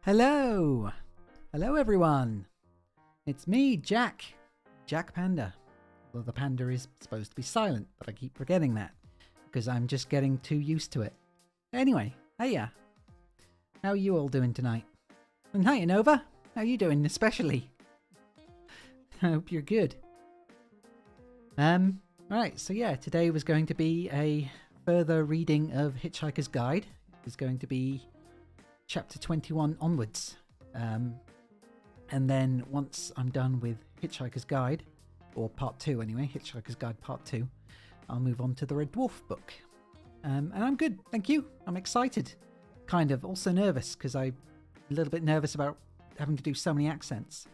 Hello! Hello everyone! It's me, Jack Panda. Well, the panda is supposed to be silent, but I keep forgetting that, because I'm just getting too used to it. Anyway, hiya! How are you all doing tonight? And hiya, Nova! How are you doing, especially? I hope you're good. Right, so yeah, today was going to be a further reading of Hitchhiker's Guide. It was going to be chapter 21 onwards. And then once I'm done with Hitchhiker's Guide, or part 2 anyway, Hitchhiker's Guide part 2, I'll move on to the Red Dwarf book. And I'm good, thank you. I'm excited. Kind of, also nervous, because I'm a little bit nervous about having to do so many accents.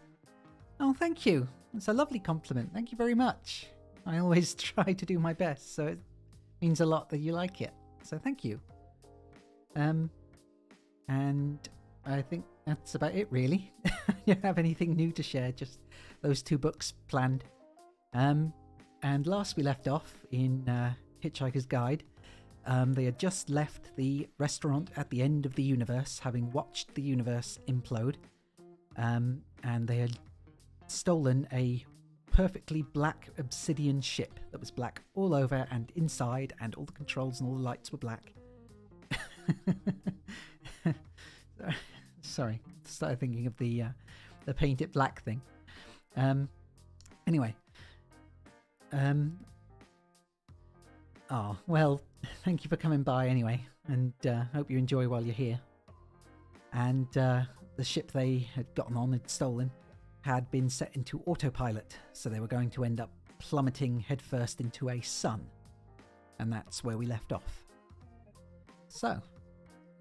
Oh, thank you. It's a lovely compliment. Thank you very much. I always try to do my best, so it means a lot that you like it. So thank you. And I think that's about it, really. You don't have anything new to share, just those 2 books planned. And last we left off in Hitchhiker's Guide, they had just left the restaurant at the end of the universe, having watched the universe implode. And they had stolen a perfectly black obsidian ship that was black all over and inside, and all the controls and all the lights were black. Sorry, started thinking of the paint it black thing. Anyway. Oh, well, thank you for coming by anyway, and hope you enjoy while you're here. And the ship they had gotten on, had stolen, had been set into autopilot, so they were going to end up plummeting headfirst into a sun. And that's where we left off. So,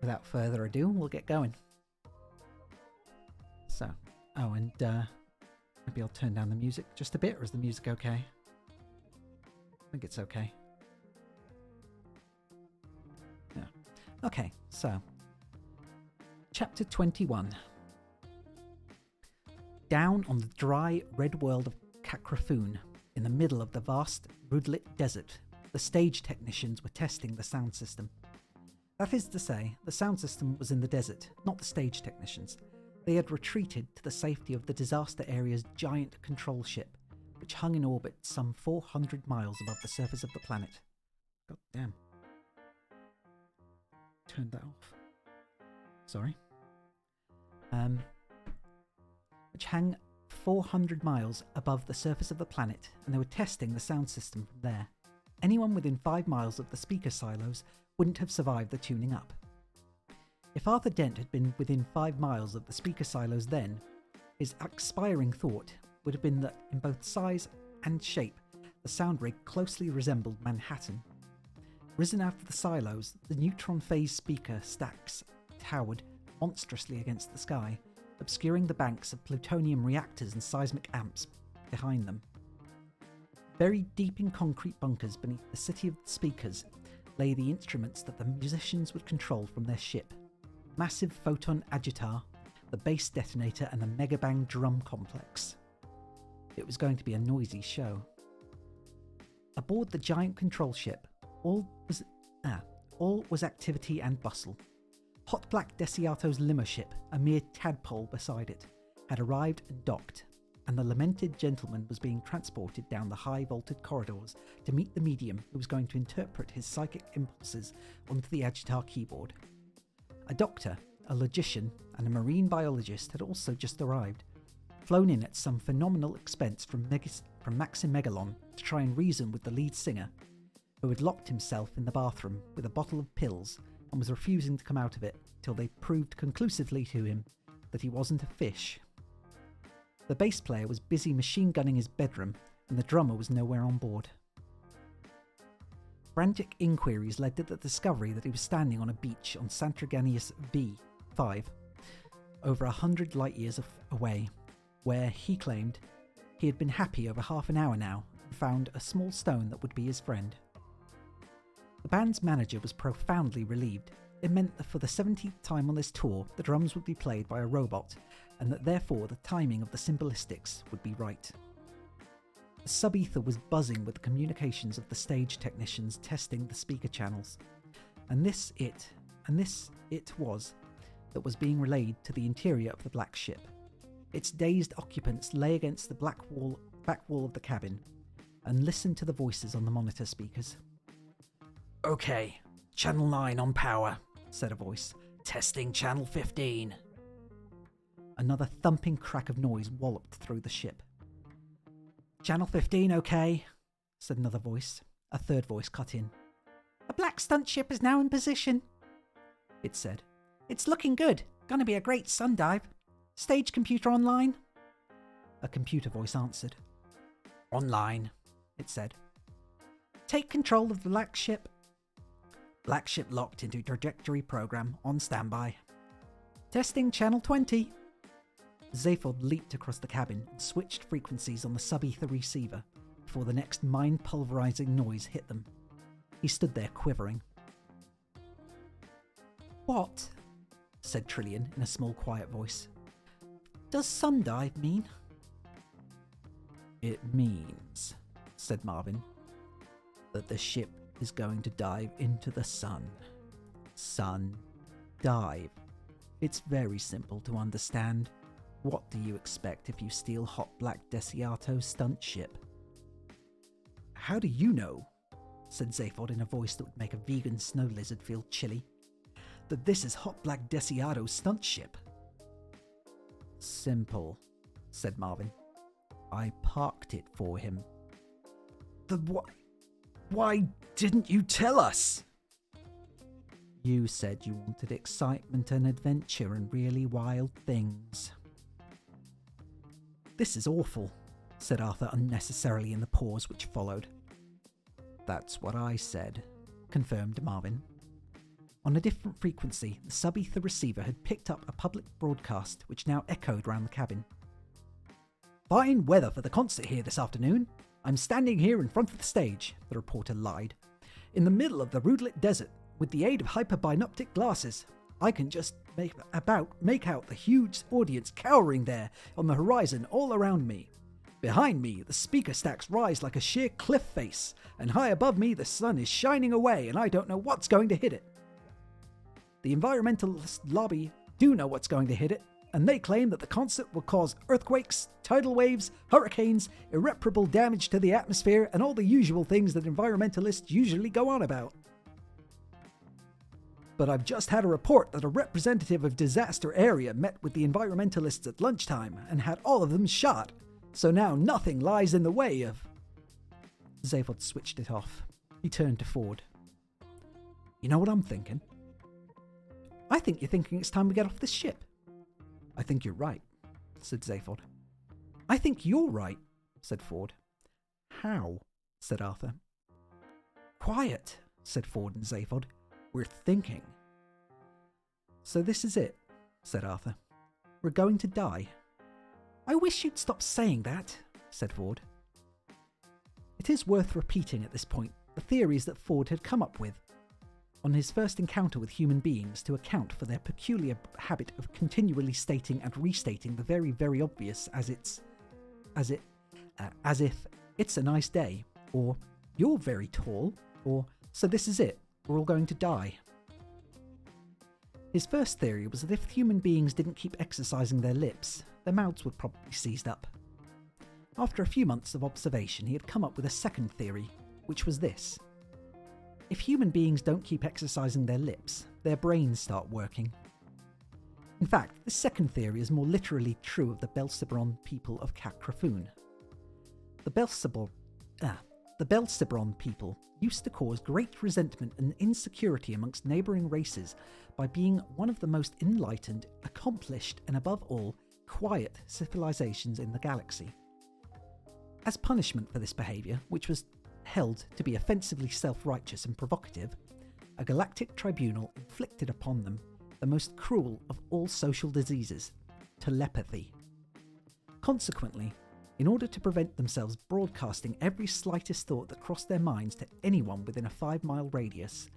without further ado, we'll get going. So, oh, and maybe I'll turn down the music just a bit, or is the music okay? I think it's okay. Yeah. Okay, so, Chapter 21. Down on the dry, red world of Kakrafoon, in the middle of the vast, woodlit desert, the stage technicians were testing the sound system. That is to say, the sound system was in the desert, not the stage technicians. They had retreated to the safety of the disaster area's giant control ship, which hung in orbit some 400 miles above the surface of the planet. God damn. Turned that off. Sorry. Which hung 400 miles above the surface of the planet, and they were testing the sound system from there. Anyone within 5 miles of the speaker silos wouldn't have survived the tuning up. If Arthur Dent had been within 5 miles of the speaker silos then, his expiring thought would have been that in both size and shape, the sound rig closely resembled Manhattan. Risen out of the silos, the neutron phase speaker stacks towered monstrously against the sky, obscuring the banks of plutonium reactors and seismic amps behind them. Buried deep in concrete bunkers beneath the city of the speakers lay the instruments that the musicians would control from their ship. Massive photon agitar, the bass detonator, and the megabang drum complex. It was going to be a noisy show. Aboard the giant control ship, all was activity and bustle. Hot Black Desiato's limo ship, a mere tadpole beside it, had arrived and docked, and the lamented gentleman was being transported down the high-vaulted corridors to meet the medium who was going to interpret his psychic impulses onto the agitar keyboard. A doctor, a logician, and a marine biologist had also just arrived, flown in at some phenomenal expense from Maximegalon to try and reason with the lead singer, who had locked himself in the bathroom with a bottle of pills and was refusing to come out of it till they proved conclusively to him that he wasn't a fish. The bass player was busy machine gunning his bedroom, and the drummer was nowhere on board. Frantic inquiries led to the discovery that he was standing on a beach on Santraganius V5, over 100 light years away, where, he claimed, he had been happy over half an hour now and found a small stone that would be his friend. The band's manager was profoundly relieved. It meant that for the 17th time on this tour, the drums would be played by a robot, and that therefore the timing of the symbolistics would be right. The sub-ether was buzzing with the communications of the stage technicians testing the speaker channels, and this it was that was being relayed to the interior of the black ship. Its dazed occupants lay against the back wall of the cabin and listened to the voices on the monitor speakers. "Okay, Channel 9 on power," said a voice. "Testing Channel 15. Another thumping crack of noise walloped through the ship. "Channel 15 okay," said another voice. A third voice cut in. "A black stunt ship is now in position," it said. "It's looking good. Gonna be a great sun dive. Stage computer online?" A computer voice answered. "Online," it said. "Take control of the black ship." "Black ship locked into trajectory program on standby." "Testing Channel 20. Zaphod leaped across the cabin and switched frequencies on the sub-ether receiver before the next mind-pulverizing noise hit them. He stood there quivering. "What?" said Trillian in a small quiet voice. "Does sundive mean?" "It means," said Marvin, "that the ship is going to dive into the sun. Sun dive. It's very simple to understand. What do you expect if you steal Hot Black Desiato's stunt ship?" "How do you know," said Zaphod in a voice that would make a vegan snow lizard feel chilly, "that this is Hot Black Desiato's stunt ship?" "Simple," said Marvin. "I parked it for him." Why didn't you tell us?" "You said you wanted excitement and adventure and really wild things." "This is awful," said Arthur unnecessarily in the pause which followed. "That's what I said," confirmed Marvin. On a different frequency, the sub-ether receiver had picked up a public broadcast which now echoed round the cabin. "Fine weather for the concert here this afternoon. I'm standing here in front of the stage," the reporter lied. "In the middle of the roodlit desert, with the aid of hyperbinoptic glasses. I can just make out the huge audience cowering there on the horizon all around me. Behind me, the speaker stacks rise like a sheer cliff face, and high above me the sun is shining away and I don't know what's going to hit it. The environmentalist lobby do know what's going to hit it, and they claim that the concert will cause earthquakes, tidal waves, hurricanes, irreparable damage to the atmosphere, and all the usual things that environmentalists usually go on about. But I've just had a report that a representative of disaster area met with the environmentalists at lunchtime and had all of them shot, so now nothing lies in the way of..." Zaphod switched it off. He turned to Ford. "You know what I'm thinking?" "I think you're thinking it's time we get off this ship." "I think you're right," said Zaphod. "I think you're right," said Ford. "How?" said Arthur. "Quiet," said Ford and Zaphod. "We're thinking." "So this is it," said Arthur. "We're going to die." "I wish you'd stop saying that," said Ford. It is worth repeating at this point the theories that Ford had come up with on his first encounter with human beings to account for their peculiar habit of continually stating and restating the very, very obvious as if "it's a nice day," or "you're very tall," or "so this is it, we're all going to die." His first theory was that if human beings didn't keep exercising their lips, their mouths would probably seize up. After a few months of observation, he had come up with a second theory, which was this. If human beings don't keep exercising their lips, their brains start working. In fact, this second theory is more literally true of the Belsibron people of Cakrafoon. The Belsibron people used to cause great resentment and insecurity amongst neighbouring races by being one of the most enlightened, accomplished, and above all, quiet civilizations in the galaxy. As punishment for this behaviour, which was held to be offensively self-righteous and provocative, a galactic tribunal inflicted upon them the most cruel of all social diseases, telepathy. Consequently, in order to prevent themselves broadcasting every slightest thought that crossed their minds to anyone within a 5-mile radius,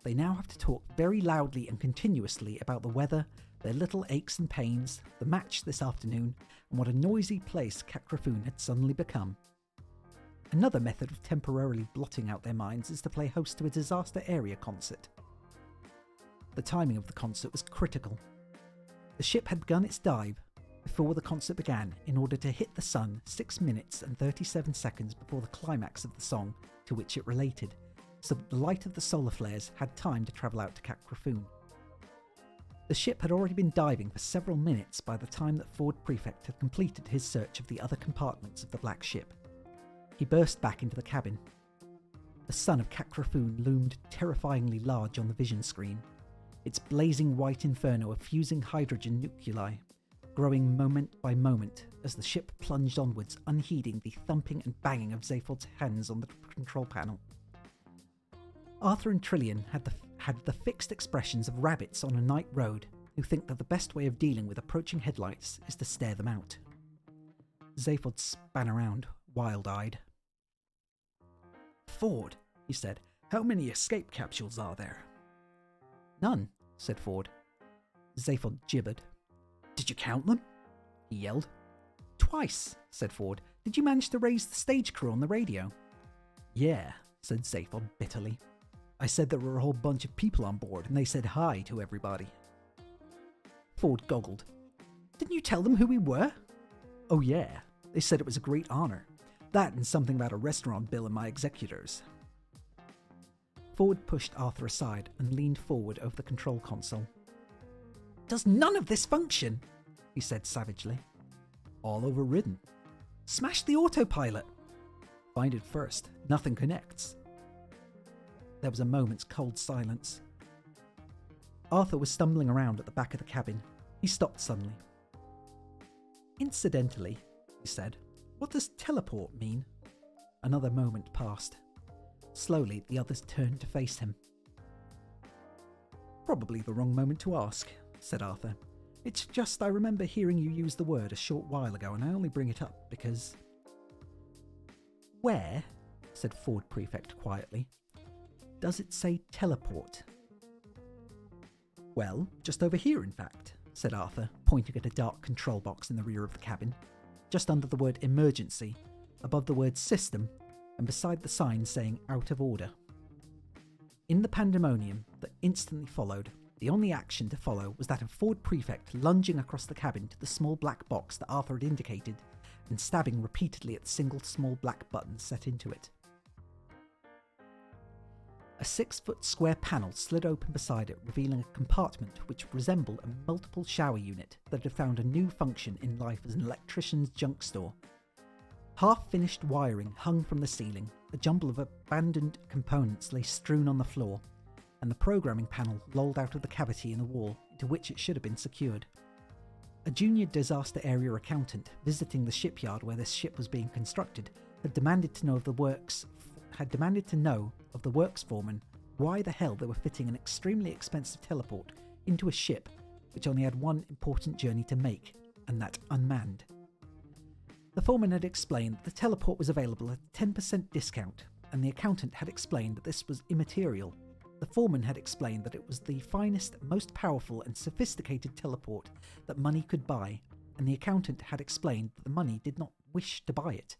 they now have to talk very loudly and continuously about the weather, their little aches and pains, the match this afternoon, and what a noisy place Cakrafoon had suddenly become. Another method of temporarily blotting out their minds is to play host to a disaster area concert. The timing of the concert was critical. The ship had begun its dive before the concert began in order to hit the sun 6 minutes and 37 seconds before the climax of the song to which it related, so that the light of the solar flares had time to travel out to Cap Craffoon. The ship had already been diving for several minutes by the time that Ford Prefect had completed his search of the other compartments of the black ship. He burst back into the cabin. The sun of Cap Craffoon loomed terrifyingly large on the vision screen, its blazing white inferno of fusing hydrogen nuclei, growing moment by moment as the ship plunged onwards, unheeding the thumping and banging of Zaphod's hands on the control panel. Arthur and Trillian had the fixed expressions of rabbits on a night road who think that the best way of dealing with approaching headlights is to stare them out. Zaphod span around, wild-eyed. "Ford," he said, "how many escape capsules are there?" "None," said Ford. Zaphod gibbered. "Did you count them?" he yelled. "Twice," said Ford. "Did you manage to raise the stage crew on the radio?" "Yeah," said Zaphod bitterly. "I said there were a whole bunch of people on board and they said hi to everybody." Ford goggled. "Didn't you tell them who we were?" "Oh yeah, they said it was a great honour. That and something about a restaurant bill and my executors." Ford pushed Arthur aside and leaned forward over the control console. "Does none of this function?" he said savagely. "All overridden." "Smash the autopilot." "Find it first. Nothing connects." There was a moment's cold silence. Arthur was stumbling around at the back of the cabin. He stopped suddenly. "Incidentally," he said, "what does teleport mean?" Another moment passed. Slowly, the others turned to face him. "Probably the wrong moment to ask," said Arthur. "It's just I remember hearing you use the word a short while ago, and I only bring it up because—" "Where," said Ford Prefect quietly, "does it say teleport?" "Well, just over here, in fact," said Arthur, pointing at a dark control box in the rear of the cabin, just under the word emergency, above the word system, and beside the sign saying out of order. In the pandemonium that instantly followed, the only action to follow was that of Ford Prefect lunging across the cabin to the small black box that Arthur had indicated and stabbing repeatedly at the single small black button set into it. A 6-foot square panel slid open beside it, revealing a compartment which resembled a multiple shower unit that had found a new function in life as an electrician's junk store. Half-finished wiring hung from the ceiling, a jumble of abandoned components lay strewn on the floor, and the programming panel lolled out of the cavity in the wall into which it should have been secured. A junior disaster area accountant visiting the shipyard where this ship was being constructed had demanded to know of the works foreman why the hell they were fitting an extremely expensive teleport into a ship which only had one important journey to make, and that unmanned. The foreman had explained that the teleport was available at a 10% discount, and the accountant had explained that this was immaterial. The foreman had explained that it was the finest, most powerful and sophisticated teleport that money could buy, and the accountant had explained that the money did not wish to buy it.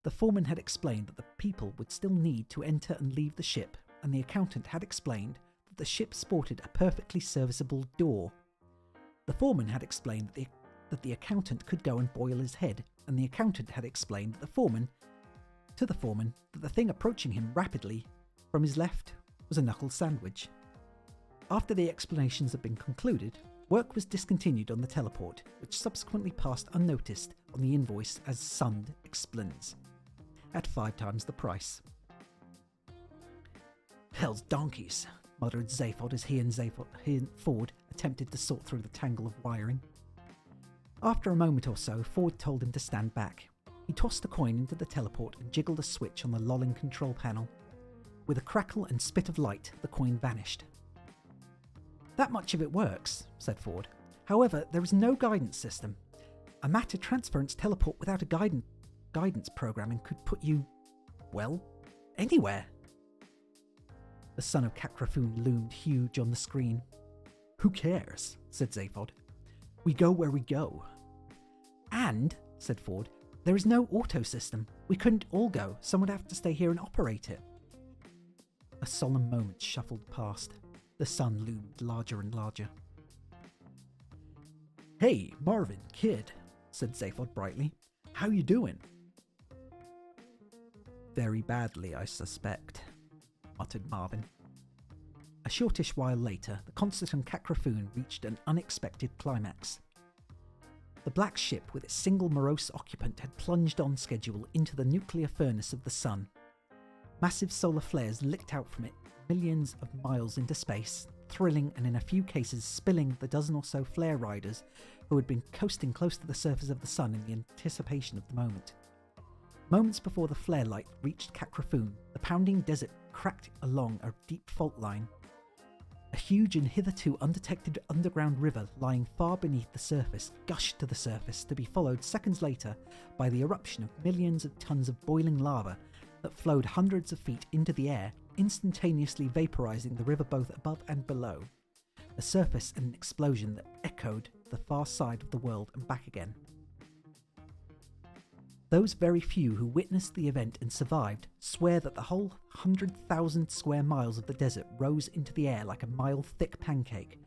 The foreman had explained that the people would still need to enter and leave the ship, and the accountant had explained that the ship sported a perfectly serviceable door. The foreman had explained that the accountant could go and boil his head, and the accountant had explained to the foreman that the thing approaching him rapidly from his left was a knuckle sandwich. After the explanations had been concluded, work was discontinued on the teleport, which subsequently passed unnoticed on the invoice as Sund Explins, at 5 times the price. "Hell's donkeys," muttered Zaphod as he and Ford attempted to sort through the tangle of wiring. After a moment or so, Ford told him to stand back. He tossed a coin into the teleport and jiggled a switch on the lolling control panel. With a crackle and spit of light, the coin vanished. "That much of it works," said Ford. "However, there is no guidance system. A matter transference teleport without a guidance programming could put you, well, anywhere." The sun of Cap Craffoon loomed huge on the screen. "Who cares?" said Zaphod. "We go where we go." "And," said Ford, "there is no auto system. We couldn't all go. Someone would have to stay here and operate it." A solemn moment shuffled past. The sun loomed larger and larger. "Hey, Marvin, kid," said Zaphod brightly. "How you doing?" "Very badly, I suspect," muttered Marvin. A shortish while later, the concert on Kakrafoon reached an unexpected climax. The black ship with its single morose occupant had plunged on schedule into the nuclear furnace of the sun. Massive solar flares licked out from it millions of miles into space, thrilling and in a few cases spilling the dozen or so flare riders who had been coasting close to the surface of the sun in the anticipation of the moment. Moments before the flare light reached Kakrafoon, the pounding desert cracked along a deep fault line. A huge and hitherto undetected underground river lying far beneath the surface gushed to the surface, to be followed seconds later by the eruption of millions of tons of boiling lava that flowed hundreds of feet into the air, instantaneously vaporizing the river both above and below. The surface and an explosion that echoed the far side of the world and back again. Those very few who witnessed the event and survived swear that the whole 100,000 square miles of the desert rose into the air like a mile-thick pancake,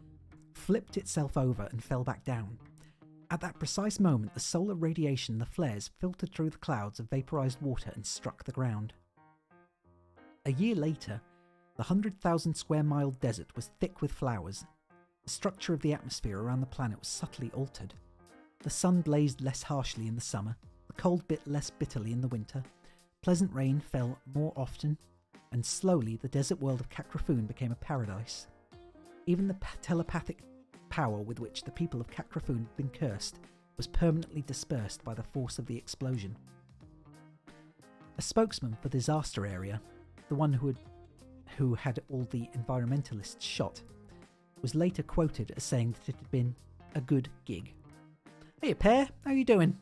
flipped itself over and fell back down. At that precise moment, the solar radiation and the flares filtered through the clouds of vaporized water and struck the ground. A year later, the 100,000 square mile desert was thick with flowers. The structure of the atmosphere around the planet was subtly altered. The sun blazed less harshly in the summer, the cold bit less bitterly in the winter, pleasant rain fell more often, and slowly the desert world of Kakrafoon became a paradise. Even the telepathic power with which the people of Kakrafoon had been cursed was permanently dispersed by the force of the explosion. A spokesman for the disaster area, the one who had all the environmentalists shot, was later quoted as saying that it had been a good gig. "Hey, Pear, how you doing?"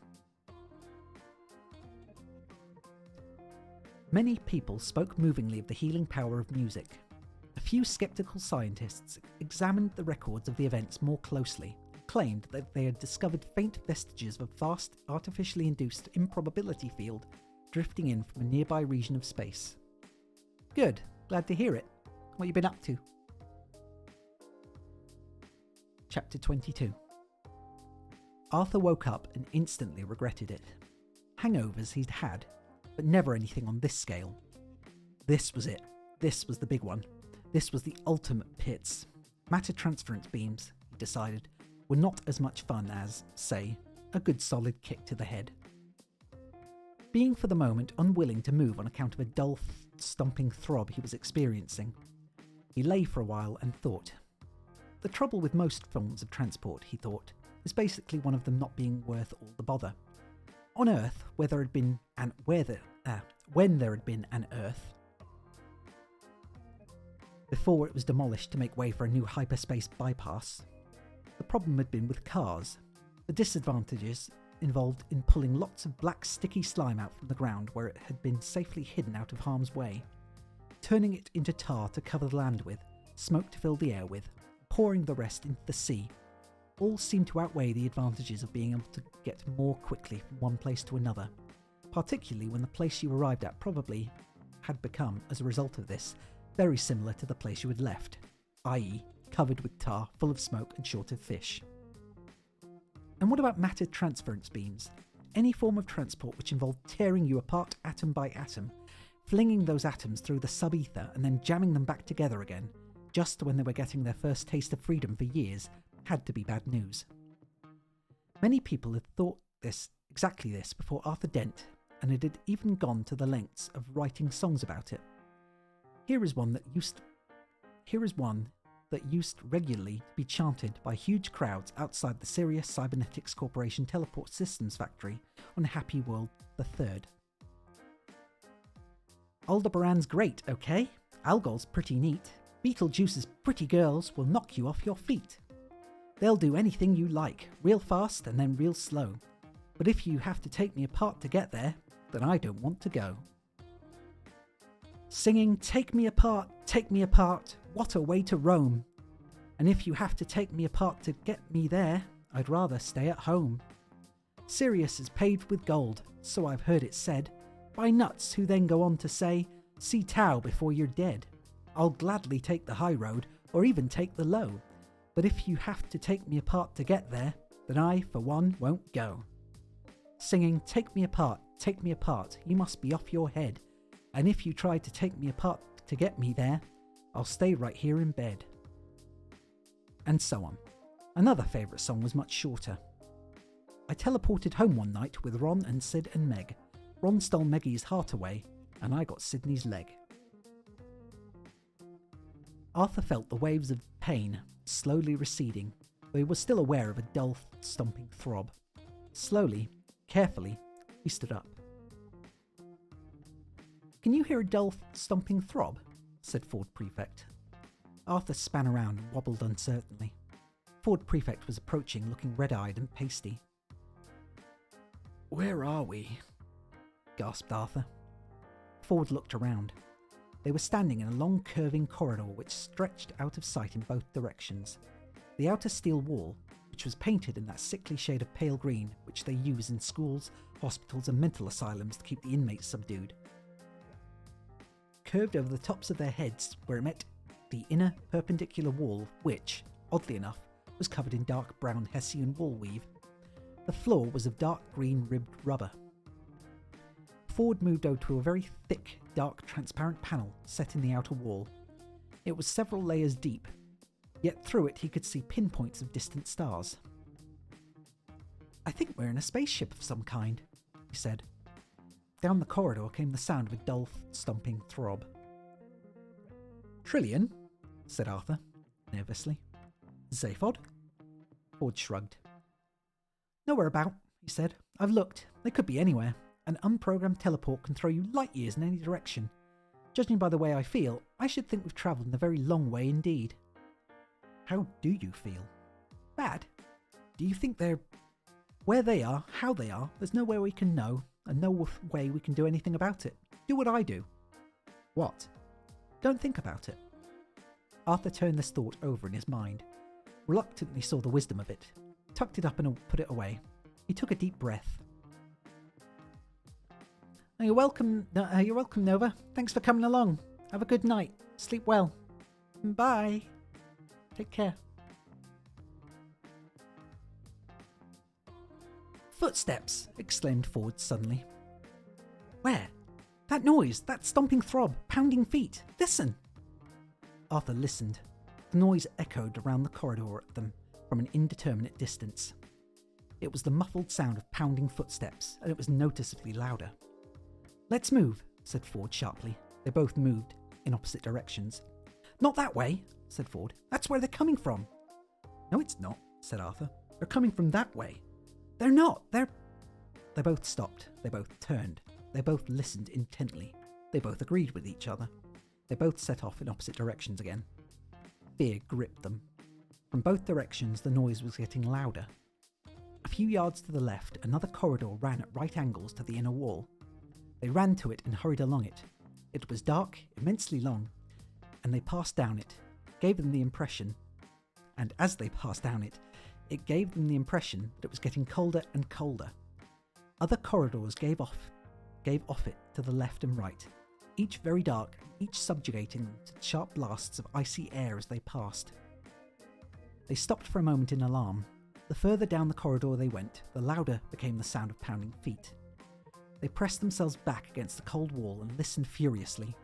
Many people spoke movingly of the healing power of music. A few skeptical scientists examined the records of the events more closely and claimed that they had discovered faint vestiges of a vast, artificially induced improbability field drifting in from a nearby region of space. "Good, glad to hear it. What you been up to?" Chapter 22. Arthur woke up and instantly regretted it. Hangovers he'd had, but never anything on this scale. This was it. This was the big one. This was the ultimate pits. Matter transference beams, he decided, were not as much fun as, say, a good solid kick to the head. Being for the moment unwilling to move on account of a dull, stumping throb he was experiencing, he lay for a while and thought. The trouble with most forms of transport, he thought, is basically one of them not being worth all the bother. On Earth, when there had been an Earth, before it was demolished to make way for a new hyperspace bypass, the problem had been with cars. The disadvantages involved in pulling lots of black sticky slime out from the ground where it had been safely hidden out of harm's way, turning it into tar to cover the land with, smoke to fill the air with, pouring the rest into the sea. All seemed to outweigh the advantages of being able to get more quickly from one place to another, particularly when the place you arrived at probably had become, as a result of this, very similar to the place you had left, i.e. covered with tar, full of smoke and short of fish. And what about matter transference beams? Any form of transport which involved tearing you apart atom by atom, flinging those atoms through the sub-ether and then jamming them back together again, just when they were getting their first taste of freedom for years, had to be bad news. Many people had thought exactly this before Arthur Dent, and it had even gone to the lengths of writing songs about it. Here is one that used regularly to be chanted by huge crowds outside the Sirius Cybernetics Corporation Teleport Systems factory on Happy World the 3rd. Aldebaran's great, okay? Algol's pretty neat. Beetlejuice's pretty girls will knock you off your feet. They'll do anything you like, real fast and then real slow. But if you have to take me apart to get there, then I don't want to go. Singing, take me apart, what a way to roam. And if you have to take me apart to get me there, I'd rather stay at home. Sirius is paved with gold, so I've heard it said, by nuts who then go on to say, see Tau before you're dead. I'll gladly take the high road, or even take the low. But if you have to take me apart to get there, then I, for one, won't go. Singing, take me apart, you must be off your head. And if you try to take me apart to get me there, I'll stay right here in bed. And so on. Another favourite song was much shorter. I teleported home one night with Ron and Sid and Meg. Ron stole Maggie's heart away, and I got Sydney's leg. Arthur felt the waves of pain slowly receding, though he was still aware of a dull, stomping throb. Slowly, carefully, he stood up. "Can you hear a dull, stomping throb?" said Ford Prefect. Arthur span around and wobbled uncertainly. Ford Prefect was approaching, looking red-eyed and pasty. "Where are we?" gasped Arthur. Ford looked around. They were standing in a long curving corridor which stretched out of sight in both directions. The outer steel wall, which was painted in that sickly shade of pale green which they use in schools, hospitals and mental asylums to keep the inmates subdued, curved over the tops of their heads where it met the inner perpendicular wall which, oddly enough, was covered in dark brown Hessian wool weave. The floor was of dark green ribbed rubber. Ford moved over to a very thick, dark, transparent panel set in the outer wall. It was several layers deep, yet through it he could see pinpoints of distant stars. "I think we're in a spaceship of some kind," he said. Down the corridor came the sound of a dull, stomping throb. "Trillion?" said Arthur, nervously. "Zaphod?" Ford shrugged. "Nowhere about," he said. "I've looked. They could be anywhere. An unprogrammed teleport can throw you light years in any direction. Judging by the way I feel, I should think we've travelled in a very long way indeed." "How do you feel?" "Bad. Do you think they're... where they are, how they are, there's no way we can know, and no way we can do anything about it. Do what I do." "What?" "Don't think about it." Arthur turned this thought over in his mind, reluctantly saw the wisdom of it, tucked it up and put it away. He took a deep breath. You're welcome, Nova. Thanks for coming along. Have a good night. Sleep well. Bye. Take care." "Footsteps!" exclaimed Ford suddenly. "Where? That noise, that stomping throb, pounding feet. Listen!" Arthur listened. The noise echoed around the corridor at them from an indeterminate distance. It was the muffled sound of pounding footsteps, and it was noticeably louder. "Let's move," said Ford sharply. They both moved in opposite directions. "Not that way," said Ford. "That's where they're coming from." "No, it's not," said Arthur. "They're coming from that way." "They're not. They're..." They both stopped. They both turned. They both listened intently. They both agreed with each other. They both set off in opposite directions again. Fear gripped them. From both directions, the noise was getting louder. A few yards to the left, another corridor ran at right angles to the inner wall. They ran to it and hurried along it. It was dark, immensely long, and they passed down it. Gave them the impression, and as they passed down it, it gave them the impression that it was getting colder and colder. Other corridors gave off it to the left and right, each very dark, each subjugating them to sharp blasts of icy air as they passed. They stopped for a moment in alarm. The further down the corridor they went, the louder became the sound of pounding feet. They pressed themselves back against the cold wall and listened furiously.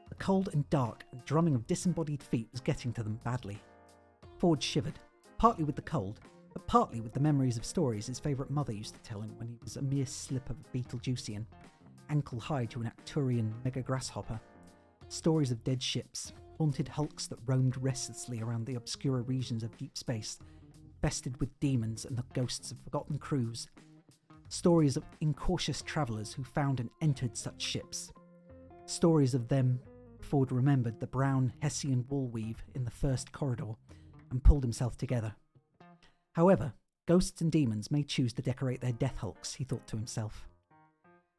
The cold and dark and drumming of disembodied feet was getting to them badly. Ford shivered, partly with the cold, but partly with the memories of stories his favourite mother used to tell him when he was a mere slip of a Beetlejuicean, ankle-high to an Acturian mega-grasshopper. Stories of dead ships, haunted hulks that roamed restlessly around the obscure regions of deep space, infested with demons and the ghosts of forgotten crews. Stories of incautious travellers who found and entered such ships. Stories of them. Ford remembered the brown Hessian wool weave in the first corridor and pulled himself together. However, ghosts and demons may choose to decorate their death hulks, he thought to himself.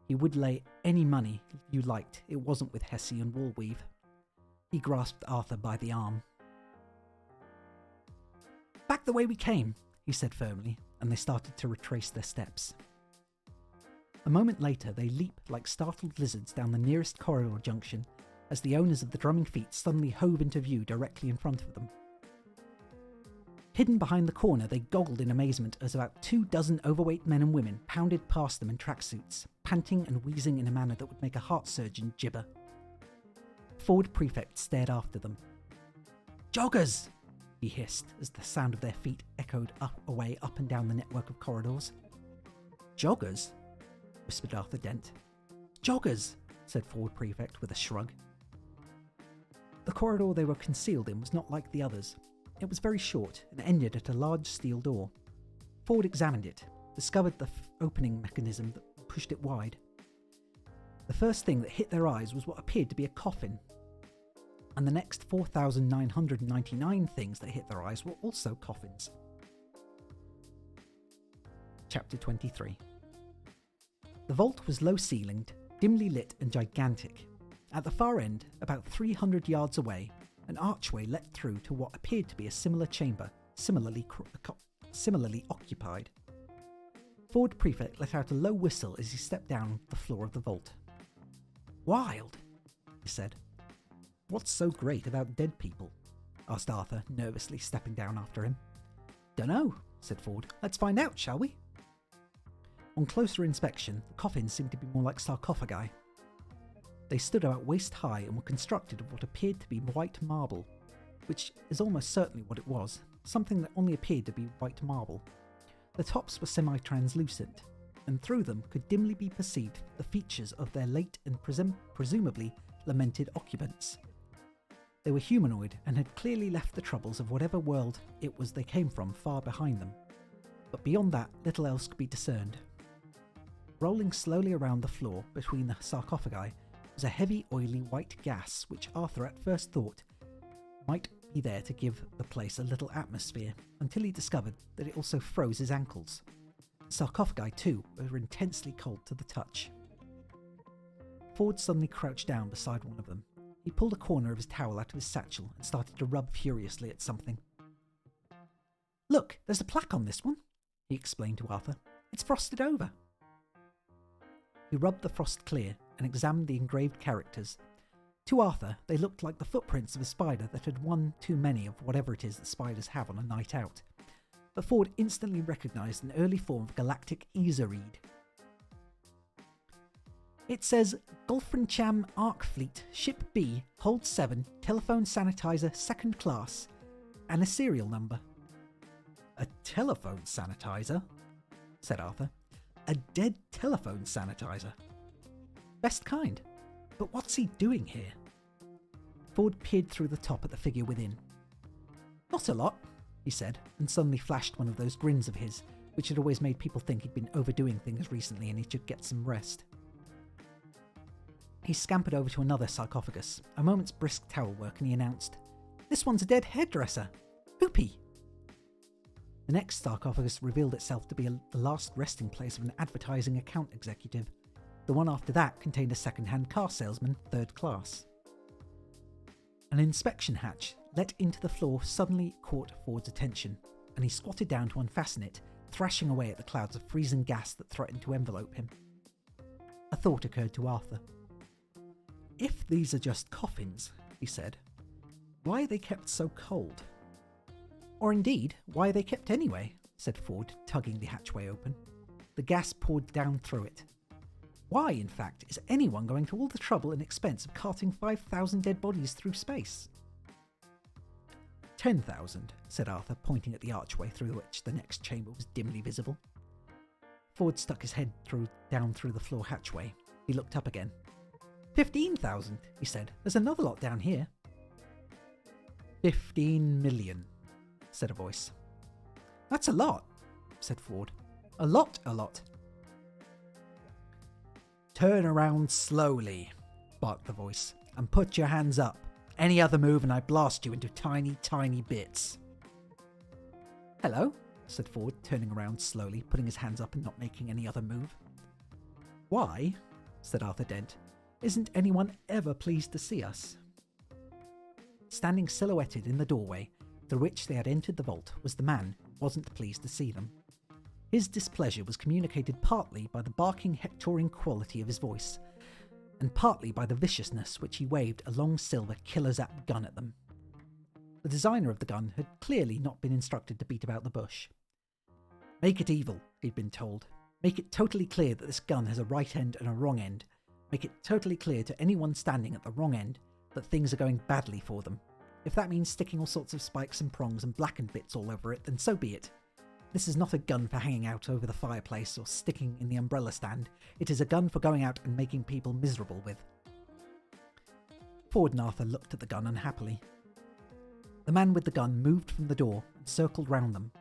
He would lay any money you liked it wasn't with Hessian wool weave. He grasped Arthur by the arm. "Back the way we came," he said firmly, and they started to retrace their steps. A moment later, they leaped like startled lizards down the nearest corridor junction as the owners of the drumming feet suddenly hove into view directly in front of them. Hidden behind the corner, they goggled in amazement as about 24 overweight men and women pounded past them in tracksuits, panting and wheezing in a manner that would make a heart surgeon gibber. Ford Prefect stared after them. "Joggers!" he hissed as the sound of their feet echoed away up and down the network of corridors. "Joggers?" whispered Arthur Dent. "Joggers!" said Ford Prefect with a shrug. The corridor they were concealed in was not like the others. It was very short and ended at a large steel door. Ford examined it, discovered the opening mechanism that pushed it wide. The first thing that hit their eyes was what appeared to be a coffin, and the next 4,999 things that hit their eyes were also coffins. Chapter 23. The vault was low-ceilinged, dimly lit and gigantic. At the far end, about 300 yards away, an archway led through to what appeared to be a similar chamber, similarly occupied. Ford Prefect let out a low whistle as he stepped down the floor of the vault. "Wild," he said. "What's so great about dead people?" asked Arthur, nervously stepping down after him. "Dunno," said Ford. "Let's find out, shall we?" On closer inspection, the coffins seemed to be more like sarcophagi. They stood about waist high and were constructed of what appeared to be white marble, which is almost certainly what it was, something that only appeared to be white marble. The tops were semi-translucent, and through them could dimly be perceived the features of their late and presumably lamented occupants. They were humanoid and had clearly left the troubles of whatever world it was they came from far behind them, but beyond that little else could be discerned. Rolling slowly around the floor between the sarcophagi was a heavy, oily white gas which Arthur at first thought might be there to give the place a little atmosphere, until he discovered that it also froze his ankles. The sarcophagi, too, were intensely cold to the touch. Ford suddenly crouched down beside one of them. He pulled a corner of his towel out of his satchel and started to rub furiously at something. "Look, there's a plaque on this one," he explained to Arthur. "It's frosted over." He rubbed the frost clear and examined the engraved characters. To Arthur, they looked like the footprints of a spider that had one too many of whatever it is that spiders have on a night out. But Ford instantly recognised an early form of galactic Easer-reed. It says, "Golfrencham Arc Fleet, Ship B, Hold 7, Telephone Sanitizer 2nd Class," and a serial number. "A telephone sanitizer?" said Arthur. "A dead telephone sanitizer? Best kind. But what's he doing here?" Ford peered through the top at the figure within. "Not a lot," he said, and suddenly flashed one of those grins of his, which had always made people think he'd been overdoing things recently and he should get some rest. He scampered over to another sarcophagus, a moment's brisk towel work, and he announced, "This one's a dead hairdresser. Hoopy!" The next sarcophagus revealed itself to be the last resting place of an advertising account executive. The one after that contained a second-hand car salesman, 3rd class. An inspection hatch let into the floor suddenly caught Ford's attention, and he squatted down to unfasten it, thrashing away at the clouds of freezing gas that threatened to envelope him. A thought occurred to Arthur. "If these are just coffins," he said, "why are they kept so cold? Or indeed, why are they kept anyway?" said Ford, tugging the hatchway open. The gas poured down through it. "Why, in fact, is anyone going to all the trouble and expense of carting 5,000 dead bodies through space?" 10,000, said Arthur, pointing at the archway through which the next chamber was dimly visible. Ford stuck his head down through the floor hatchway. He looked up again. 15,000, he said. "There's another lot down here." 15 million, said a voice. "That's a lot," said Ford. A lot. "Turn around slowly," barked the voice, "and put your hands up. Any other move and I blast you into tiny, tiny bits." "Hello," said Ford, turning around slowly, putting his hands up and not making any other move. "Why," said Arthur Dent, "isn't anyone ever pleased to see us?" Standing silhouetted in the doorway through which they had entered the vault was the man who wasn't pleased to see them. His displeasure was communicated partly by the barking, hectoring quality of his voice, and partly by the viciousness which he waved a long silver killer's app gun at them. The designer of the gun had clearly not been instructed to beat about the bush. Make it evil, he'd been told. Make it totally clear that this gun has a right end and a wrong end. Make it totally clear to anyone standing at the wrong end that things are going badly for them. If that means sticking all sorts of spikes and prongs and blackened bits all over it, then so be it. This is not a gun for hanging out over the fireplace or sticking in the umbrella stand. It is a gun for going out and making people miserable with. Ford and Arthur looked at the gun unhappily. The man with the gun moved from the door and circled round them.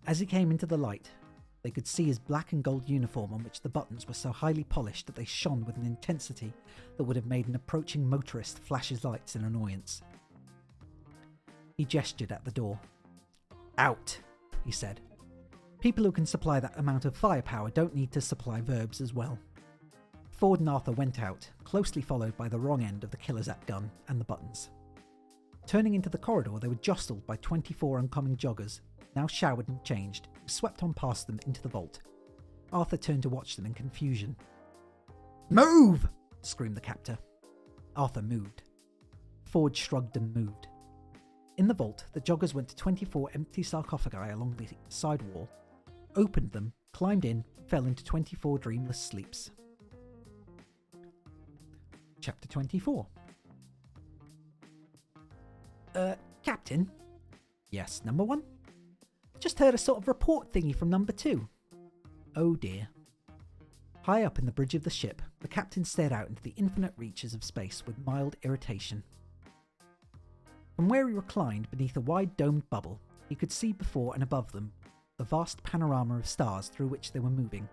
As he came into the light, they could see his black and gold uniform on which the buttons were so highly polished that they shone with an intensity that would have made an approaching motorist flash his lights in annoyance. He gestured at the door. Out, he said. People who can supply that amount of firepower don't need to supply verbs as well. Ford and Arthur went out, closely followed by the wrong end of the killer's app gun and the buttons. Turning into the corridor, they were jostled by 24 oncoming joggers, now showered and changed, who swept on past them into the vault. Arthur turned to watch them in confusion. Move! Screamed the captor. Arthur moved. Ford shrugged and moved. In the vault, the joggers went to 24 empty sarcophagi along the side wall, opened them, climbed in, and fell into 24 dreamless sleeps. Chapter 24. Captain? Yes, number 1? Just heard a sort of report thingy from number 2. Oh dear. High up in the bridge of the ship, the captain stared out into the infinite reaches of space with mild irritation. From where he reclined beneath a wide domed bubble, he could see before and above them the vast panorama of stars through which they were moving.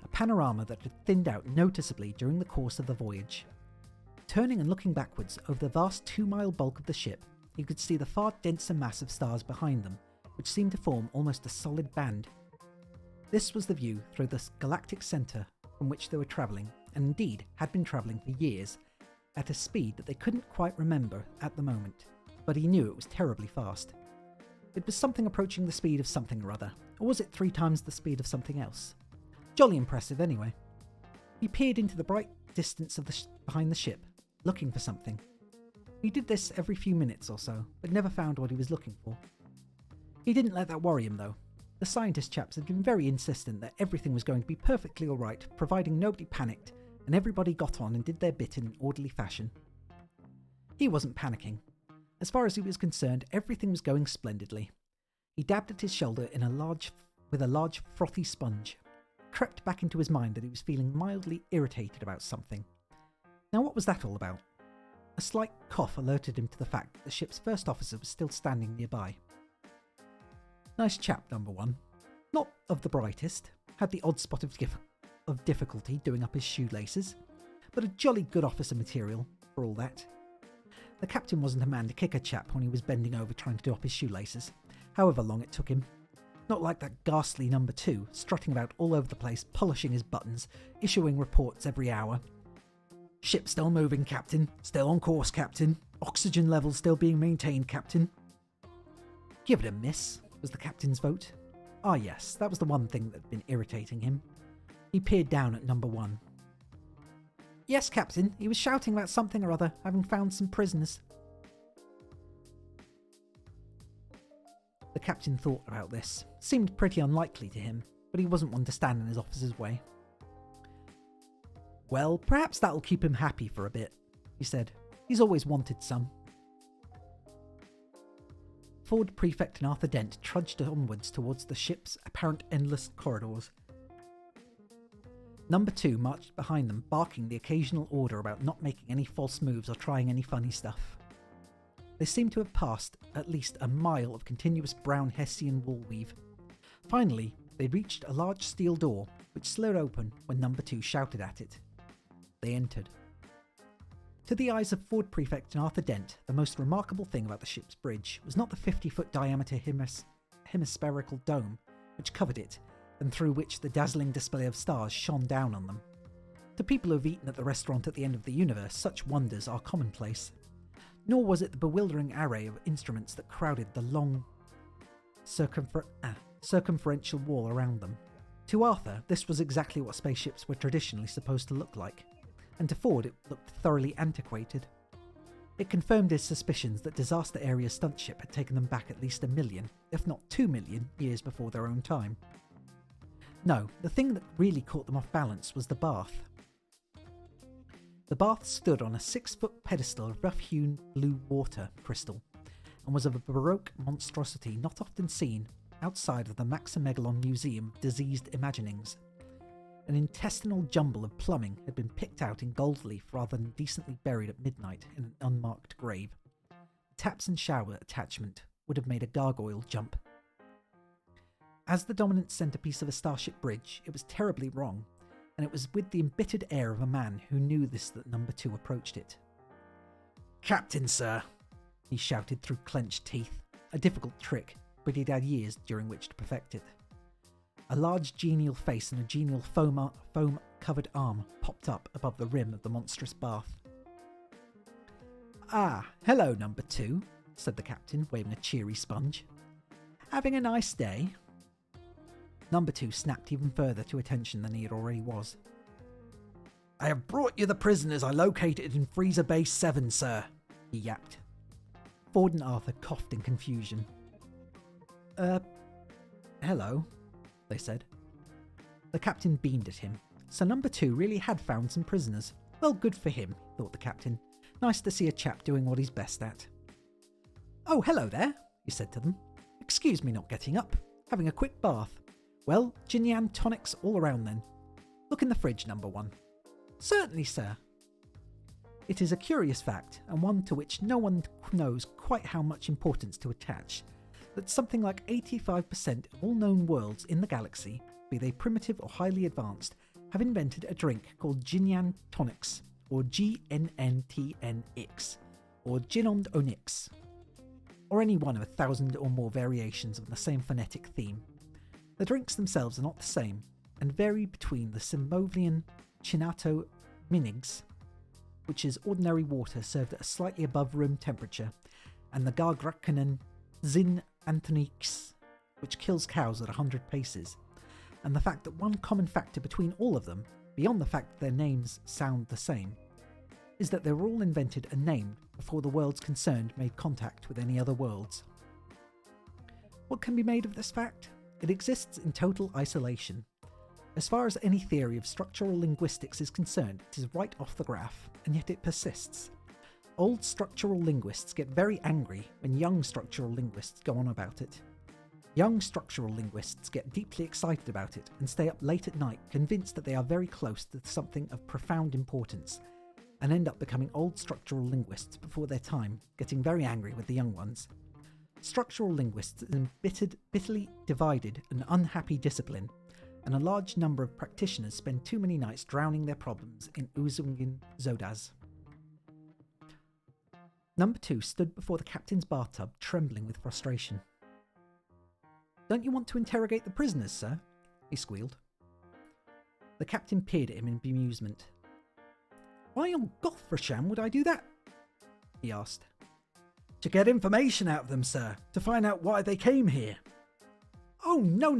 A panorama that had thinned out noticeably during the course of the voyage. Turning and looking backwards over the vast 2-mile bulk of the ship, he could see the far denser mass of stars behind them, which seemed to form almost a solid band. This was the view through the galactic centre from which they were travelling, and indeed had been travelling for years, at a speed that they couldn't quite remember at the moment, but he knew it was terribly fast. It was something approaching the speed of something or other, or was it 3 times the speed of something else? Jolly impressive anyway. He peered into the bright distance of behind the ship, looking for something. He did this every few minutes or so, but never found what he was looking for. He didn't let that worry him though. The scientist chaps had been very insistent that everything was going to be perfectly alright, providing nobody panicked, and everybody got on and did their bit in an orderly fashion. He wasn't panicking. As far as he was concerned, everything was going splendidly. He dabbed at his shoulder with a large frothy sponge. It crept back into his mind that he was feeling mildly irritated about something. Now what was that all about? A slight cough alerted him to the fact that the ship's first officer was still standing nearby. Nice chap, number 1. Not of the brightest, had the odd spot of difficulty doing up his shoelaces, but a jolly good officer material, for all that. The captain wasn't a man to kick a chap when he was bending over trying to do up his shoelaces, however long it took him. Not like that ghastly number 2, strutting about all over the place, polishing his buttons, issuing reports every hour. Ship still moving, Captain. Still on course, Captain. Oxygen levels still being maintained, Captain. Give it a miss, was the captain's vote. Ah yes, that was the one thing that had been irritating him. He peered down at number 1. Yes, Captain, he was shouting about something or other, having found some prisoners. The captain thought about this. Seemed pretty unlikely to him, but he wasn't one to stand in his officer's way. Well, perhaps that'll keep him happy for a bit, he said. He's always wanted some. Ford Prefect and Arthur Dent trudged onwards towards the ship's apparent endless corridors. Number 2 marched behind them, barking the occasional order about not making any false moves or trying any funny stuff. They seemed to have passed at least a mile of continuous brown Hessian wool weave. Finally, they reached a large steel door, which slid open when Number 2 shouted at it. They entered. To the eyes of Ford Prefect and Arthur Dent, the most remarkable thing about the ship's bridge was not the 50-foot diameter hemispherical dome which covered it, and through which the dazzling display of stars shone down on them. To people who have eaten at the restaurant at the end of the universe, such wonders are commonplace. Nor was it the bewildering array of instruments that crowded the long circumferential wall around them. To Arthur, this was exactly what spaceships were traditionally supposed to look like, and to Ford it looked thoroughly antiquated. It confirmed his suspicions that Disaster Area stunt ship had taken them back at least 1 million, if not 2 million, years before their own time. No, the thing that really caught them off balance was the bath. The bath stood on a 6-foot pedestal of rough-hewn blue water crystal, and was of a baroque monstrosity not often seen outside of the Maximegalon Museum of Diseased Imaginings. An intestinal jumble of plumbing had been picked out in gold leaf rather than decently buried at midnight in an unmarked grave. The taps and shower attachment would have made a gargoyle jump. As the dominant centrepiece of a starship bridge, it was terribly wrong, and it was with the embittered air of a man who knew this that Number 2 approached it. "Captain, sir," he shouted through clenched teeth, a difficult trick, but he'd had years during which to perfect it. A large genial face and a genial foam-covered arm popped up above the rim of the monstrous bath. "Ah, hello, Number 2, said the captain, waving a cheery sponge. "Having a nice day?" Number 2 snapped even further to attention than he already was. "I have brought you the prisoners I located in Freezer Base 7, sir," he yapped. Ford and Arthur coughed in confusion. Hello," they said. The captain beamed at him. So Number 2 really had found some prisoners. Well, good for him, thought the captain. Nice to see a chap doing what he's best at. "Oh, hello there," he said to them. "Excuse me not getting up. Having a quick bath. Well, gin tonics all around then. Look in the fridge, Number 1. "Certainly, sir." It is a curious fact, and one to which no one knows quite how much importance to attach, that something like 85% of all known worlds in the galaxy, be they primitive or highly advanced, have invented a drink called gin tonics, or GNNTNX, or Ginond Onyx, or any one of 1,000 or more variations of the same phonetic theme. The drinks themselves are not the same, and vary between the Simovian Chinato Minigs, which is ordinary water served at a slightly above room temperature, and the Gargrakanen Zin Antonix, which kills cows at 100 paces, and the fact that one common factor between all of them, beyond the fact that their names sound the same, is that they were all invented and named before the worlds concerned made contact with any other worlds. What can be made of this fact? It exists in total isolation. As far as any theory of structural linguistics is concerned, it is right off the graph, and yet it persists. Old structural linguists get very angry when young structural linguists go on about it. Young structural linguists get deeply excited about it and stay up late at night convinced that they are very close to something of profound importance, and end up becoming old structural linguists before their time, getting very angry with the young ones. Structural linguists is an bitterly divided and unhappy discipline, and a large number of practitioners spend too many nights drowning their problems in Uzungin Zodas. Number 2 stood before the captain's bathtub, trembling with frustration. "Don't you want to interrogate the prisoners, sir?" he squealed. The captain peered at him in bemusement. "Why on Gothrasham would I do that?" he asked. "To get information out of them, sir, to find out why they came here." "Oh, no,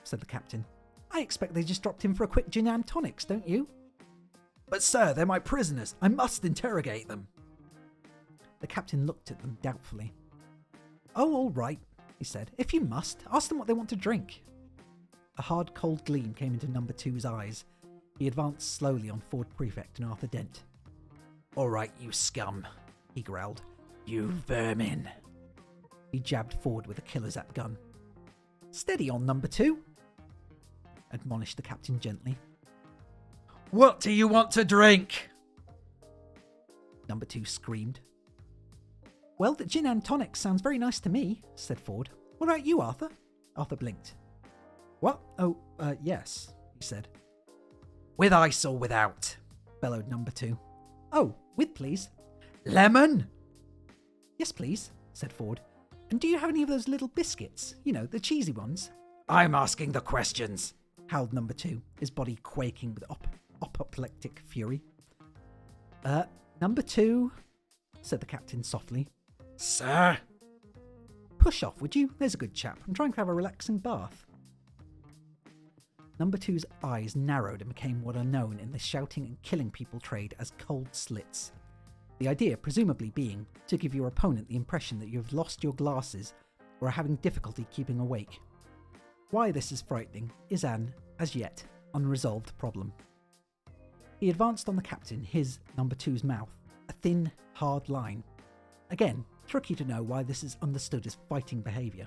said the captain. "I expect they just dropped in for a quick gin and tonics, don't you?" "But sir, they're my prisoners. I must interrogate them." The captain looked at them doubtfully. "Oh, all right," he said. "If you must, ask them what they want to drink." A hard, cold gleam came into Number 2's eyes. He advanced slowly on Ford Prefect and Arthur Dent. "All right, you scum," he growled. "You vermin." He jabbed Ford with a killer's app gun. "Steady on, Number 2, admonished the captain gently. "What do you want to drink?" Number 2 screamed. "Well, the gin and tonic sounds very nice to me," said Ford. "What about you, Arthur?" Arthur blinked. "What? Oh, yes," he said. "With ice or without?" bellowed Number 2. "Oh, with, please." "Lemon?" "Yes, please," said Ford. "And do you have any of those little biscuits? You know, the cheesy ones?" "I'm asking the questions," howled Number 2, his body quaking with apoplectic fury. Number 2, said the captain softly. "Sir?" "Push off, would you? There's a good chap. I'm trying to have a relaxing bath." Number 2's eyes narrowed and became what are known in the shouting and killing people trade as cold slits. The idea presumably being to give your opponent the impression that you have lost your glasses or are having difficulty keeping awake. Why this is frightening is an, as yet, unresolved problem. He advanced on the captain, his, number two's mouth, a thin, hard line. Again, tricky to know why this is understood as fighting behaviour.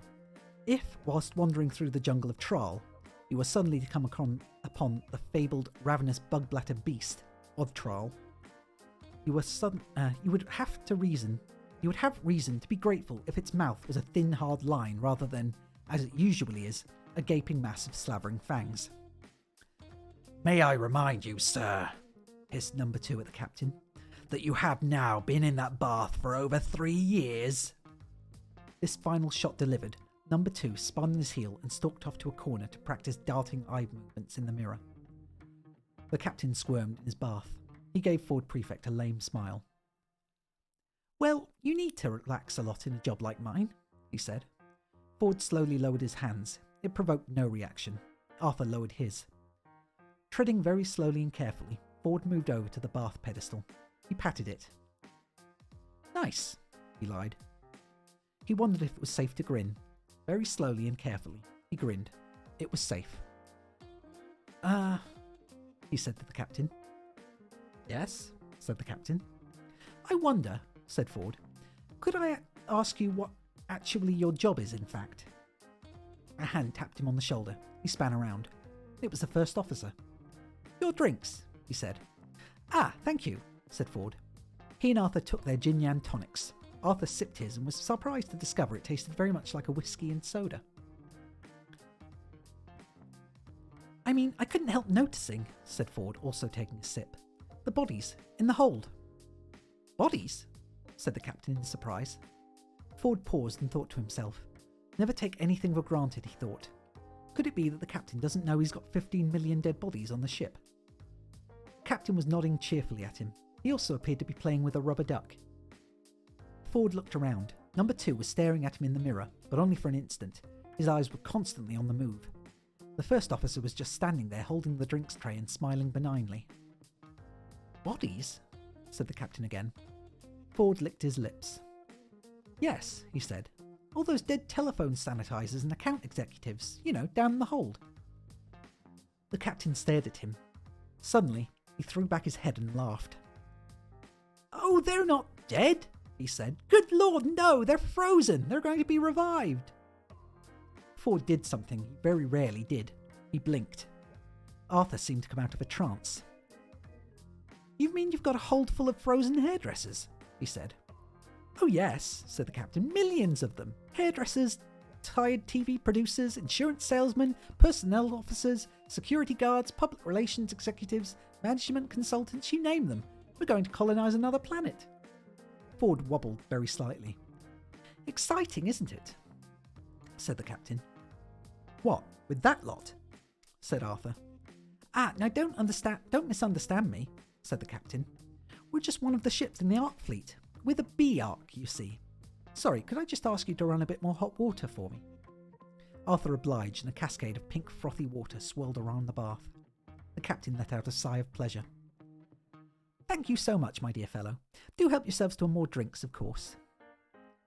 If, whilst wandering through the jungle of Tral, you were suddenly to come upon the fabled ravenous bug-blatter beast of Tral, you would have reason to be grateful if its mouth was a thin, hard line rather than, as it usually is, a gaping mass of slavering fangs. "May I remind you, sir," hissed number two at the captain, "that you have now been in that bath for over 3 years?" This final shot delivered, number two spun on his heel and stalked off to a corner to practice darting eye movements in the mirror. The captain squirmed in his bath. He gave Ford Prefect a lame smile. "Well, you need to relax a lot in a job like mine," he said. Ford slowly lowered his hands. It provoked no reaction. Arthur lowered his. Treading very slowly and carefully, Ford moved over to the bath pedestal. He patted it. "Nice," he lied. He wondered if it was safe to grin. Very slowly and carefully, he grinned. It was safe. He said to the captain. "Yes," said the captain. "I wonder," said Ford, "could I ask you what actually your job is, in fact?" A hand tapped him on the shoulder. He span around. It was the first officer. "Your drinks," he said. "Ah, thank you," said Ford. He and Arthur took their gin-yan tonics. Arthur sipped his and was surprised to discover it tasted very much like a whiskey and soda. "I mean, I couldn't help noticing," said Ford, also taking a sip. "The bodies in the hold." "Bodies?" said the captain in surprise. Ford paused and thought to himself. Never take anything for granted, he thought. Could it be that the captain doesn't know he's got 15 million dead bodies on the ship? The captain was nodding cheerfully at him. He also appeared to be playing with a rubber duck. Ford looked around. Number two was staring at him in the mirror, but only for an instant. His eyes were constantly on the move. The first officer was just standing there holding the drinks tray and smiling benignly. "Bodies?" said the captain again. Ford licked his lips. "Yes," he said. "All those dead telephone sanitizers and account executives, down the hold." The captain stared at him. Suddenly, he threw back his head and laughed. "Oh, they're not dead," he said. "Good Lord, no, they're frozen. They're going to be revived." Ford did something he very rarely did. He blinked. Arthur seemed to come out of a trance. "You mean you've got a hold full of frozen hairdressers?" he said. "Oh yes," said the captain. "Millions of them. Hairdressers, tired TV producers, insurance salesmen, personnel officers, security guards, public relations executives, management consultants, you name them. We're going to colonize another planet." Ford wobbled very slightly. "Exciting, isn't it?" said the captain. "What, with that lot?" said Arthur. Now don't misunderstand me," said the captain. "We're just one of the ships in the Ark fleet. We're the B Ark, you see. Sorry, could I just ask you to run a bit more hot water for me?" Arthur obliged, and a cascade of pink frothy water swirled around the bath. The captain let out a sigh of pleasure. "Thank you so much, my dear fellow. Do help yourselves to more drinks, of course."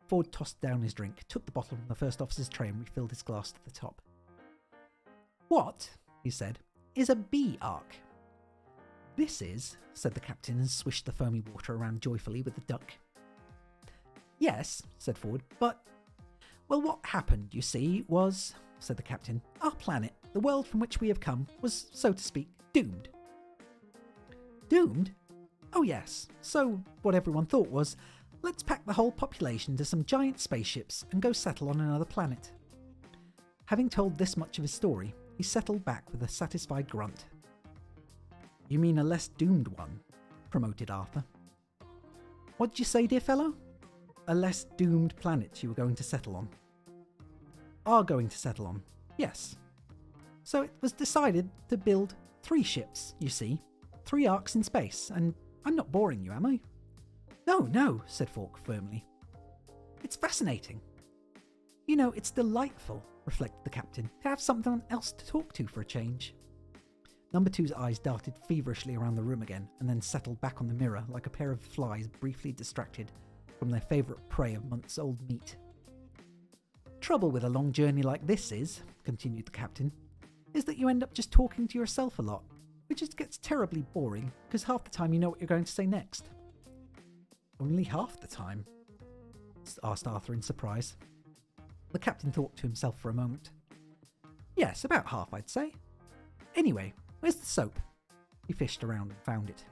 Ford tossed down his drink, took the bottle from the first officer's tray and refilled his glass to the top. "What," he said, "is a B Ark?" "This is," said the captain and swished the foamy water around joyfully with the duck. "Yes," said Ford, "but... Well, what happened, you see, was," said the captain, "our planet, the world from which we have come, was, so to speak, doomed." "Doomed?" "Oh yes, so what everyone thought was, let's pack the whole population to some giant spaceships and go settle on another planet." Having told this much of his story, he settled back with a satisfied grunt. "You mean a less doomed one?" promoted Arthur. "What did you say, dear fellow?" "A less doomed planet you were going to settle on." "Are going to settle on, yes. So it was decided to build 3 ships, you see. 3 arcs in space, and I'm not boring you, am I?" No, said Falk firmly. "It's fascinating. It's delightful," reflected the captain, "to have something else to talk to for a change." Number two's eyes darted feverishly around the room again, and then settled back on the mirror like a pair of flies briefly distracted from their favourite prey of months-old meat. Trouble with a long journey like this is, continued the captain, is that you end up just talking to yourself a lot, which just gets terribly boring, because half the time you know what you're going to say next. Only half the time? Asked Arthur in surprise. The captain thought to himself for a moment. Yes, about half, I'd say. Anyway, where's the soap? He fished around and found it.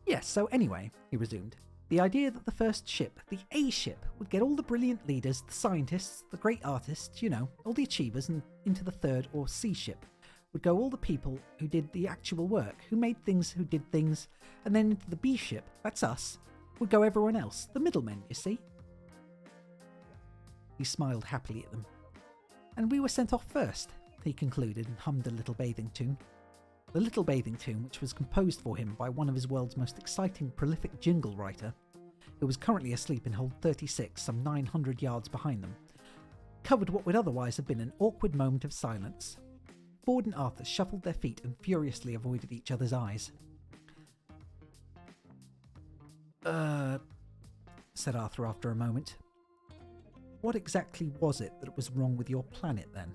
Yes, so anyway, he resumed, the idea that the first ship, the A ship, would get all the brilliant leaders, the scientists, the great artists, you know, all the achievers, and into the third or C ship would go all the people who did the actual work, who made things, who did things, and then into the B ship, that's us, would go everyone else, the middlemen, you see. He smiled happily at them. And we were sent off first, he concluded and hummed a little bathing tune. The little bathing tune, which was composed for him by one of his world's most exciting, prolific jingle writer, who was currently asleep in hold 36, some 900 yards behind them, covered what would otherwise have been an awkward moment of silence. Ford and Arthur shuffled their feet and furiously avoided each other's eyes. Said Arthur after a moment. What exactly was it that was wrong with your planet, then?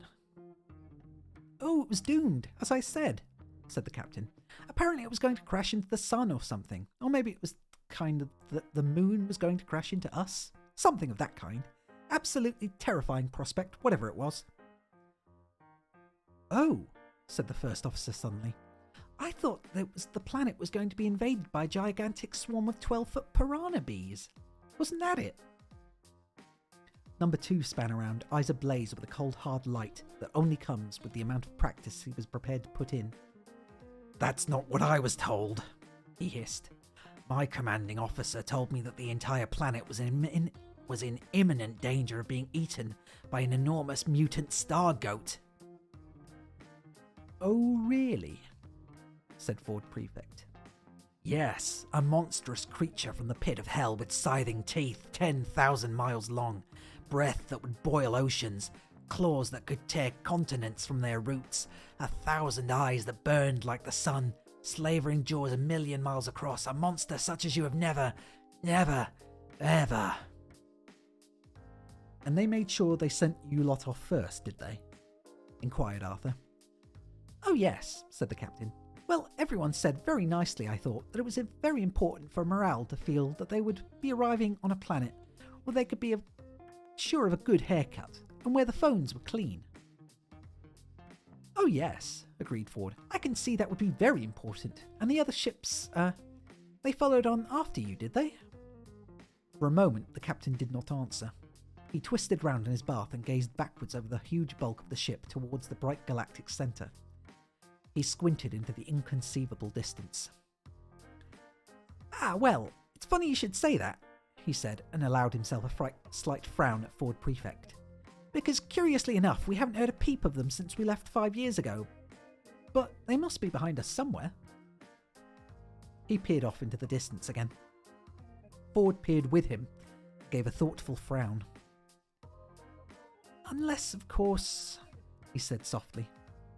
Oh, it was doomed, as I said, said the captain. Apparently it was going to crash into the sun or something. Or maybe it was kind of that the moon was going to crash into us. Something of that kind. Absolutely terrifying prospect, whatever it was. Oh, said the first officer suddenly. I thought the planet was going to be invaded by a gigantic swarm of 12-foot piranha bees. Wasn't that it? Number two span around, eyes ablaze with a cold, hard light that only comes with the amount of practice he was prepared to put in. That's not what I was told, he hissed. My commanding officer told me that the entire planet was in imminent danger of being eaten by an enormous mutant star goat. Oh, really? Said Ford Prefect. Yes, a monstrous creature from the pit of hell with scything teeth 10,000 miles long, breath that would boil oceans, claws that could tear continents from their roots, 1,000 eyes that burned like the sun, slavering jaws 1,000,000 miles across, a monster such as you have never, ever. And they made sure they sent you lot off first, did they? Inquired Arthur. Oh yes, said the captain. Well, everyone said very nicely, I thought, that it was very important for morale to feel that they would be arriving on a planet where they could be sure of a good haircut and where the phones were clean. Oh yes, agreed Ford. I can see that would be very important. And the other ships, they followed on after you, did they? For a moment, the captain did not answer. He twisted round in his bath and gazed backwards over the huge bulk of the ship towards the bright galactic centre. He squinted into the inconceivable distance. Ah, well, it's funny you should say that, he said, and allowed himself a slight frown at Ford Prefect. Because, curiously enough, we haven't heard a peep of them since we left 5 years ago. But they must be behind us somewhere. He peered off into the distance again. Ford peered with him, gave a thoughtful frown. Unless, of course, he said softly,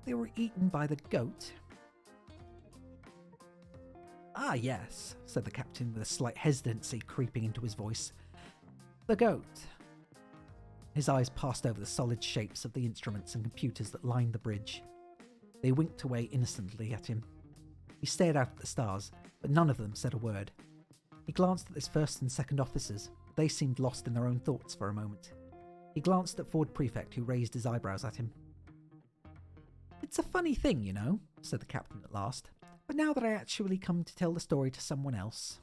they were eaten by the goat. Ah, yes, said the captain with a slight hesitancy creeping into his voice. The goat. His eyes passed over the solid shapes of the instruments and computers that lined the bridge. They winked away innocently at him. He stared out at the stars, but none of them said a word. He glanced at his first and second officers, but they seemed lost in their own thoughts for a moment. He glanced at Ford Prefect, who raised his eyebrows at him. It's a funny thing, you know, said the captain at last, but now that I actually come to tell the story to someone else,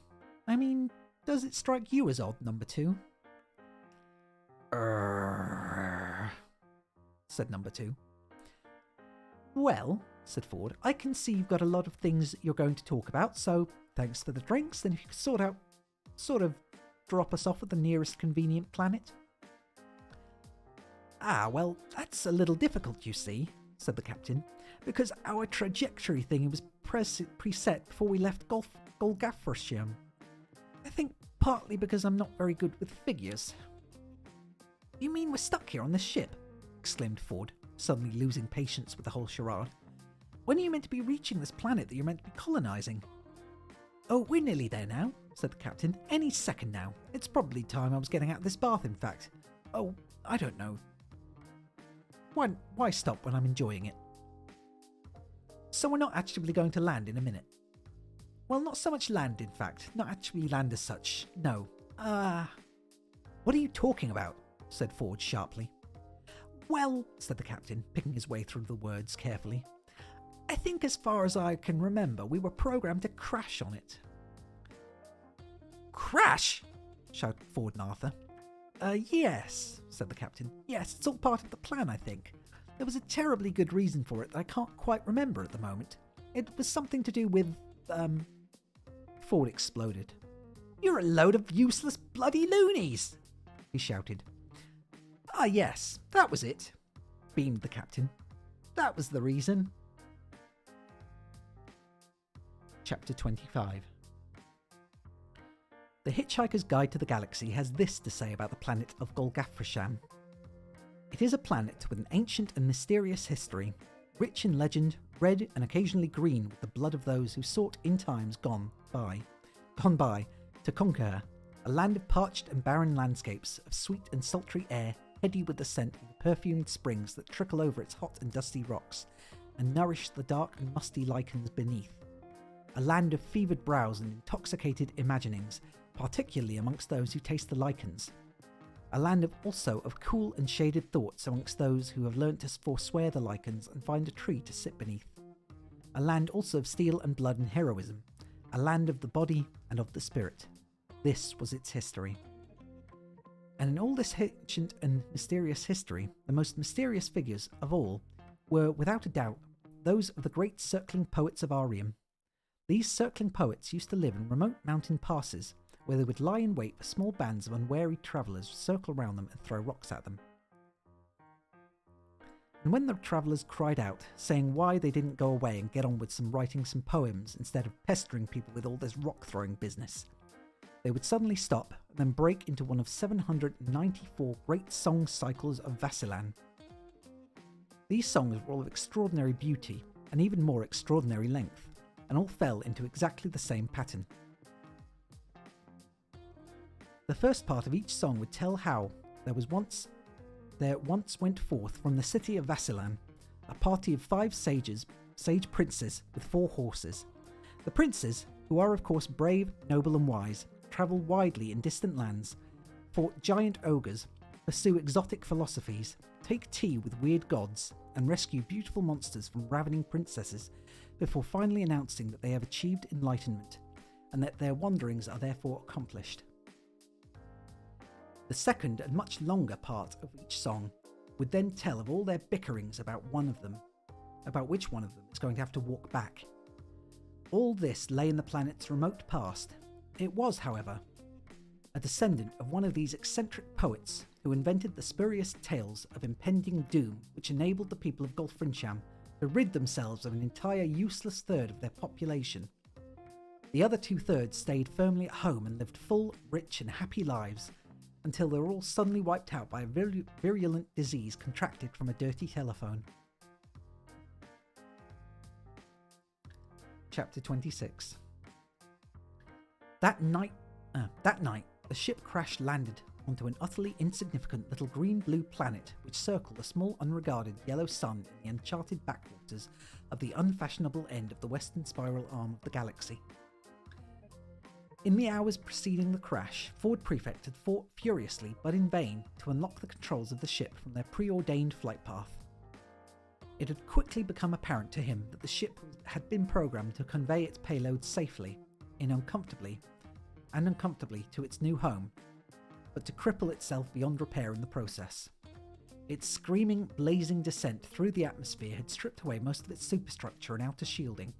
I mean, does it strike you as odd, number two? Said number two. Well, said Ford, I can see you've got a lot of things you're going to talk about, so thanks for the drinks, then if you could sort of drop us off at the nearest convenient planet. Ah, well, that's a little difficult, you see, said the captain, because our trajectory thing was preset before we left Golgafrosium. I think partly because I'm not very good with figures. You mean we're stuck here on this ship? Exclaimed Ford, suddenly losing patience with the whole charade. When are you meant to be reaching this planet that you're meant to be colonising? Oh, we're nearly there now, said the captain. Any second now. It's probably time I was getting out of this bath, in fact. Oh, I don't know. Why stop when I'm enjoying it? So we're not actually going to land in a minute. Well, not so much land, in fact. Not actually land as such. No. What are you talking about? Said Ford sharply. Well, said the captain, picking his way through the words carefully. I think as far as I can remember, we were programmed to crash on it. Crash? Shouted Ford and Arthur. Yes, said the captain. Yes, it's all part of the plan, I think. There was a terribly good reason for it that I can't quite remember at the moment. It was something to do with, Ford exploded. You're a load of useless bloody loonies, he shouted. Ah, yes, that was it, beamed the captain. That was the reason. Chapter 25. The Hitchhiker's Guide to the Galaxy has this to say about the planet of Golgafrisham. It is a planet with an ancient and mysterious history, rich in legend, red and occasionally green with the blood of those who sought in times gone by to conquer her, a land of parched and barren landscapes, of sweet and sultry air, heady with the scent of the perfumed springs that trickle over its hot and dusty rocks, and nourish the dark and musty lichens beneath. A land of fevered brows and intoxicated imaginings, particularly amongst those who taste the lichens. A land also of cool and shaded thoughts amongst those who have learnt to forswear the lichens and find a tree to sit beneath. A land also of steel and blood and heroism. A land of the body and of the spirit. This was its history. And in all this ancient and mysterious history, the most mysterious figures of all were, without a doubt, those of the great circling poets of Arium. These circling poets used to live in remote mountain passes, where they would lie in wait for small bands of unwary travellers circle round them and throw rocks at them. And when the travellers cried out, saying why they didn't go away and get on with writing some poems instead of pestering people with all this rock-throwing business, they would suddenly stop and then break into one of 794 great song cycles of Vassilan. These songs were all of extraordinary beauty and even more extraordinary length, and all fell into exactly the same pattern. The first part of each song would tell how there once went forth from the city of Vassilan a party of 5 sage princes with 4 horses. The princes, who are of course brave, noble and wise, travel widely in distant lands, fought giant ogres, pursue exotic philosophies, take tea with weird gods, and rescue beautiful monsters from ravening princesses, before finally announcing that they have achieved enlightenment, and that their wanderings are therefore accomplished. The second and much longer part of each song would then tell of all their bickerings about which one of them is going to have to walk back. All this lay in the planet's remote past. It was, however, a descendant of one of these eccentric poets who invented the spurious tales of impending doom which enabled the people of Golfrincham to rid themselves of an entire useless third of their population. The other 2/3 stayed firmly at home and lived full, rich and happy lives until they were all suddenly wiped out by a virulent disease contracted from a dirty telephone. Chapter 26. That night, the ship crash-landed onto an utterly insignificant little green-blue planet which circled a small unregarded yellow sun in the uncharted backwaters of the unfashionable end of the western spiral arm of the galaxy. In the hours preceding the crash, Ford Prefect had fought furiously but in vain to unlock the controls of the ship from their preordained flight path. It had quickly become apparent to him that the ship had been programmed to convey its payload safely and uncomfortably to its new home, but to cripple itself beyond repair in the process. Its screaming, blazing descent through the atmosphere had stripped away most of its superstructure and outer shielding,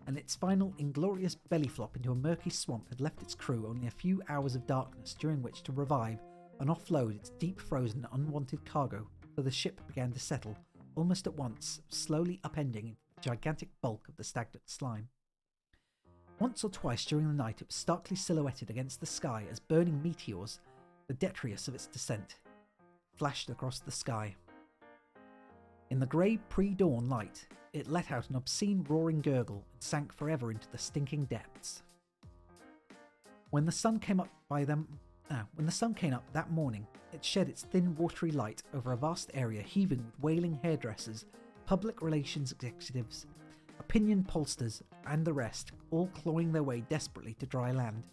and its final inglorious belly flop into a murky swamp had left its crew only a few hours of darkness during which to revive and offload its deep-frozen, unwanted cargo, for the ship began to settle, almost at once, slowly upending the gigantic bulk of the stagnant slime. Once or twice during the night it was starkly silhouetted against the sky as burning meteors, the detritus of its descent, flashed across the sky. In the grey pre-dawn light, it let out an obscene roaring gurgle and sank forever into the stinking depths. When the sun came up that morning, it shed its thin watery light over a vast area heaving with wailing hairdressers, public relations executives, opinion pollsters, and the rest, all clawing their way desperately to dry land.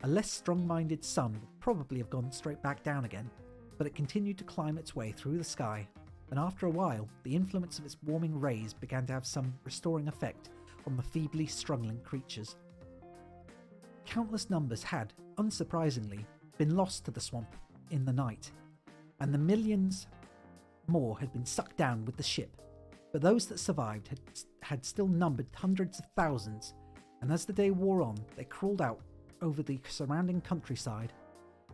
A less strong-minded sun would probably have gone straight back down again, but it continued to climb its way through the sky, and after a while, the influence of its warming rays began to have some restoring effect on the feebly struggling creatures. Countless numbers had, unsurprisingly, been lost to the swamp in the night, and the millions more had been sucked down with the ship, but those that survived had still numbered hundreds of thousands, and as the day wore on, they crawled out over the surrounding countryside,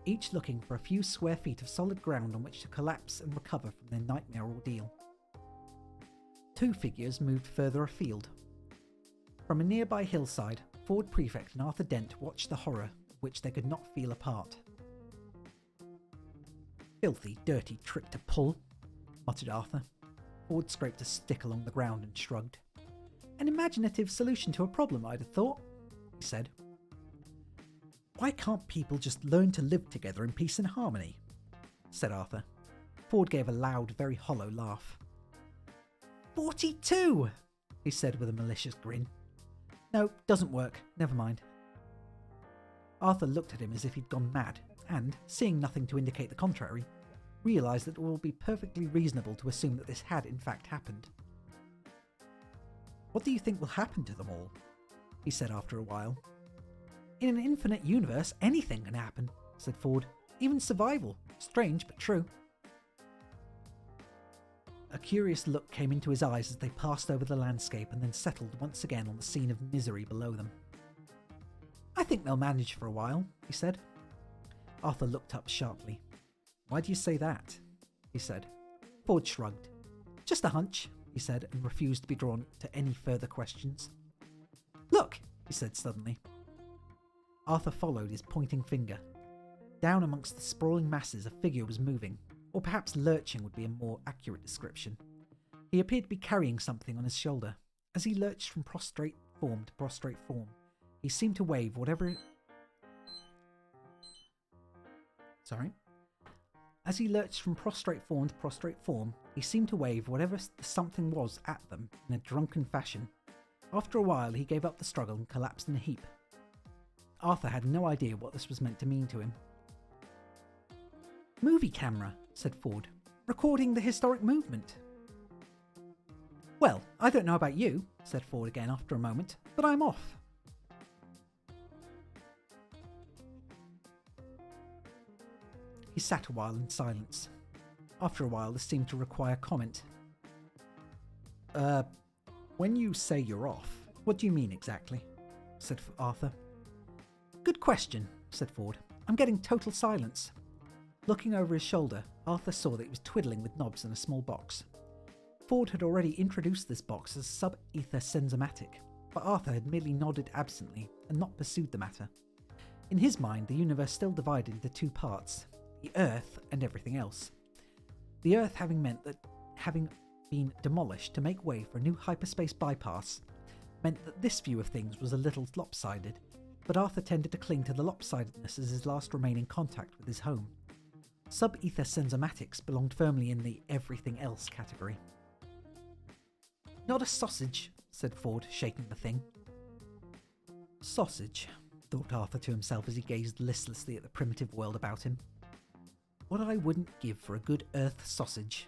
each looking for a few square feet of solid ground on which to collapse and recover from their nightmare ordeal. Two figures moved further afield. From a nearby hillside, Ford Prefect and Arthur Dent watched the horror which they could not feel apart. "Filthy, dirty trick to pull," muttered Arthur. Ford scraped a stick along the ground and shrugged. "An imaginative solution to a problem, I'd have thought," he said. "Why can't people just learn to live together in peace and harmony?" said Arthur. Ford gave a loud, very hollow laugh. 42! He said with a malicious grin. "No, doesn't work. Never mind." Arthur looked at him as if he'd gone mad, and, seeing nothing to indicate the contrary, realised that it will be perfectly reasonable to assume that this had in fact happened. "What do you think will happen to them all?" he said after a while. "In an infinite universe, anything can happen," said Ford. "Even survival. Strange, but true." A curious look came into his eyes as they passed over the landscape and then settled once again on the scene of misery below them. "I think they'll manage for a while," he said. Arthur looked up sharply. "Why do you say that?" he said. Ford shrugged. "Just a hunch," he said, and refused to be drawn to any further questions. "Look," he said suddenly. Arthur followed his pointing finger. Down amongst the sprawling masses a figure was moving, or perhaps lurching would be a more accurate description. He appeared to be carrying something on his shoulder. As he lurched from prostrate form to prostrate form, he seemed to wave whatever... As he lurched from prostrate form to prostrate form, he seemed to wave whatever the something was at them in a drunken fashion. After a while, he gave up the struggle and collapsed in a heap. Arthur had no idea what this was meant to mean to him. "Movie camera," said Ford. "Recording the historic movement." "Well, I don't know about you," said Ford again after a moment, "but I'm off." He sat a while in silence. After a while, this seemed to require comment. When you say you're off, what do you mean exactly?" said Arthur. "Good question," said Ford. "I'm getting total silence." Looking over his shoulder, Arthur saw that he was twiddling with knobs in a small box. Ford had already introduced this box as sub-ether sensomatic, but Arthur had merely nodded absently and not pursued the matter. In his mind, the universe still divided into two parts, the Earth and everything else. The Earth having been demolished to make way for a new hyperspace bypass meant that this view of things was a little lopsided, but Arthur tended to cling to the lopsidedness as his last remaining contact with his home. Sub-ether sensomatics belonged firmly in the everything else category. "Not a sausage," said Ford, shaking the thing. "Sausage," thought Arthur to himself as he gazed listlessly at the primitive world about him. "What I wouldn't give for a good Earth sausage."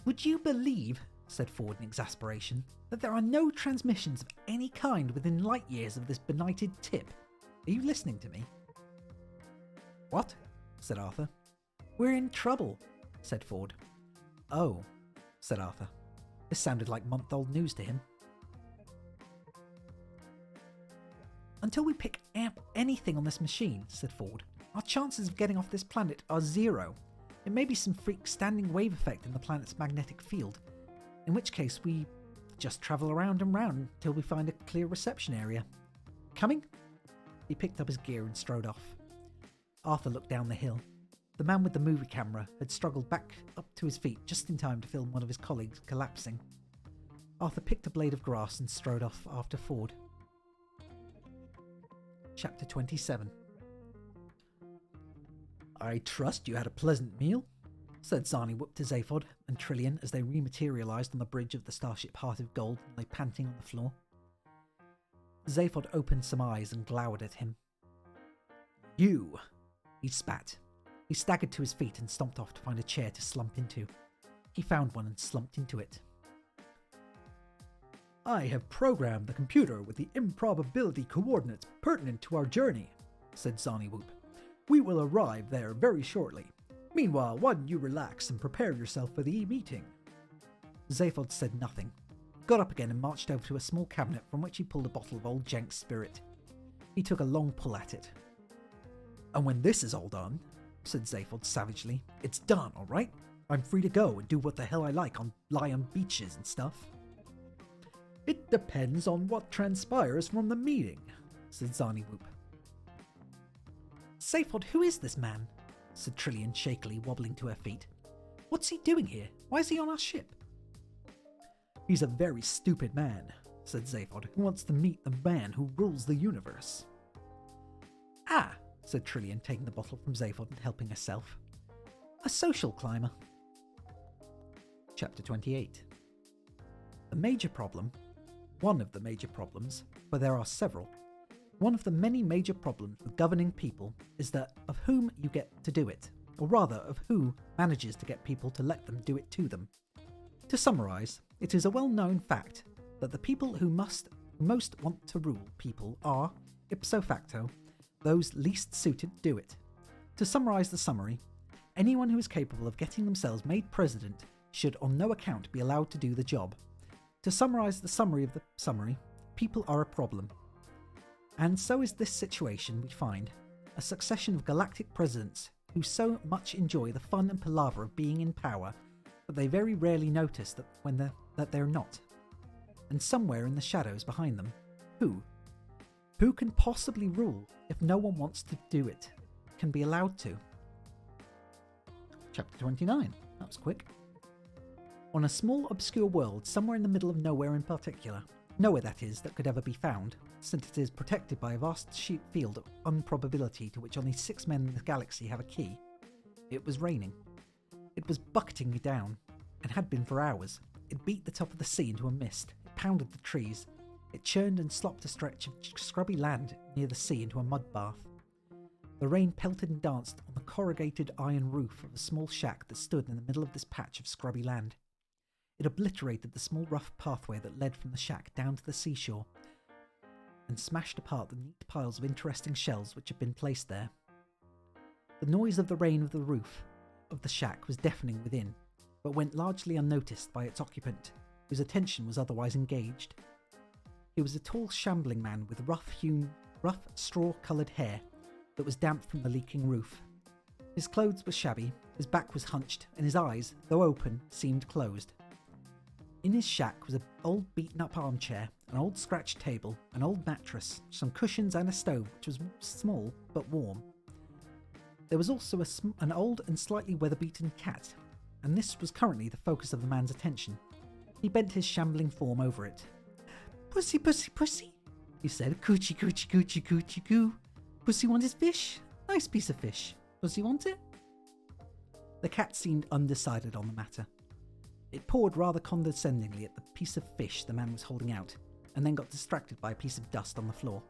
"Would you believe," said Ford in exasperation, "that there are no transmissions of any kind within light years of this benighted tip? Are you listening to me?" "What?" said Arthur. "We're in trouble," said Ford. "Oh," said Arthur. This sounded like month-old news to him. "Until we pick up anything on this machine," said Ford, "our chances of getting off this planet are zero. It may be some freak standing wave effect in the planet's magnetic field, in which case we just travel around and round until we find a clear reception area. Coming?" He picked up his gear and strode off. Arthur looked down the hill. The man with the movie camera had struggled back up to his feet just in time to film one of his colleagues collapsing. Arthur picked a blade of grass and strode off after Ford. Chapter 27. "I trust you had a pleasant meal," said Zarniwoop to Zaphod and Trillian as they rematerialised on the bridge of the starship Heart of Gold and lay panting on the floor. Zaphod opened some eyes and glowered at him. "You!" He spat. He staggered to his feet and stomped off to find a chair to slump into. He found one and slumped into it. "I have programmed the computer with the improbability coordinates pertinent to our journey," said Zarniwoop. "We will arrive there very shortly. Meanwhile, why don't you relax and prepare yourself for the meeting?" Zaphod said nothing, got up again and marched over to a small cabinet from which he pulled a bottle of old Jenk's spirit. He took a long pull at it. "And when this is all done," said Zaphod savagely, "it's done, all right? I'm free to go and do what the hell I like lie on beaches and stuff." "It depends on what transpires from the meeting," said Zarniwoop. "Zaphod, who is this man?" said Trillian shakily, wobbling to her feet. "What's he doing here? Why is he on our ship?" "He's a very stupid man," said Zaphod, "who wants to meet the man who rules the universe." "Ah," said Trillian, taking the bottle from Zaphod and helping herself. "A social climber." Chapter 28. The major problem, one of the major problems, for there are several, one of the many major problems with governing people is that of whom you get to do it, or rather of who manages to get people to let them do it to them. To summarise, it is a well-known fact that the people who most want to rule people are, ipso facto, those least suited to do it. To summarise the summary, anyone who is capable of getting themselves made president should on no account be allowed to do the job. To summarise the summary of the summary, people are a problem. And so is this situation we find, a succession of galactic presidents who so much enjoy the fun and palaver of being in power that they very rarely notice that they're not. And somewhere in the shadows behind them, who can possibly rule if no one wants to do it, can be allowed to? Chapter 29. That was quick. On a small obscure world somewhere in the middle of nowhere in particular, nowhere that is that could ever be found, since it is protected by a vast field of improbability to which only 6 men in the galaxy have a key, it was raining. It was bucketing down, and had been for hours. It beat the top of the sea into a mist, it pounded the trees, it churned and slopped a stretch of scrubby land near the sea into a mud bath. The rain pelted and danced on the corrugated iron roof of a small shack that stood in the middle of this patch of scrubby land. It obliterated the small rough pathway that led from the shack down to the seashore, and smashed apart the neat piles of interesting shells which had been placed there. The noise of the rain of the roof of the shack was deafening within, but went largely unnoticed by its occupant, whose attention was otherwise engaged. He was a tall, shambling man with rough straw-coloured hair that was damp from the leaking roof. His clothes were shabby, his back was hunched, and his eyes, though open, seemed closed. In his shack was an old beaten-up armchair, an old scratched table, an old mattress, some cushions and a stove which was small but warm. There was also an old and slightly weather-beaten cat, and this was currently the focus of the man's attention. He bent his shambling form over it. "Pussy, pussy, pussy," he said. "Coochie, coochie, coochie, coochie, coo. Pussy want his fish? Nice piece of fish. Pussy want it?" The cat seemed undecided on the matter. It pawed rather condescendingly at the piece of fish the man was holding out, and then got distracted by a piece of dust on the floor.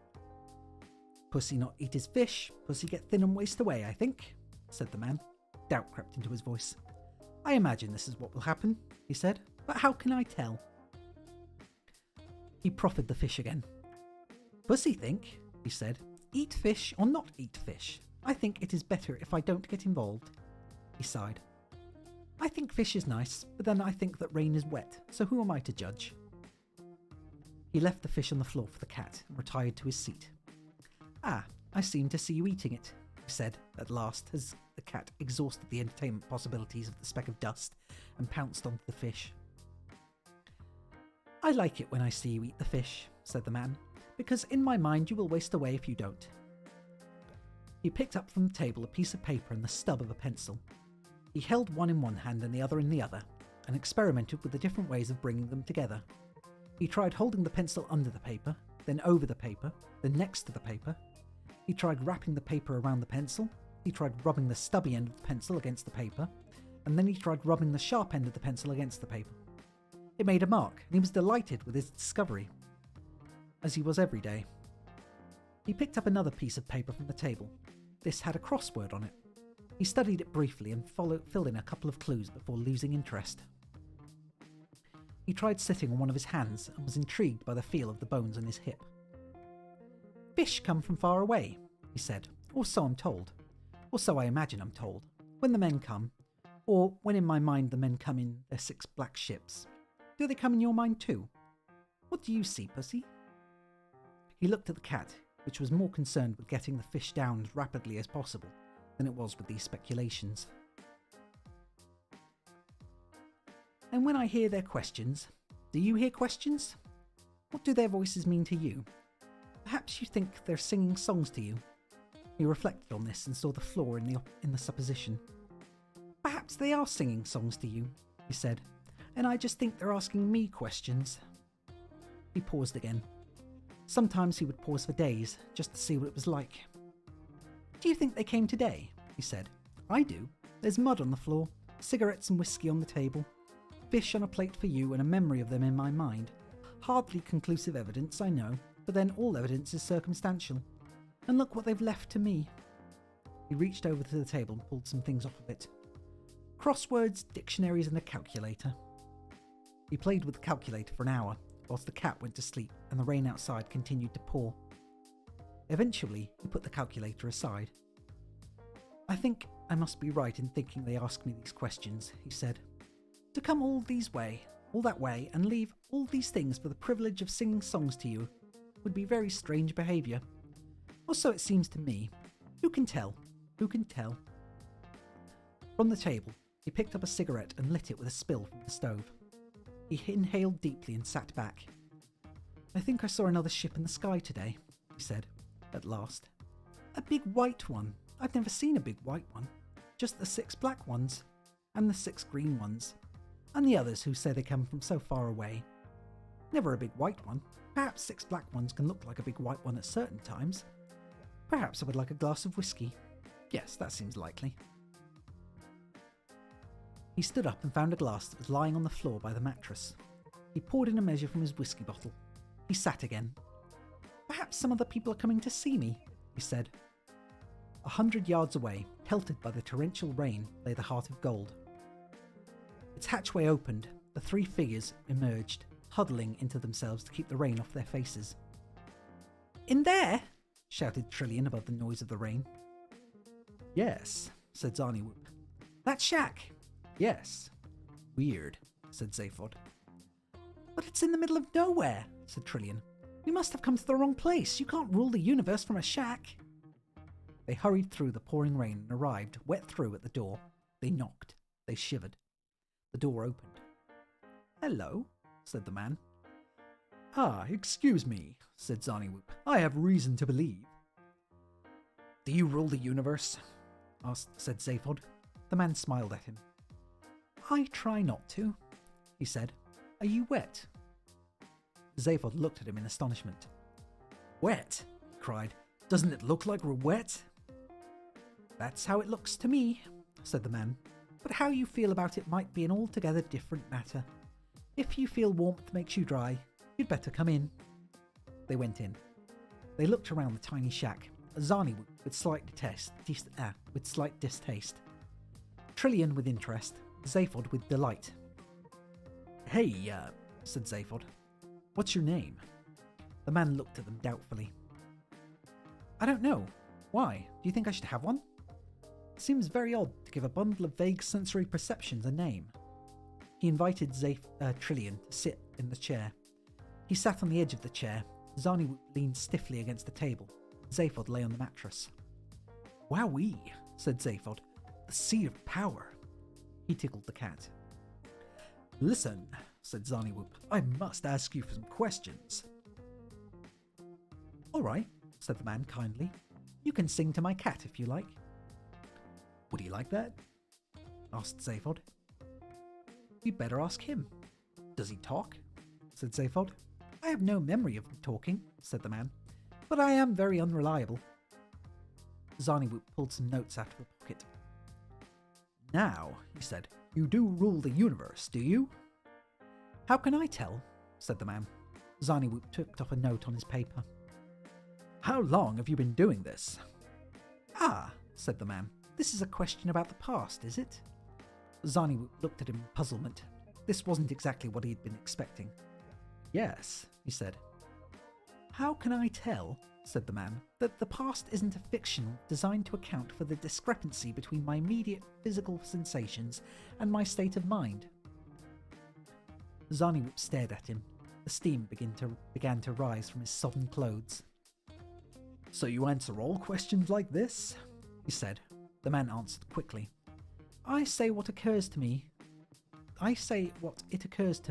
"Pussy not eat his fish, pussy get thin and waste away, I think," said the man. Doubt crept into his voice. "I imagine this is what will happen," he said, "but how can I tell?" He proffered the fish again. "Pussy think," he said, "eat fish or not eat fish. I think it is better if I don't get involved." He sighed. "I think fish is nice, but then I think that rain is wet, so who am I to judge?" He left the fish on the floor for the cat and retired to his seat. "Ah, I seem to see you eating it," he said at last, as the cat exhausted the entertainment possibilities of the speck of dust and pounced onto the fish. "I like it when I see you eat the fish," said the man, "because in my mind you will waste away if you don't." He picked up from the table a piece of paper and the stub of a pencil. He held one in one hand and the other in the other, and experimented with the different ways of bringing them together. He tried holding the pencil under the paper, then over the paper, then next to the paper. He tried wrapping the paper around the pencil. He tried rubbing the stubby end of the pencil against the paper, and then he tried rubbing the sharp end of the pencil against the paper. It made a mark, and he was delighted with his discovery, as he was every day. He picked up another piece of paper from the table. This had a crossword on it. He studied it briefly and filled in a couple of clues before losing interest. He tried sitting on one of his hands and was intrigued by the feel of the bones on his hip. "Fish come from far away," he said, "or so I'm told. Or so I imagine I'm told. When the men come, or when in my mind the men come in their 6 black ships. Do they come in your mind too? What do you see, Pussy?" He looked at the cat, which was more concerned with getting the fish down as rapidly as possible than it was with these speculations. "And when I hear their questions, do you hear questions? What do their voices mean to you? Perhaps you think they're singing songs to you." He reflected on this and saw the flaw in the supposition. "Perhaps they are singing songs to you," he said, "and I just think they're asking me questions." He paused again. Sometimes he would pause for days, just to see what it was like. "Do you think they came today?" he said. "I do. There's mud on the floor, cigarettes and whiskey on the table, fish on a plate for you, and a memory of them in my mind. Hardly conclusive evidence, I know, but then all evidence is circumstantial. And look what they've left to me." He reached over to the table and pulled some things off of it. "Crosswords, dictionaries, and a calculator." He played with the calculator for an hour, whilst the cat went to sleep and the rain outside continued to pour. Eventually, he put the calculator aside. "I think I must be right in thinking they ask me these questions," he said. "To come all that way, and leave all these things for the privilege of singing songs to you would be very strange behaviour. Or so it seems to me. Who can tell? Who can tell?" From the table, he picked up a cigarette and lit it with a spill from the stove. He inhaled deeply and sat back. "I think I saw another ship in the sky today," he said, at last. "A big white one. I'd never seen a big white one. Just the 6 black ones, and the 6 green ones, and the others who say they come from so far away. Never a big white one. Perhaps 6 black ones can look like a big white one at certain times. Perhaps I would like a glass of whiskey. Yes, that seems likely." He stood up and found a glass that was lying on the floor by the mattress. He poured in a measure from his whiskey bottle. He sat again. "Perhaps some other people are coming to see me," he said. 100 yards away, pelted by the torrential rain, lay the Heart of Gold. Its hatchway opened. The 3 figures emerged, huddling into themselves to keep the rain off their faces. "In there?" shouted Trillian above the noise of the rain. "Yes," said Zarniwoop. "That shack?" "Yes." "Weird," said Zaphod. "But it's in the middle of nowhere," said Trillian. "We must have come to the wrong place. You can't rule the universe from a shack." They hurried through the pouring rain and arrived, wet through, at the door. They knocked. They shivered. The door opened. "Hello," said the man. "Ah, excuse me," said Zarniwoop. "I have reason to believe." "Do you rule the universe?" said Zaphod. The man smiled at him. "I try not to," he said. "Are you wet?" Zaphod looked at him in astonishment. "Wet?" he cried. "Doesn't it look like we're wet?" "That's how it looks to me," said the man. "But how you feel about it might be an altogether different matter. If you feel warmth makes you dry, you'd better come in." They went in. They looked around the tiny shack. Zarniwoop with slight distaste. Trillian with interest. Zaphod with delight. "Hey, said Zaphod. "What's your name?" The man looked at them doubtfully. "I don't know. Why? Do you think I should have one?" It seems very odd to give a bundle of vague sensory perceptions a name. He invited Trillian to sit in the chair. He sat on the edge of the chair. Zarniwoop leaned stiffly against the table. Zaphod lay on the mattress. "Wowee," said Zaphod. "The sea of power." He tickled the cat. "Listen," said Zarniwoop. "I must ask you some questions." "All right," said the man kindly. You can sing to my cat if you like. Would he like that? Asked Zaphod. You'd better ask him. Does he talk? Said Zaphod. I have no memory of him talking, said the man, but I am very unreliable. Zarniwoop pulled some notes out of a pocket. Now, he said, you do rule the universe, do you? How can I tell? Said the man. Zarniwoop took off a note on his paper. How long have you been doing this? Ah, said the man. This is a question about the past, is it? Zarniwoop looked at him in puzzlement. This wasn't exactly what he had been expecting. Yes, he said. How can I tell, said the man, that the past isn't a fiction designed to account for the discrepancy between my immediate physical sensations and my state of mind? Zarniwoop stared at him. The steam began to rise from his sodden clothes. So you answer all questions like this? He said. The man answered quickly. I say what it occurs to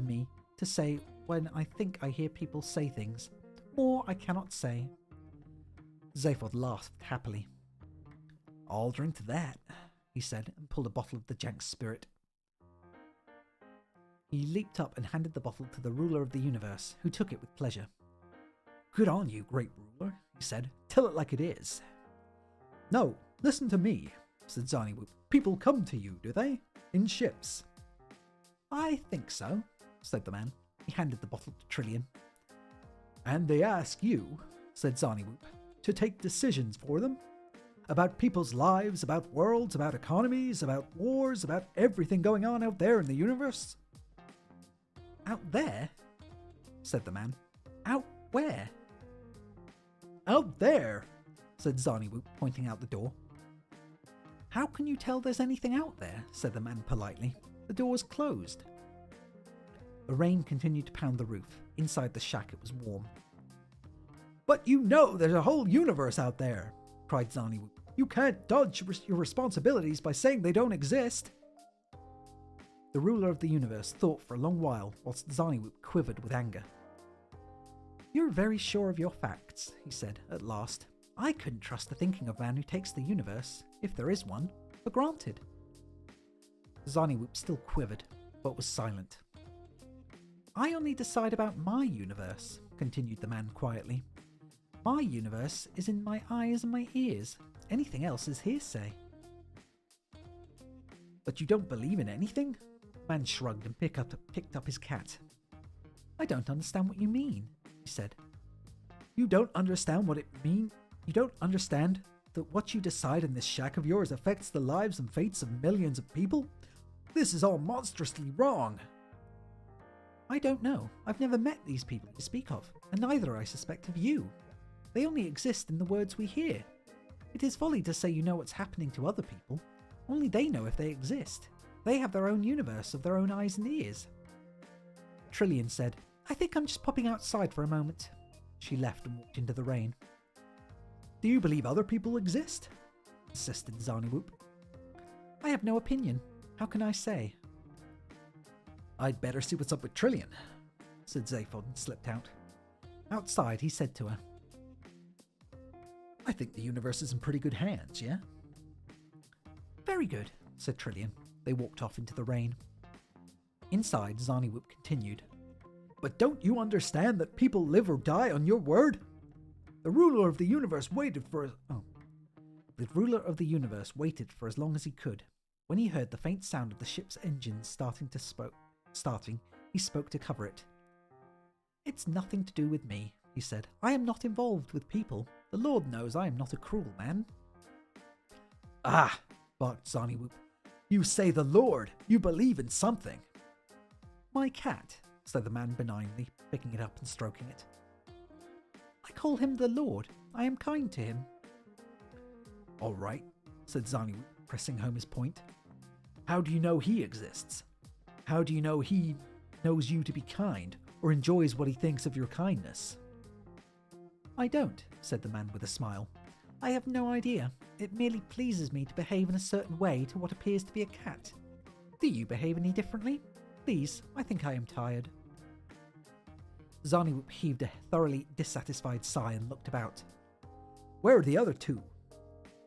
me to say when I think I hear people say things. More I cannot say. Zaphod laughed happily. I'll drink to that, he said, and pulled a bottle of the Jank spirit. He leaped up and handed the bottle to the ruler of the universe, who took it with pleasure. Good on you, great ruler, he said. Tell it like it is. No, listen to me, said Zarniwoop. People come to you, do they? In ships? I think so, said the man. He handed the bottle to Trillian. And they ask you, said Zarniwoop, to take decisions for them? About people's lives, about worlds, about economies, about wars, about everything going on out there in the universe? Out there? Said the man. Out where? Out there, said Zarniwoop, pointing out the door. How can you tell there's anything out there? Said the man politely. The door was closed. The rain continued to pound the roof. Inside the shack it was warm. But you know there's a whole universe out there, cried Zarniwoop. You can't dodge your responsibilities by saying they don't exist. The ruler of the universe thought for a long while whilst Zarniwoop quivered with anger. You're very sure of your facts, he said at last. I couldn't trust the thinking of man who takes the universe, if there is one, for granted. Zarniwoop still quivered, but was silent. I only decide about my universe, continued the man quietly. My universe is in my eyes and my ears. Anything else is hearsay. But you don't believe in anything? The man shrugged and picked up his cat. I don't understand what you mean, he said. You don't understand what it means? You don't understand that what you decide in this shack of yours affects the lives and fates of millions of people? This is all monstrously wrong. I don't know. I've never met these people you speak of, and neither, I suspect, have you. They only exist in the words we hear. It is folly to say you know what's happening to other people. Only they know if they exist. They have their own universe of their own eyes and ears. Trillian said, I think I'm just popping outside for a moment. She left and walked into the rain. Do you believe other people exist? Insisted Zarniwoop. I have no opinion. How can I say? I'd better see what's up with Trillian, said Zaphod and slipped out. Outside, he said to her, I think the universe is in pretty good hands, yeah? Very good, said Trillian. They walked off into the rain. Inside, Zarniwoop continued. But don't you understand that people live or die on your word? The ruler of the universe waited for as long as he could. When he heard the faint sound of the ship's engines starting, he spoke to cover it. It's nothing to do with me, he said. I am not involved with people. The Lord knows I am not a cruel man. Ah, barked Zarniwoop. You say the Lord. You believe in something. My cat, said the man benignly, picking it up and stroking it. I call him the Lord. I am kind to him. All right, said Zarniwoop, pressing home his point. How do you know he exists? How do you know he knows you to be kind, or enjoys what he thinks of your kindness? I don't, said the man with a smile. I have no idea. It merely pleases me to behave in a certain way to what appears to be a cat. Do you behave any differently? Please, I think I am tired. Zarniwoop heaved a thoroughly dissatisfied sigh and looked about. Where are the other two?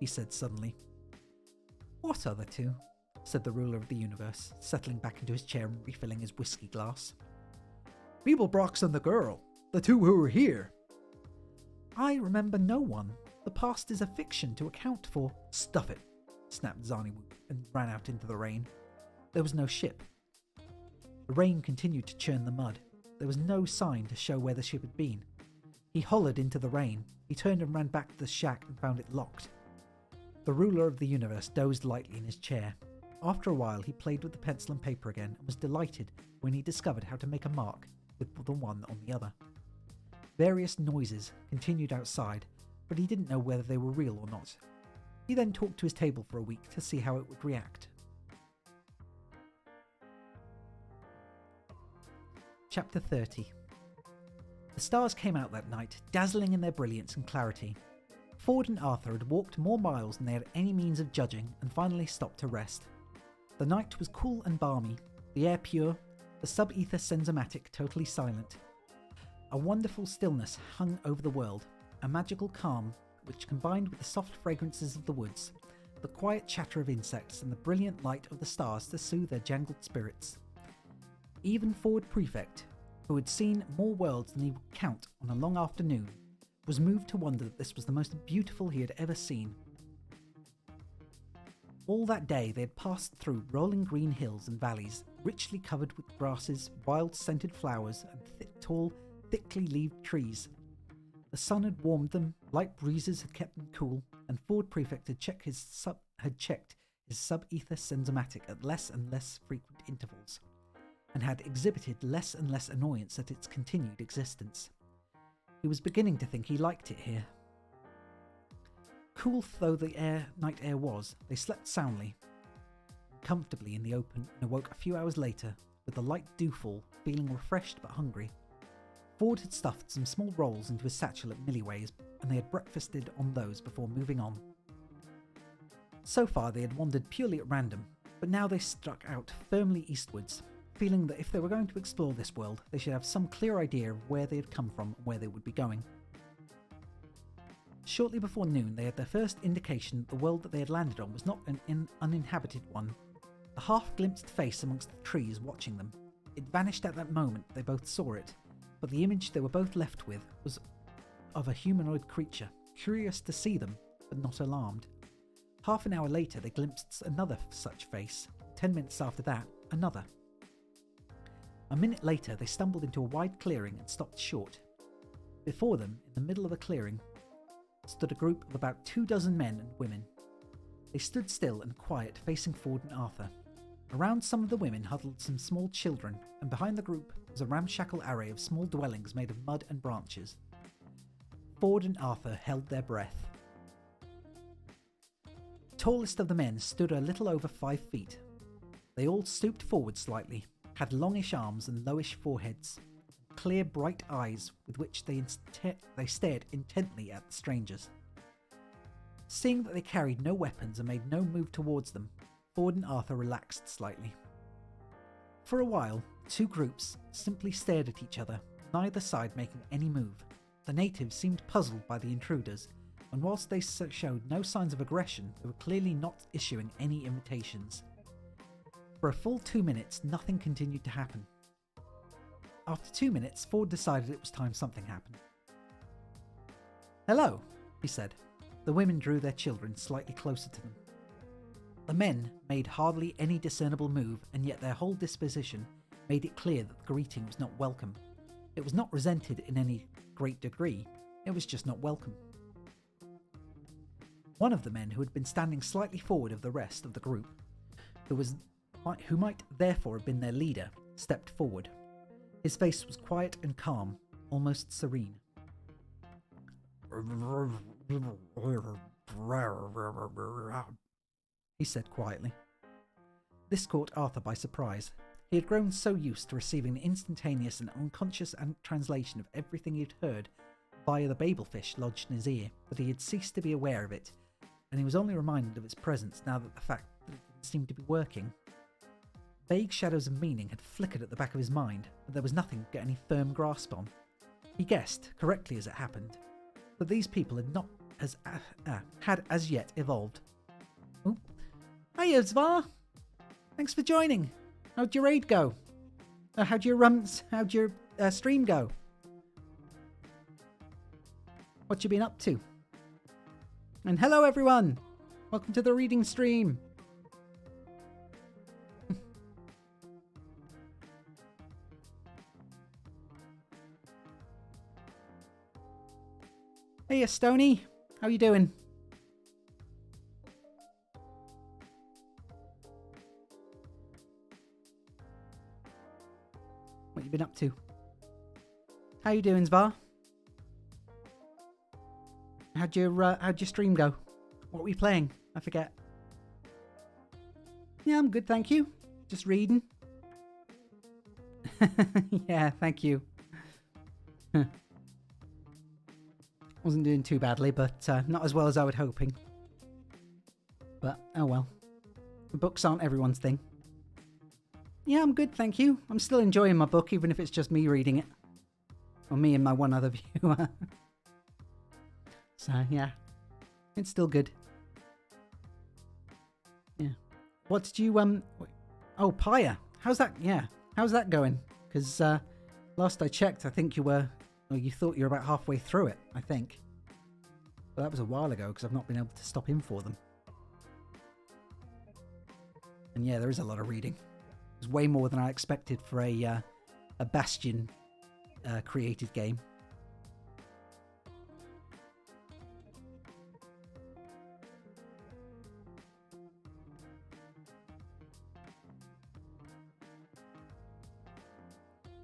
he said suddenly. What other two? Said the ruler of the universe, settling back into his chair and refilling his whiskey glass. Beeblebrox and the girl, the two who were here. I remember no one. The past is a fiction to account for. Stuff it, snapped Zarniwoop and ran out into the rain. There was no ship. The rain continued to churn the mud. There was no sign to show where the ship had been. He hollered into the rain. He turned and ran back to the shack and found it locked. The ruler of the universe dozed lightly in his chair. After a while, he played with the pencil and paper again and was delighted when he discovered how to make a mark with the one on the other. Various noises continued outside, but he didn't know whether they were real or not. He then talked to his table for a week to see how it would react. Chapter 30. The stars came out that night, dazzling in their brilliance and clarity. Ford and Arthur had walked more miles than they had any means of judging and finally stopped to rest. The night was cool and balmy, the air pure, the sub-ether sensomatic totally silent. A wonderful stillness hung over the world, a magical calm which combined with the soft fragrances of the woods, the quiet chatter of insects and the brilliant light of the stars to soothe their jangled spirits. Even Ford Prefect, who had seen more worlds than he would count on a long afternoon, was moved to wonder that this was the most beautiful he had ever seen. All that day they had passed through rolling green hills and valleys, richly covered with grasses, wild scented flowers, and tall, thickly leaved trees. The sun had warmed them, light breezes had kept them cool, and Ford Prefect had checked his sub-ether sensomatic at less and less frequent intervals, and had exhibited less and less annoyance at its continued existence. He was beginning to think he liked it here. Cool though the night air was, they slept soundly, comfortably in the open, and awoke a few hours later with the light dewfall, feeling refreshed but hungry. Ford had stuffed some small rolls into his satchel at Millyway's, and they had breakfasted on those before moving on. So far they had wandered purely at random, but now they struck out firmly eastwards, feeling that if they were going to explore this world, they should have some clear idea of where they had come from and where they would be going. Shortly before noon, they had their first indication that the world that they had landed on was not an uninhabited one. A half-glimpsed face amongst the trees watching them. It vanished at that moment, they both saw it, but the image they were both left with was of a humanoid creature, curious to see them, but not alarmed. Half an hour later, they glimpsed another such face. 10 minutes after that, another. A minute later, they stumbled into a wide clearing and stopped short. Before them, in the middle of the clearing, stood a group of about 24 men and women. They stood still and quiet, facing Ford and Arthur. Around some of the women huddled some small children, and behind the group was a ramshackle array of small dwellings made of mud and branches. Ford and Arthur held their breath. The tallest of the men stood a little over 5 feet. They all stooped forward slightly, had longish arms and lowish foreheads, clear bright eyes with which they stared intently at the strangers. Seeing that they carried no weapons and made no move towards them, Ford and Arthur relaxed slightly. For a while, the two groups simply stared at each other, neither side making any move. The natives seemed puzzled by the intruders, and whilst they showed no signs of aggression, they were clearly not issuing any invitations. For a full 2 minutes, nothing continued to happen. After 2 minutes, Ford decided it was time something happened. "Hello," he said. The women drew their children slightly closer to them. The men made hardly any discernible move, and yet their whole disposition made it clear that the greeting was not welcome. It was not resented in any great degree, it was just not welcome. One of the men, who had been standing slightly forward of the rest of the group, who might therefore have been their leader, stepped forward. His face was quiet and calm, almost serene. He said quietly. This caught Arthur by surprise. He had grown so used to receiving the instantaneous and unconscious translation of everything he had heard via the babelfish lodged in his ear that he had ceased to be aware of it, and he was only reminded of its presence now that the fact that it didn't seem to be working. Vague shadows of meaning had flickered at the back of his mind, but there was nothing to get any firm grasp on. He guessed, correctly as it happened, that these people had not had as yet evolved. Oh. Hiya, Zvar. Thanks for joining. How'd your raid go? How'd your stream go? What you been up to? And hello, everyone. Welcome to the reading stream. Hey, Stony. How you doing? What you been up to? How you doing, Zvar? How'd your stream go? What were you playing? I forget. Yeah, I'm good, thank you. Just reading. Yeah, thank you. Wasn't doing too badly, but not as well as I was hoping. But, oh well. The books aren't everyone's thing. Yeah, I'm good, thank you. I'm still enjoying my book, even if it's just me reading it. Or me and my one other viewer. So, yeah. It's still good. Yeah. What did you, Oh, Pyre. How's that, yeah. How's that going? Because, last I checked, I think you were... Well, you thought you were about halfway through it, I think. But that was a while ago, because I've not been able to stop in for them. And yeah, there is a lot of reading. It's way more than I expected for a Bastion created game.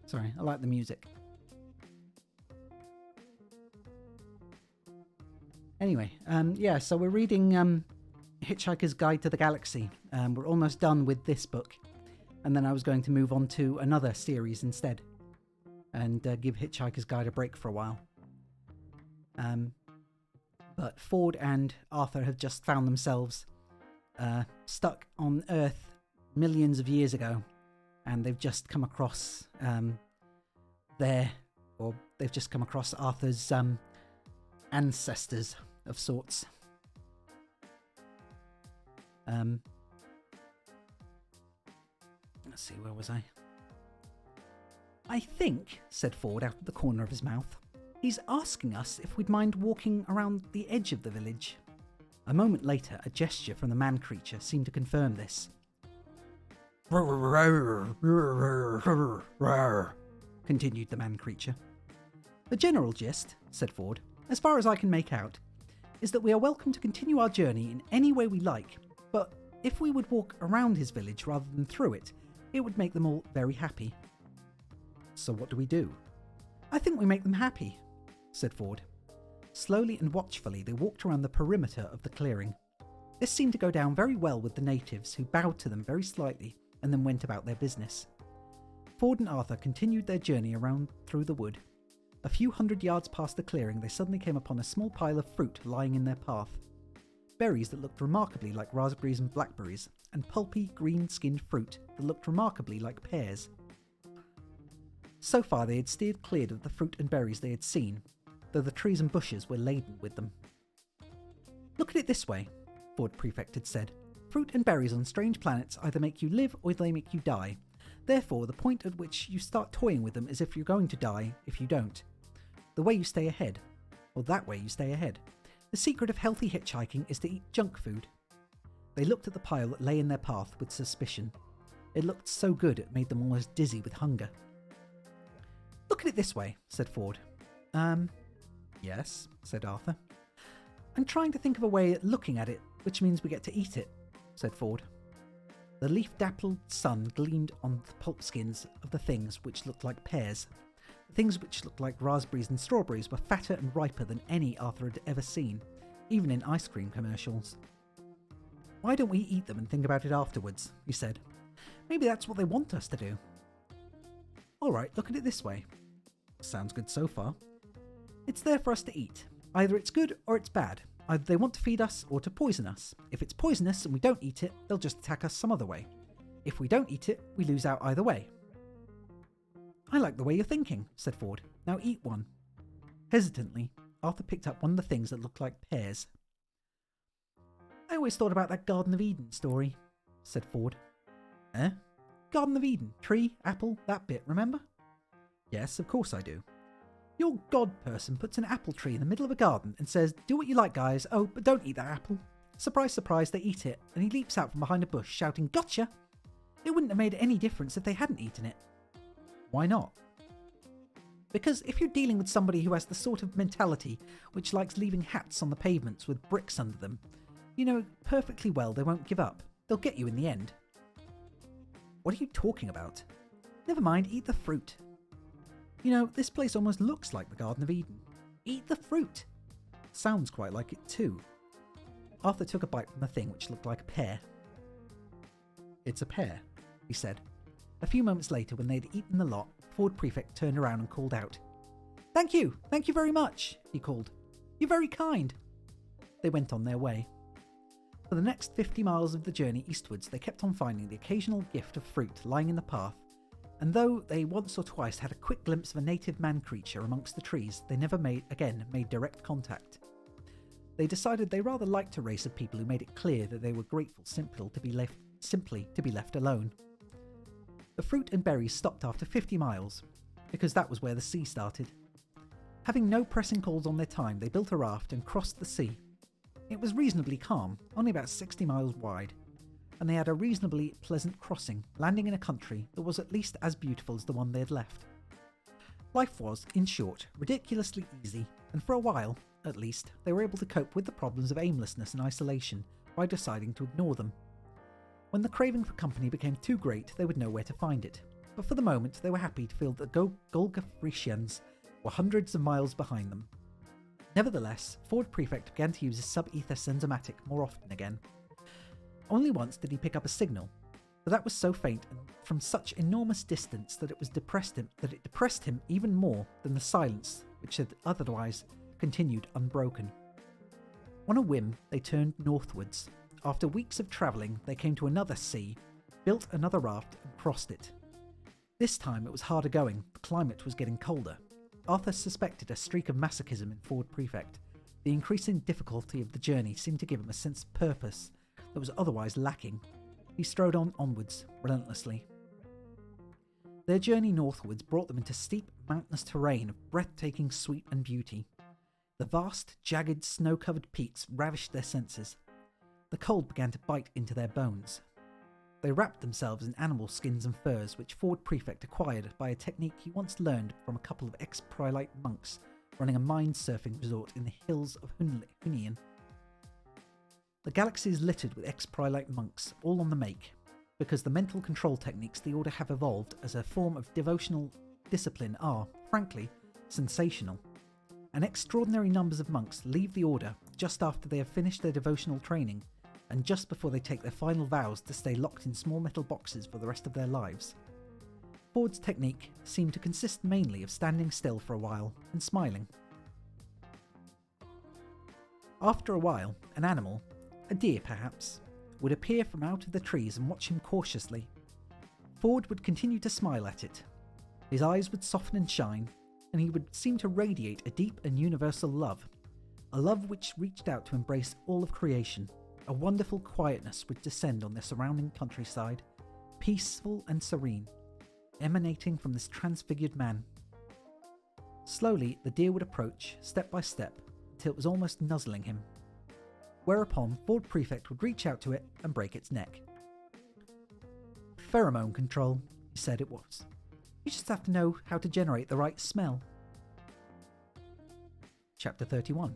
Sorry, I like the music. Anyway, yeah, so we're reading Hitchhiker's Guide to the Galaxy. We're almost done with this book. And then I was going to move on to another series instead. And give Hitchhiker's Guide a break for a while. But Ford and Arthur have just found themselves stuck on Earth millions of years ago. And they've just come across they've just come across Arthur's ancestors of sorts. Let's see, where was I? I think, said Ford out of the corner of his mouth, he's asking us if we'd mind walking around the edge of the village. A moment later, a gesture from the man creature seemed to confirm this. Continued the man creature. The general gist, said Ford, as far as I can make out, is that we are welcome to continue our journey in any way we like, but if we would walk around his village rather than through it, it would make them all very happy. So what do we do? I think we make them happy, said Ford. Slowly and watchfully they walked around the perimeter of the clearing. This seemed to go down very well with the natives, who bowed to them very slightly and then went about their business. Ford and Arthur continued their journey around through the wood. A few hundred yards past the clearing, they suddenly came upon a small pile of fruit lying in their path. Berries that looked remarkably like raspberries and blackberries, and pulpy, green-skinned fruit that looked remarkably like pears. So far they had steered clear of the fruit and berries they had seen, though the trees and bushes were laden with them. Look at it this way, Ford Prefect had said. Fruit and berries on strange planets either make you live or they make you die. Therefore, the point at which you start toying with them is if you're going to die if you don't. The way you stay ahead. Or that way you stay ahead. The secret of healthy hitchhiking is to eat junk food. They looked at the pile that lay in their path with suspicion. It looked so good it made them almost dizzy with hunger. Look at it this way, said Ford. Yes, said Arthur. I'm trying to think of a way of looking at it, which means we get to eat it, said Ford. The leaf-dappled sun gleamed on the pulp skins of the things which looked like pears. The things which looked like raspberries and strawberries were fatter and riper than any Arthur had ever seen, even in ice cream commercials. Why don't we eat them and think about it afterwards, he said. Maybe that's what they want us to do. Alright, look at it this way. Sounds good so far. It's there for us to eat. Either it's good or it's bad. Either they want to feed us or to poison us. If it's poisonous and we don't eat it, they'll just attack us some other way. If we don't eat it, we lose out either way. I like the way you're thinking, said Ford. Now eat one. Hesitantly, Arthur picked up one of the things that looked like pears. I always thought about that Garden of Eden story, said Ford. Eh? Garden of Eden, tree, apple, that bit, remember? Yes, of course I do. Your god person puts an apple tree in the middle of a garden and says, do what you like, guys. Oh, but don't eat that apple. Surprise, surprise, they eat it, and he leaps out from behind a bush shouting, gotcha! It wouldn't have made any difference if they hadn't eaten it. Why not? Because if you're dealing with somebody who has the sort of mentality which likes leaving hats on the pavements with bricks under them, you know perfectly well they won't give up. They'll get you in the end. What are you talking about? Never mind, eat the fruit. You know, this place almost looks like the Garden of Eden. Eat the fruit! Sounds quite like it too. Arthur took a bite from the thing which looked like a pear. It's a pear, he said. A few moments later, when they'd eaten the lot, Ford Prefect turned around and called out. Thank you very much, he called. You're very kind. They went on their way. For the next 50 miles of the journey eastwards, they kept on finding the occasional gift of fruit lying in the path, and though they once or twice had a quick glimpse of a native man-creature amongst the trees, they never made direct contact. They decided they rather liked a race of people who made it clear that they were grateful simply to be left alone. The fruit and berries stopped after 50 miles, because that was where the sea started. Having no pressing calls on their time, they built a raft and crossed the sea. It was reasonably calm, only about 60 miles wide, and they had a reasonably pleasant crossing, landing in a country that was at least as beautiful as the one they had left. Life was, in short, ridiculously easy, and for a while, at least, they were able to cope with the problems of aimlessness and isolation by deciding to ignore them. When the craving for company became too great, they would know where to find it, but for the moment they were happy to feel that the Golgothricians were hundreds of miles behind them. Nevertheless, Ford Prefect began to use his sub-ether sensomatic more often again. Only once did he pick up a signal, but that was so faint and from such enormous distance that it depressed him even more than the silence which had otherwise continued unbroken. On a whim, they turned northwards. After weeks of travelling, they came to another sea, built another raft and crossed it. This time it was harder going, the climate was getting colder. Arthur suspected a streak of masochism in Ford Prefect. The increasing difficulty of the journey seemed to give him a sense of purpose that was otherwise lacking. He strode onwards, relentlessly. Their journey northwards brought them into steep, mountainous terrain of breathtaking sweep and beauty. The vast, jagged, snow-covered peaks ravished their senses. The cold began to bite into their bones. They wrapped themselves in animal skins and furs, which Ford Prefect acquired by a technique he once learned from a couple of ex-Prelate monks running a mind-surfing resort in the hills of Hunian. The galaxy is littered with ex-Prelate monks, all on the make, because the mental control techniques the Order have evolved as a form of devotional discipline are, frankly, sensational. And extraordinary numbers of monks leave the Order just after they have finished their devotional training and just before they take their final vows to stay locked in small metal boxes for the rest of their lives. Ford's technique seemed to consist mainly of standing still for a while and smiling. After a while, an animal, a deer perhaps, would appear from out of the trees and watch him cautiously. Ford would continue to smile at it. His eyes would soften and shine, and he would seem to radiate a deep and universal love, a love which reached out to embrace all of creation. A wonderful quietness would descend on the surrounding countryside, peaceful and serene, emanating from this transfigured man. Slowly, the deer would approach, step by step, till it was almost nuzzling him. Whereupon, Ford Prefect would reach out to it and break its neck. Pheromone control, he said it was. You just have to know how to generate the right smell. Chapter 31.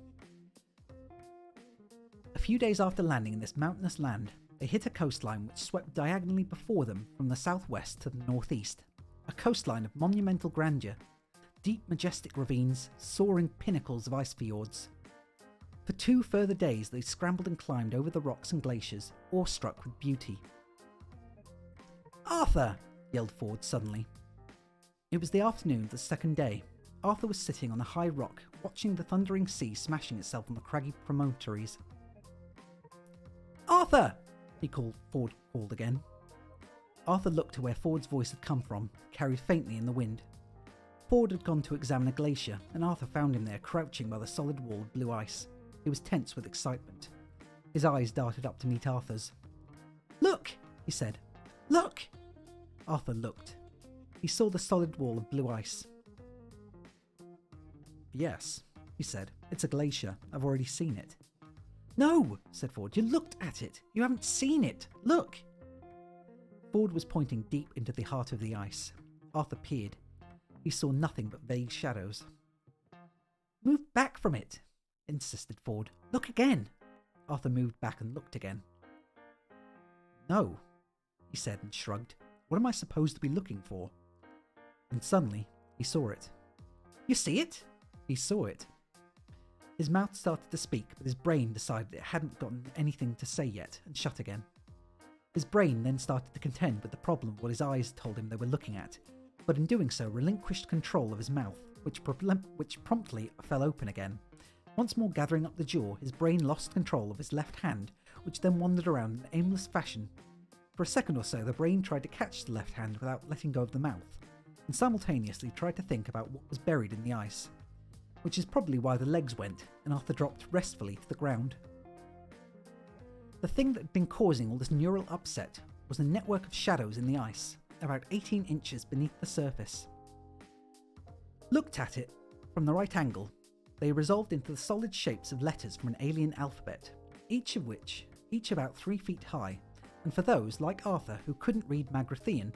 A few days after landing in this mountainous land, they hit a coastline which swept diagonally before them from the southwest to the northeast. A coastline of monumental grandeur, deep majestic ravines, soaring pinnacles of ice fjords. For 2 further days they scrambled and climbed over the rocks and glaciers, awestruck with beauty. "Arthur!" yelled Ford suddenly. It was the afternoon of the second day. Arthur was sitting on a high rock, watching the thundering sea smashing itself on the craggy promontories. "Arthur!" Ford called again. Arthur looked to where Ford's voice had come from, carried faintly in the wind. Ford had gone to examine a glacier, and Arthur found him there crouching by the solid wall of blue ice. He was tense with excitement. His eyes darted up to meet Arthur's. "Look!" he said. "Look!" Arthur looked. He saw the solid wall of blue ice. "Yes," he said. "It's a glacier. I've already seen it." "No," said Ford. "You looked at it. You haven't seen it. Look!" Ford was pointing deep into the heart of the ice. Arthur peered. He saw nothing but vague shadows. "Move back from it," insisted Ford. "Look again." Arthur moved back and looked again. "No," he said and shrugged. "What am I supposed to be looking for?" And suddenly, he saw it. "You see it?" He saw it. His mouth started to speak, but his brain decided it hadn't gotten anything to say yet and shut again. His brain then started to contend with the problem of what his eyes told him they were looking at, but in doing so relinquished control of his mouth, which promptly fell open again. Once more gathering up the jaw, his brain lost control of his left hand, which then wandered around in aimless fashion. For a second or so, the brain tried to catch the left hand without letting go of the mouth, and simultaneously tried to think about what was buried in the ice, which is probably why the legs went, and Arthur dropped restfully to the ground. The thing that had been causing all this neural upset was a network of shadows in the ice, about 18 inches beneath the surface. Looked at it from the right angle, they resolved into the solid shapes of letters from an alien alphabet, each about 3 feet high, and for those, like Arthur, who couldn't read Magrathian,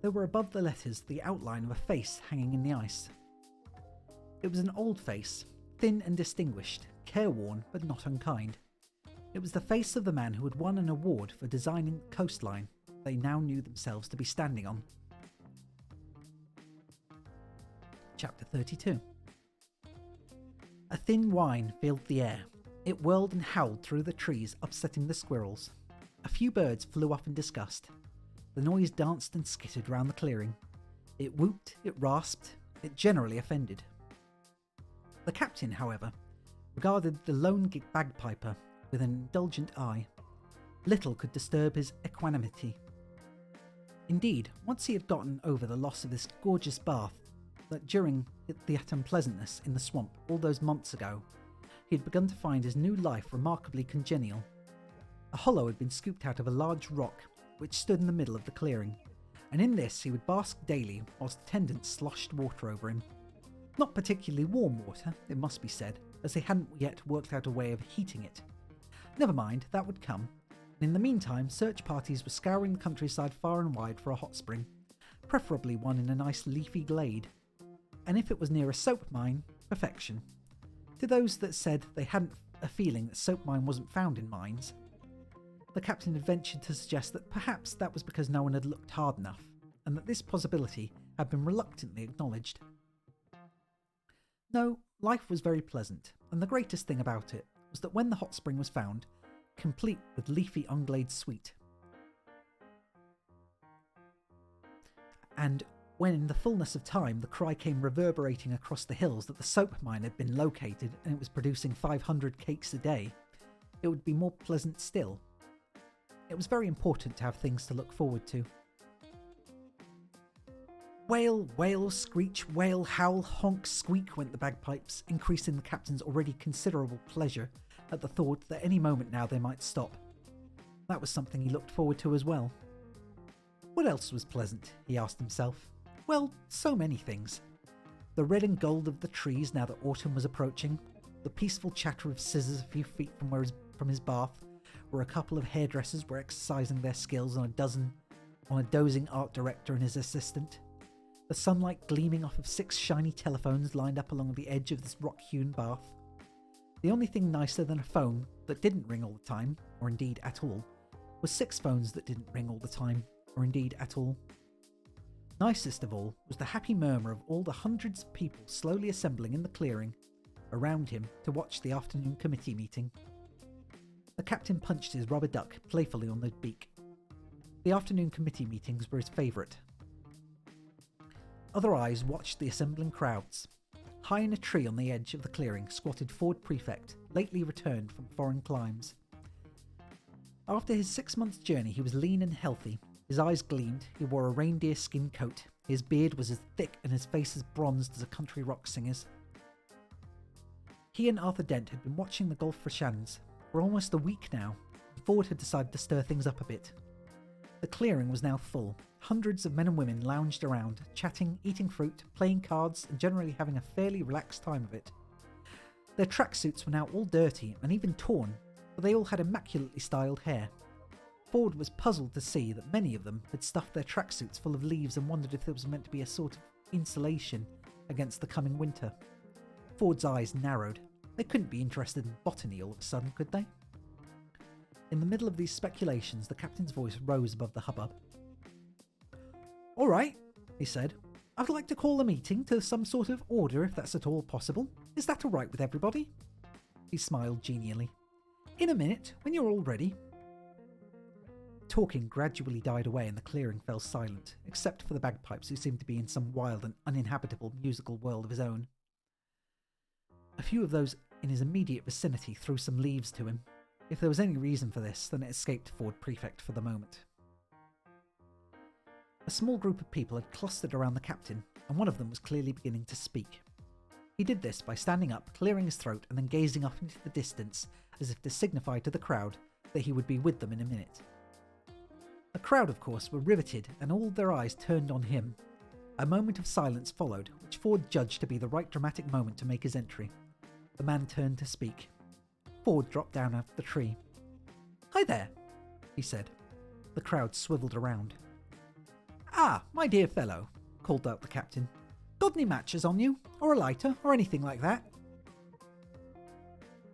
there were above the letters the outline of a face hanging in the ice. It was an old face, thin and distinguished, careworn but not unkind. It was the face of the man who had won an award for designing the coastline they now knew themselves to be standing on. Chapter 32. A thin whine filled the air. It whirled and howled through the trees, upsetting the squirrels. A few birds flew off in disgust. The noise danced and skittered round the clearing. It whooped, it rasped, it generally offended. The captain, however, regarded the lone bagpiper with an indulgent eye. Little could disturb his equanimity. Indeed, once he had gotten over the loss of this gorgeous bath, that during the unpleasantness in the swamp all those months ago, he had begun to find his new life remarkably congenial. A hollow had been scooped out of a large rock which stood in the middle of the clearing, and in this he would bask daily whilst attendants sloshed water over him. Not particularly warm water, it must be said, as they hadn't yet worked out a way of heating it. Never mind, that would come. And in the meantime, search parties were scouring the countryside far and wide for a hot spring, preferably one in a nice leafy glade. And if it was near a soap mine, perfection. To those that said they hadn't a feeling that soap mine wasn't found in mines, the captain had ventured to suggest that perhaps that was because no one had looked hard enough, and that this possibility had been reluctantly acknowledged. No, life was very pleasant, and the greatest thing about it was that when the hot spring was found, complete with leafy unglade suite, and when in the fullness of time the cry came reverberating across the hills that the soap mine had been located and it was producing 500 cakes a day, it would be more pleasant still. It was very important to have things to look forward to. Wail, wail, screech, wail, howl, honk, squeak went the bagpipes, increasing the captain's already considerable pleasure at the thought that any moment now they might stop. That was something he looked forward to as well. What else was pleasant, he asked himself. Well, so many things. The red and gold of the trees now that autumn was approaching, the peaceful chatter of scissors a few feet from his bath, where a couple of hairdressers were exercising their skills on a dozing art director and his assistant, the sunlight gleaming off of 6 shiny telephones lined up along the edge of this rock-hewn bath. The only thing nicer than a phone that didn't ring all the time, or indeed at all, was 6 phones that didn't ring all the time, or indeed at all. Nicest of all was the happy murmur of all the hundreds of people slowly assembling in the clearing around him to watch the afternoon committee meeting. The captain punched his rubber duck playfully on the beak. The afternoon committee meetings were his favourite. Other eyes watched the assembling crowds. High in a tree on the edge of the clearing squatted Ford Prefect, lately returned from foreign climes. After his 6 months' journey he was lean and healthy, His eyes gleamed. He wore a reindeer skin coat. His beard was as thick and his face as bronzed as a country rock singer's. He and Arthur Dent had been watching the golf for Shannons for almost a week now, and Ford had decided to stir things up a bit. The clearing was now full. Hundreds of men and women lounged around, chatting, eating fruit, playing cards, and generally having a fairly relaxed time of it. Their tracksuits were now all dirty and even torn, but they all had immaculately styled hair. Ford was puzzled to see that many of them had stuffed their tracksuits full of leaves and wondered if there was meant to be a sort of insulation against the coming winter. Ford's eyes narrowed. They couldn't be interested in botany all of a sudden, could they? In the middle of these speculations, the captain's voice rose above the hubbub. "All right," he said. "I'd like to call the meeting to some sort of order if that's at all possible. Is that all right with everybody?" He smiled genially. "In a minute, when you're all ready." Talking gradually died away and the clearing fell silent, except for the bagpipes who seemed to be in some wild and uninhabitable musical world of his own. A few of those in his immediate vicinity threw some leaves to him. If there was any reason for this, then it escaped Ford Prefect for the moment. A small group of people had clustered around the captain, and one of them was clearly beginning to speak. He did this by standing up, clearing his throat, and then gazing off into the distance as if to signify to the crowd that he would be with them in a minute. The crowd, of course, were riveted, and all their eyes turned on him. A moment of silence followed, which Ford judged to be the right dramatic moment to make his entry. The man turned to speak. Ford dropped down out of the tree. "Hi there," he said. The crowd swiveled around. "Ah, my dear fellow," called out the captain. "Got any matches on you, or a lighter, or anything like that?"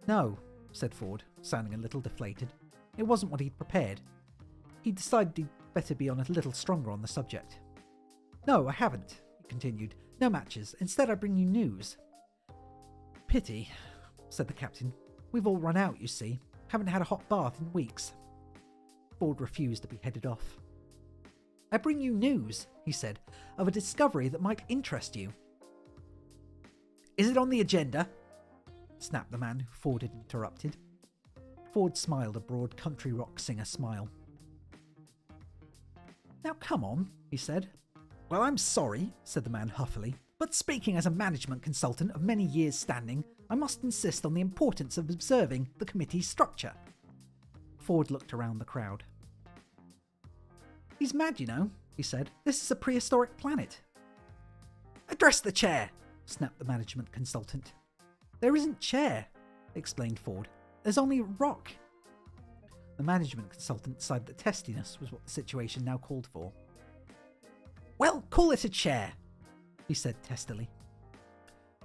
"No," said Ford, sounding a little deflated. It wasn't what he'd prepared. He decided he'd better be on a little stronger on the subject. "No, I haven't," he continued. "No matches. Instead, I bring you news." "Pity," said the captain. "We've all run out, you see. Haven't had a hot bath in weeks." Ford refused to be headed off. "I bring you news," he said, "of a discovery that might interest you." "Is it on the agenda?" snapped the man who Ford had interrupted. Ford smiled a broad country rock singer smile. "Now come on," he said. "Well, I'm sorry," said the man huffily, "but speaking as a management consultant of many years' standing, I must insist on the importance of observing the committee's structure." Ford looked around the crowd. "He's mad, you know," he said. "This is a prehistoric planet." "Address the chair," snapped the management consultant. "There isn't chair," explained Ford. "There's only rock." The management consultant decided that testiness was what the situation now called for. "Well, call it a chair," he said testily.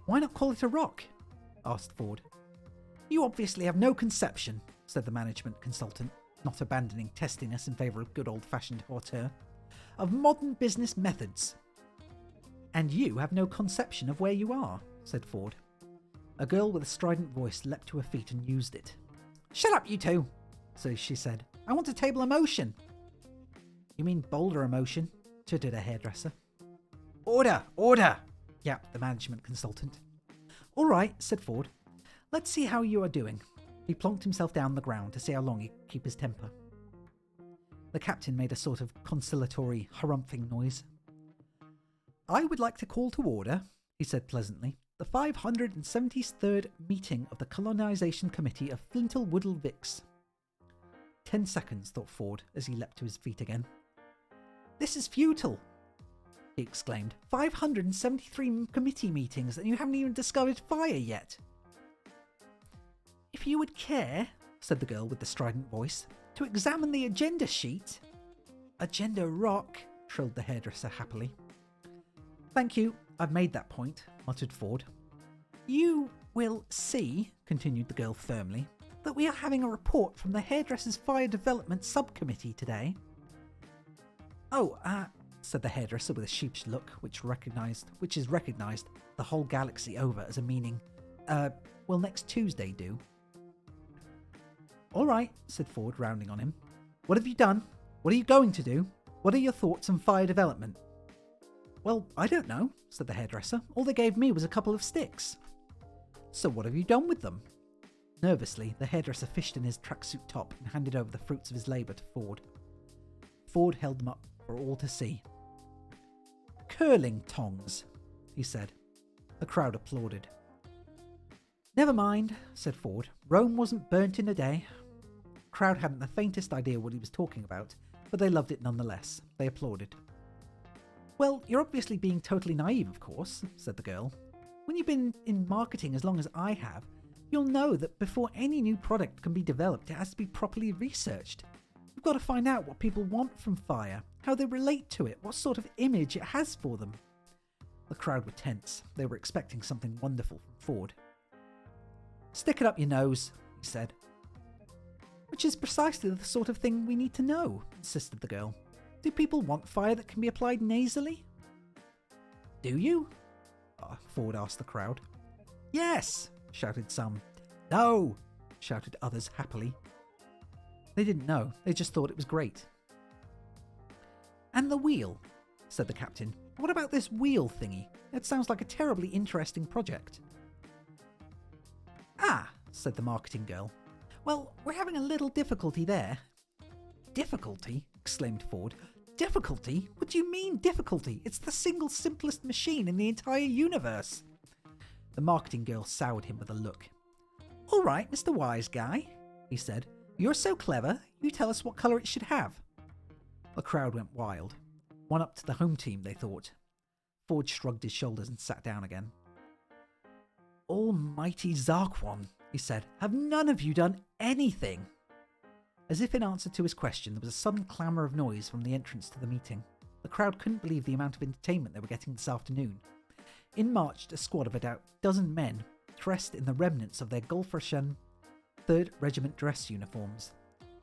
"Why not call it a rock?" asked Ford. "You obviously have no conception," said the management consultant, not abandoning testiness in favour of good old-fashioned hauteur, "of modern business methods." "And you have no conception of where you are," said Ford. A girl with a strident voice leapt to her feet and used it. "Shut up, you two," so she said. "I want to table a motion." "You mean boulder emotion?" tittered a hairdresser. "Order! Order!" yapped the management consultant. "All right," said Ford. "Let's see how you are doing." He plonked himself down on the ground to see how long he could keep his temper. The captain made a sort of conciliatory harumphing noise. "I would like to call to order," he said pleasantly, "the 573rd meeting of the Colonisation Committee of Flintle Woodle Vix." 10 seconds, thought Ford as he leapt to his feet again. "This is futile," he exclaimed. 573 committee meetings and you haven't even discovered fire yet." "If you would care," said the girl with the strident voice, "to examine the agenda sheet." "Agenda rock," trilled the hairdresser happily. "Thank you, I've made that point," muttered Ford. "You will see," continued the girl firmly, "that we are having a report from the Hairdressers' Fire Development Subcommittee today." "Oh, said the hairdresser with a sheepish look which is recognised the whole galaxy over as a meaning, will next Tuesday do?" "All right," said Ford, rounding on him. "What have you done? What are you going to do? What are your thoughts on fire development?" "Well, I don't know," said the hairdresser. "All they gave me was a couple of sticks." "So what have you done with them?" Nervously, the hairdresser fished in his tracksuit top and handed over the fruits of his labour to Ford. Ford held them up for all to see. "Curling tongs," he said. The crowd applauded. "Never mind," said Ford. "Rome wasn't burnt in a day." The crowd hadn't the faintest idea what he was talking about, but they loved it nonetheless. They applauded. "Well, you're obviously being totally naive, of course," said the girl. "When you've been in marketing as long as I have, you'll know that before any new product can be developed, it has to be properly researched. You've got to find out what people want from fire, how they relate to it, what sort of image it has for them." The crowd were tense. They were expecting something wonderful from Ford. "Stick it up your nose," he said. "Which is precisely the sort of thing we need to know," insisted the girl. "Do people want fire that can be applied nasally?" "Do you?" Ford asked the crowd. "Yes," shouted some. "No," shouted others happily. They didn't know. They just thought it was great. "And the wheel," said the captain. "What about this wheel thingy? It sounds like a terribly interesting project." "Ah," said the marketing girl. "Well, we're having a little difficulty there." "Difficulty?" exclaimed Ford. "Difficulty? What do you mean, difficulty? It's the single simplest machine in the entire universe." The marketing girl soured him with a look. "All right, Mr. Wise Guy," he said. "You're so clever, you tell us what colour it should have." The crowd went wild. One up to the home team, they thought. Ford shrugged his shoulders and sat down again. "Almighty Zarquon," he said. "Have none of you done anything?" As if in answer to his question, there was a sudden clamour of noise from the entrance to the meeting. The crowd couldn't believe the amount of entertainment they were getting this afternoon. In marched a squad of about a dozen men, dressed in the remnants of their Golferschen 3rd Regiment dress uniforms.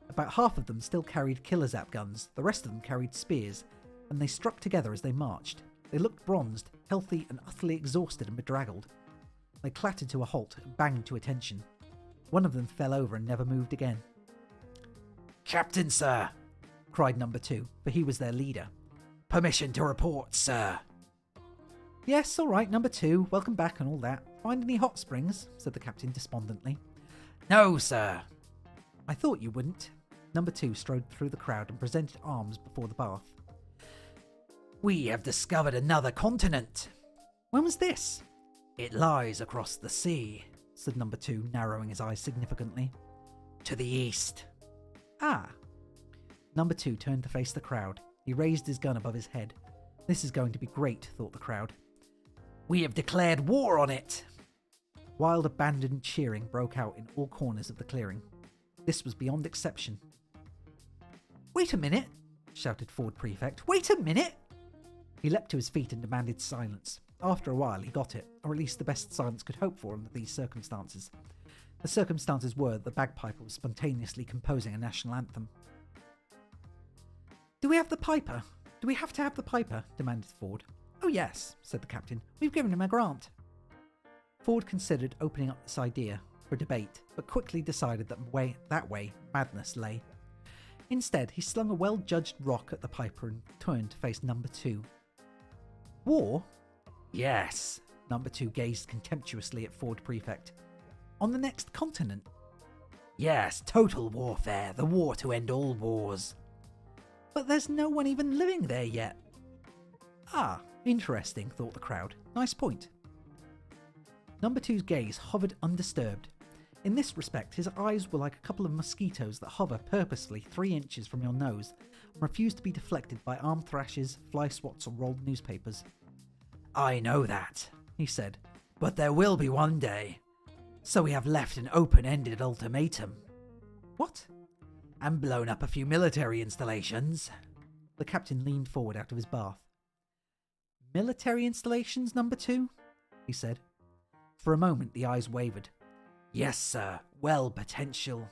About half of them still carried killer-zap guns, the rest of them carried spears, and they struck together as they marched. They looked bronzed, healthy, and utterly exhausted and bedraggled. They clattered to a halt and banged to attention. One of them fell over and never moved again. "Captain, sir!" cried number 2, for he was their leader. "Permission to report, sir." "Yes, all right, number 2, welcome back and all that. Find any hot springs?" said the captain despondently. "No, sir." "I thought you wouldn't." Number 2 strode through the crowd and presented arms before the bath. "We have discovered another continent." "When was this?" "It lies across the sea," said number 2, narrowing his eyes significantly. "To the east." "Ah." Number 2 turned to face the crowd. He raised his gun above his head. This is going to be great, thought the crowd. "We have declared war on it." Wild abandoned cheering broke out in all corners of the clearing. This was beyond exception. "Wait a minute," shouted Ford Prefect. "Wait a minute!" He leapt to his feet and demanded silence. After a while he got it, or at least the best silence could hope for under these circumstances. The circumstances were that the bagpiper was spontaneously composing a national anthem. "Do we have the piper? Do we have to have the piper?" demanded Ford. "Oh yes," said the captain. "We've given him a grant." Ford considered opening up this idea for debate, but quickly decided that way madness lay. Instead, he slung a well-judged rock at the piper and turned to face number 2. "War?" "Yes." Number 2 gazed contemptuously at Ford Prefect. "On the next continent?" "Yes, total warfare, the war to end all wars." "But there's no one even living there yet." "Ah, interesting," thought the crowd. "Nice point." Number 2's gaze hovered undisturbed. In this respect, his eyes were like a couple of mosquitoes that hover purposefully 3 inches from your nose and refuse to be deflected by arm thrashes, fly swats, or rolled newspapers. "I know that," he said, "but there will be one day. So we have left an open-ended ultimatum." "What?" "And blown up a few military installations." The captain leaned forward out of his bath. "Military installations, number 2? He said. For a moment the eyes wavered. Yes, sir. Potential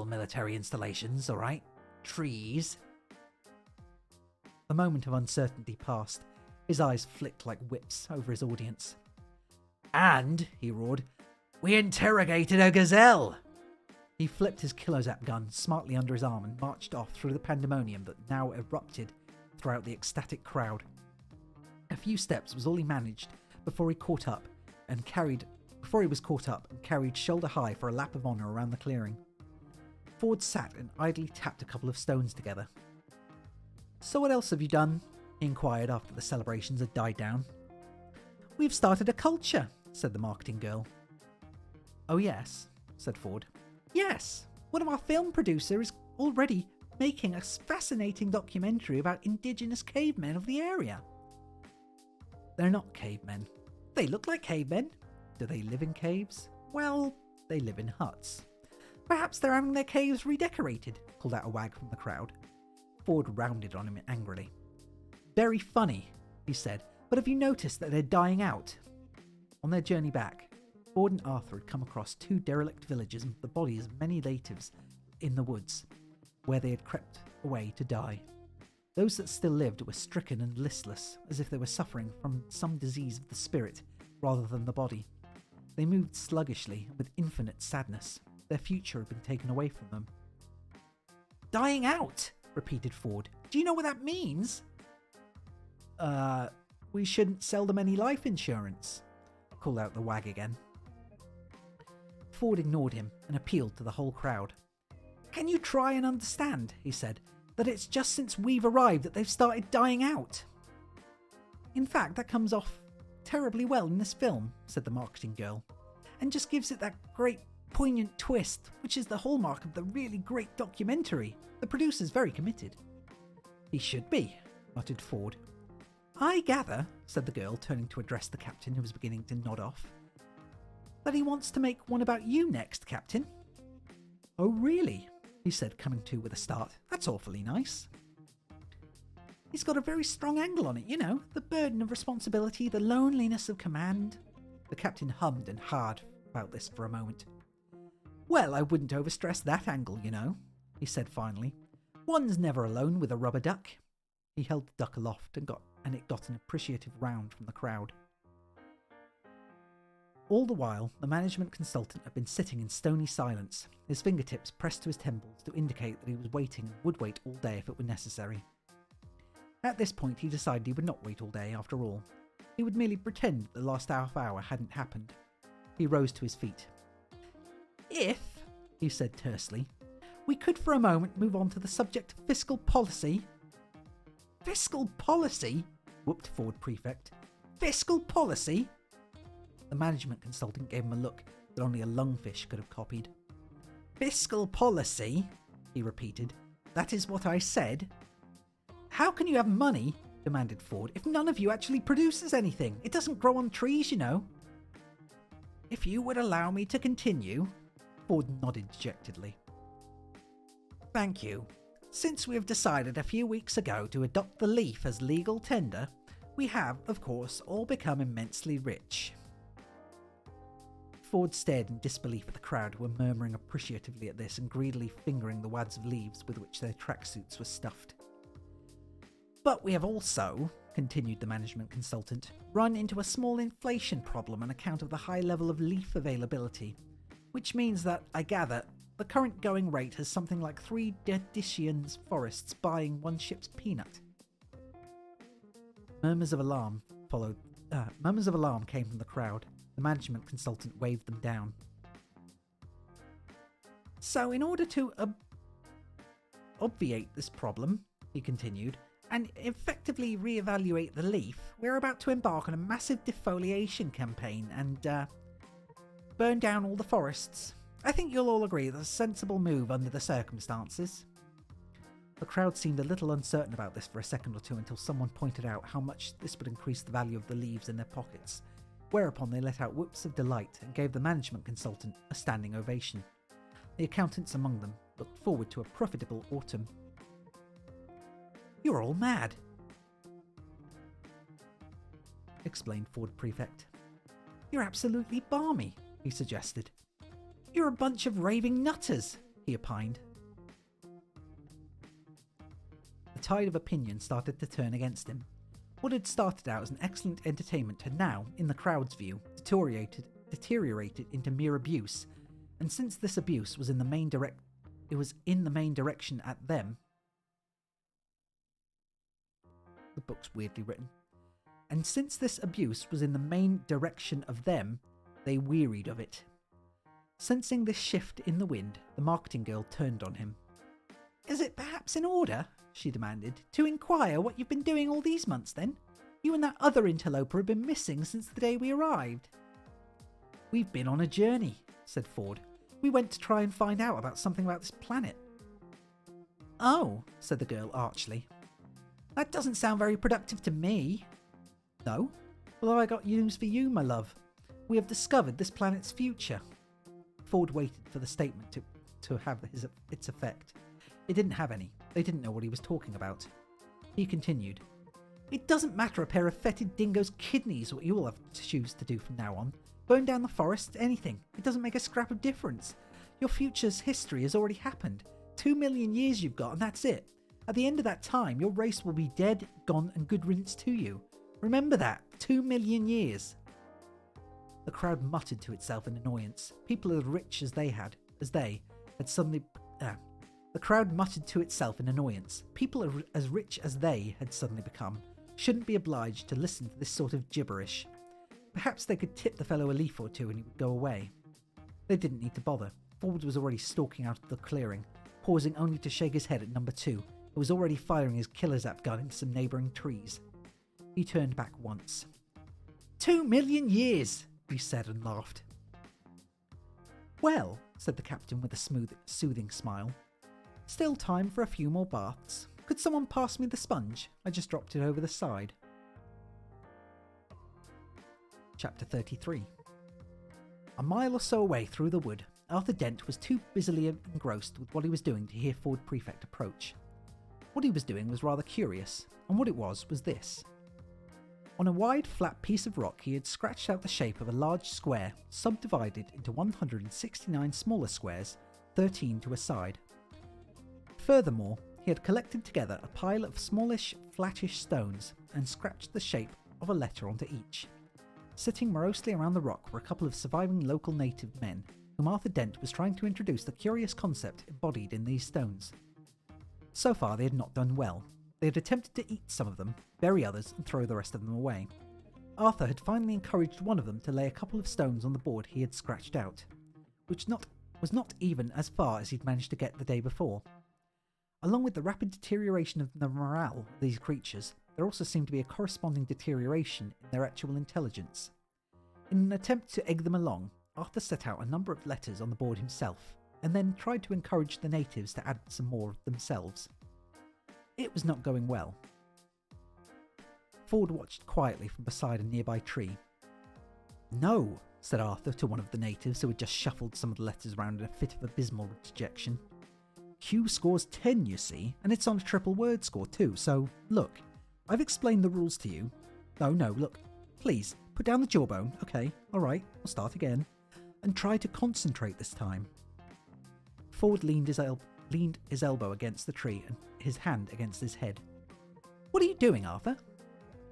military installations, all right. Trees." The moment of uncertainty passed. His eyes flicked like whips over his audience. "And," he roared, "we interrogated a gazelle." He flipped his killer-zap gun smartly under his arm and marched off through the pandemonium that now erupted throughout the ecstatic crowd. A few steps was all he managed before he was caught up and carried shoulder high for a lap of honour around the clearing. Ford sat and idly tapped a couple of stones together. "So what else have you done?" he inquired after the celebrations had died down. "We've started a culture," said the marketing girl. "Oh yes," said Ford. "Yes, one of our film producers is already making a fascinating documentary about indigenous cavemen of the area." "They're not cavemen." "They look like cavemen." "Do they live in caves?" "Well, they live in huts." "Perhaps they're having their caves redecorated," called out a wag from the crowd. Ford rounded on him angrily. "Very funny," he said, "but have you noticed that they're dying out?" On their journey back, Ford and Arthur had come across 2 derelict villages and the bodies of many natives in the woods, where they had crept away to die. Those that still lived were stricken and listless, as if they were suffering from some disease of the spirit rather than the body. They moved sluggishly and with infinite sadness. Their future had been taken away from them. "Dying out," repeated Ford. "Do you know what that means?" We shouldn't sell them any life insurance," called out the wag again. Ford ignored him and appealed to the whole crowd. "Can you try and understand," he said, "that it's just since we've arrived that they've started dying out?" "In fact, that comes off terribly well in this film," said the marketing girl, "and just gives it that great poignant twist, which is the hallmark of the really great documentary. The producer's very committed." "He should be," muttered Ford. "I gather," said the girl, turning to address the captain, who was beginning to nod off, "that he wants to make one about you next, Captain." "Oh, really?" he said, coming to with a start. "That's awfully nice." "He's got a very strong angle on it, you know, the burden of responsibility, the loneliness of command." The captain hummed and hawed about this for a moment. "Well, I wouldn't overstress that angle, you know," he said finally. "One's never alone with a rubber duck." He held the duck aloft and it got an appreciative round from the crowd. All the while, the management consultant had been sitting in stony silence, his fingertips pressed to his temples to indicate that he was waiting and would wait all day if it were necessary. At this point, he decided he would not wait all day after all. He would merely pretend that the last half hour hadn't happened. He rose to his feet. "If," he said tersely, "we could for a moment move on to the subject of fiscal policy." "Fiscal policy?" whooped Ford Prefect. "Fiscal policy?" The management consultant gave him a look that only a lungfish could have copied. "Fiscal policy?" he repeated. "That is what I said." "How can you have money," demanded Ford, "if none of you actually produces anything? It doesn't grow on trees, you know." "If you would allow me to continue," Ford nodded dejectedly. "Thank you. Since we have decided a few weeks ago to adopt the leaf as legal tender, we have, of course, all become immensely rich." Ford stared in disbelief at the crowd, who were murmuring appreciatively at this and greedily fingering the wads of leaves with which their tracksuits were stuffed. "But we have also," continued the management consultant, "run into a small inflation problem on account of the high level of leaf availability, which means that, I gather, the current going rate has something like 3 Dedician's forests buying 1 ship's peanut." Murmurs of alarm came from the crowd. The management consultant waved them down. "So in order to obviate this problem," he continued, "and effectively reevaluate the leaf, we're about to embark on a massive defoliation campaign and burn down all the forests. I think you'll all agree that's a sensible move under the circumstances." The crowd seemed a little uncertain about this for a second or two until someone pointed out how much this would increase the value of the leaves in their pockets, whereupon they let out whoops of delight and gave the management consultant a standing ovation. The accountants among them looked forward to a profitable autumn. "You're all mad," explained Ford Prefect. "You're absolutely balmy," he suggested. "You're a bunch of raving nutters," he opined. The tide of opinion started to turn against him. What had started out as an excellent entertainment had now, in the crowd's view, deteriorated into mere abuse, and since this abuse was in the main direction at them. The book's weirdly written. And since this abuse was in the main direction of them, they wearied of it. Sensing this shift in the wind, the marketing girl turned on him. "Is it perhaps in order," she demanded, "to inquire what you've been doing all these months then? You and that other interloper have been missing since the day we arrived." "We've been on a journey," said Ford. "We went to try and find out about something about this planet." "Oh," said the girl archly. "That doesn't sound very productive to me." "No? Well, I got news for you, my love. We have discovered this planet's future." Ford waited for the statement to have its effect. It didn't have any. They didn't know what he was talking about. He continued. "It doesn't matter a pair of fetid dingo's kidneys what you all have to choose to do from now on. Burn down the forest, anything. It doesn't make a scrap of difference. Your future's history has already happened. 2 million years you've got, and that's it. At the end of that time, your race will be dead, gone, and good riddance to you. Remember that. 2 million years. The crowd muttered to itself in annoyance. People as rich as they had suddenly... The crowd muttered to itself in annoyance. People as rich as they had suddenly become shouldn't be obliged to listen to this sort of gibberish. Perhaps they could tip the fellow a leaf or two and he would go away. They didn't need to bother. Ford was already stalking out of the clearing, pausing only to shake his head at number 2, who was already firing his killer zap gun into some neighbouring trees. He turned back once. 2 million years! He said and laughed. "Well," said the captain with a smooth, soothing smile. "Still time for a few more baths. Could someone pass me the sponge? I just dropped it over the side." Chapter 33. A mile or so away through the wood, Arthur Dent was too busily engrossed with what he was doing to hear Ford Prefect approach. What he was doing was rather curious, and what it was this. On a wide, flat piece of rock he had scratched out the shape of a large square, subdivided into 169 smaller squares, 13 to a side. Furthermore, he had collected together a pile of smallish, flattish stones and scratched the shape of a letter onto each. Sitting morosely around the rock were a couple of surviving local native men, whom Arthur Dent was trying to introduce the curious concept embodied in these stones. So far they had not done well. They had attempted to eat some of them, bury others, and throw the rest of them away. Arthur had finally encouraged one of them to lay a couple of stones on the board he had scratched out, which was not even as far as he'd managed to get the day before. Along with the rapid deterioration of the morale of these creatures, there also seemed to be a corresponding deterioration in their actual intelligence. In an attempt to egg them along, Arthur set out a number of letters on the board himself, and then tried to encourage the natives to add some more themselves. It was not going well. Ford watched quietly from beside a nearby tree. "No," said Arthur to one of the natives who had just shuffled some of the letters around in a fit of abysmal dejection. "Q scores 10, you see, and it's on a triple word score too, so look, I've explained the rules to you. No, look, please, put down the jawbone, okay, alright, we'll start again, and try to concentrate this time." Ford leaned his elbow against the tree and his hand against his head. "What are you doing, Arthur?"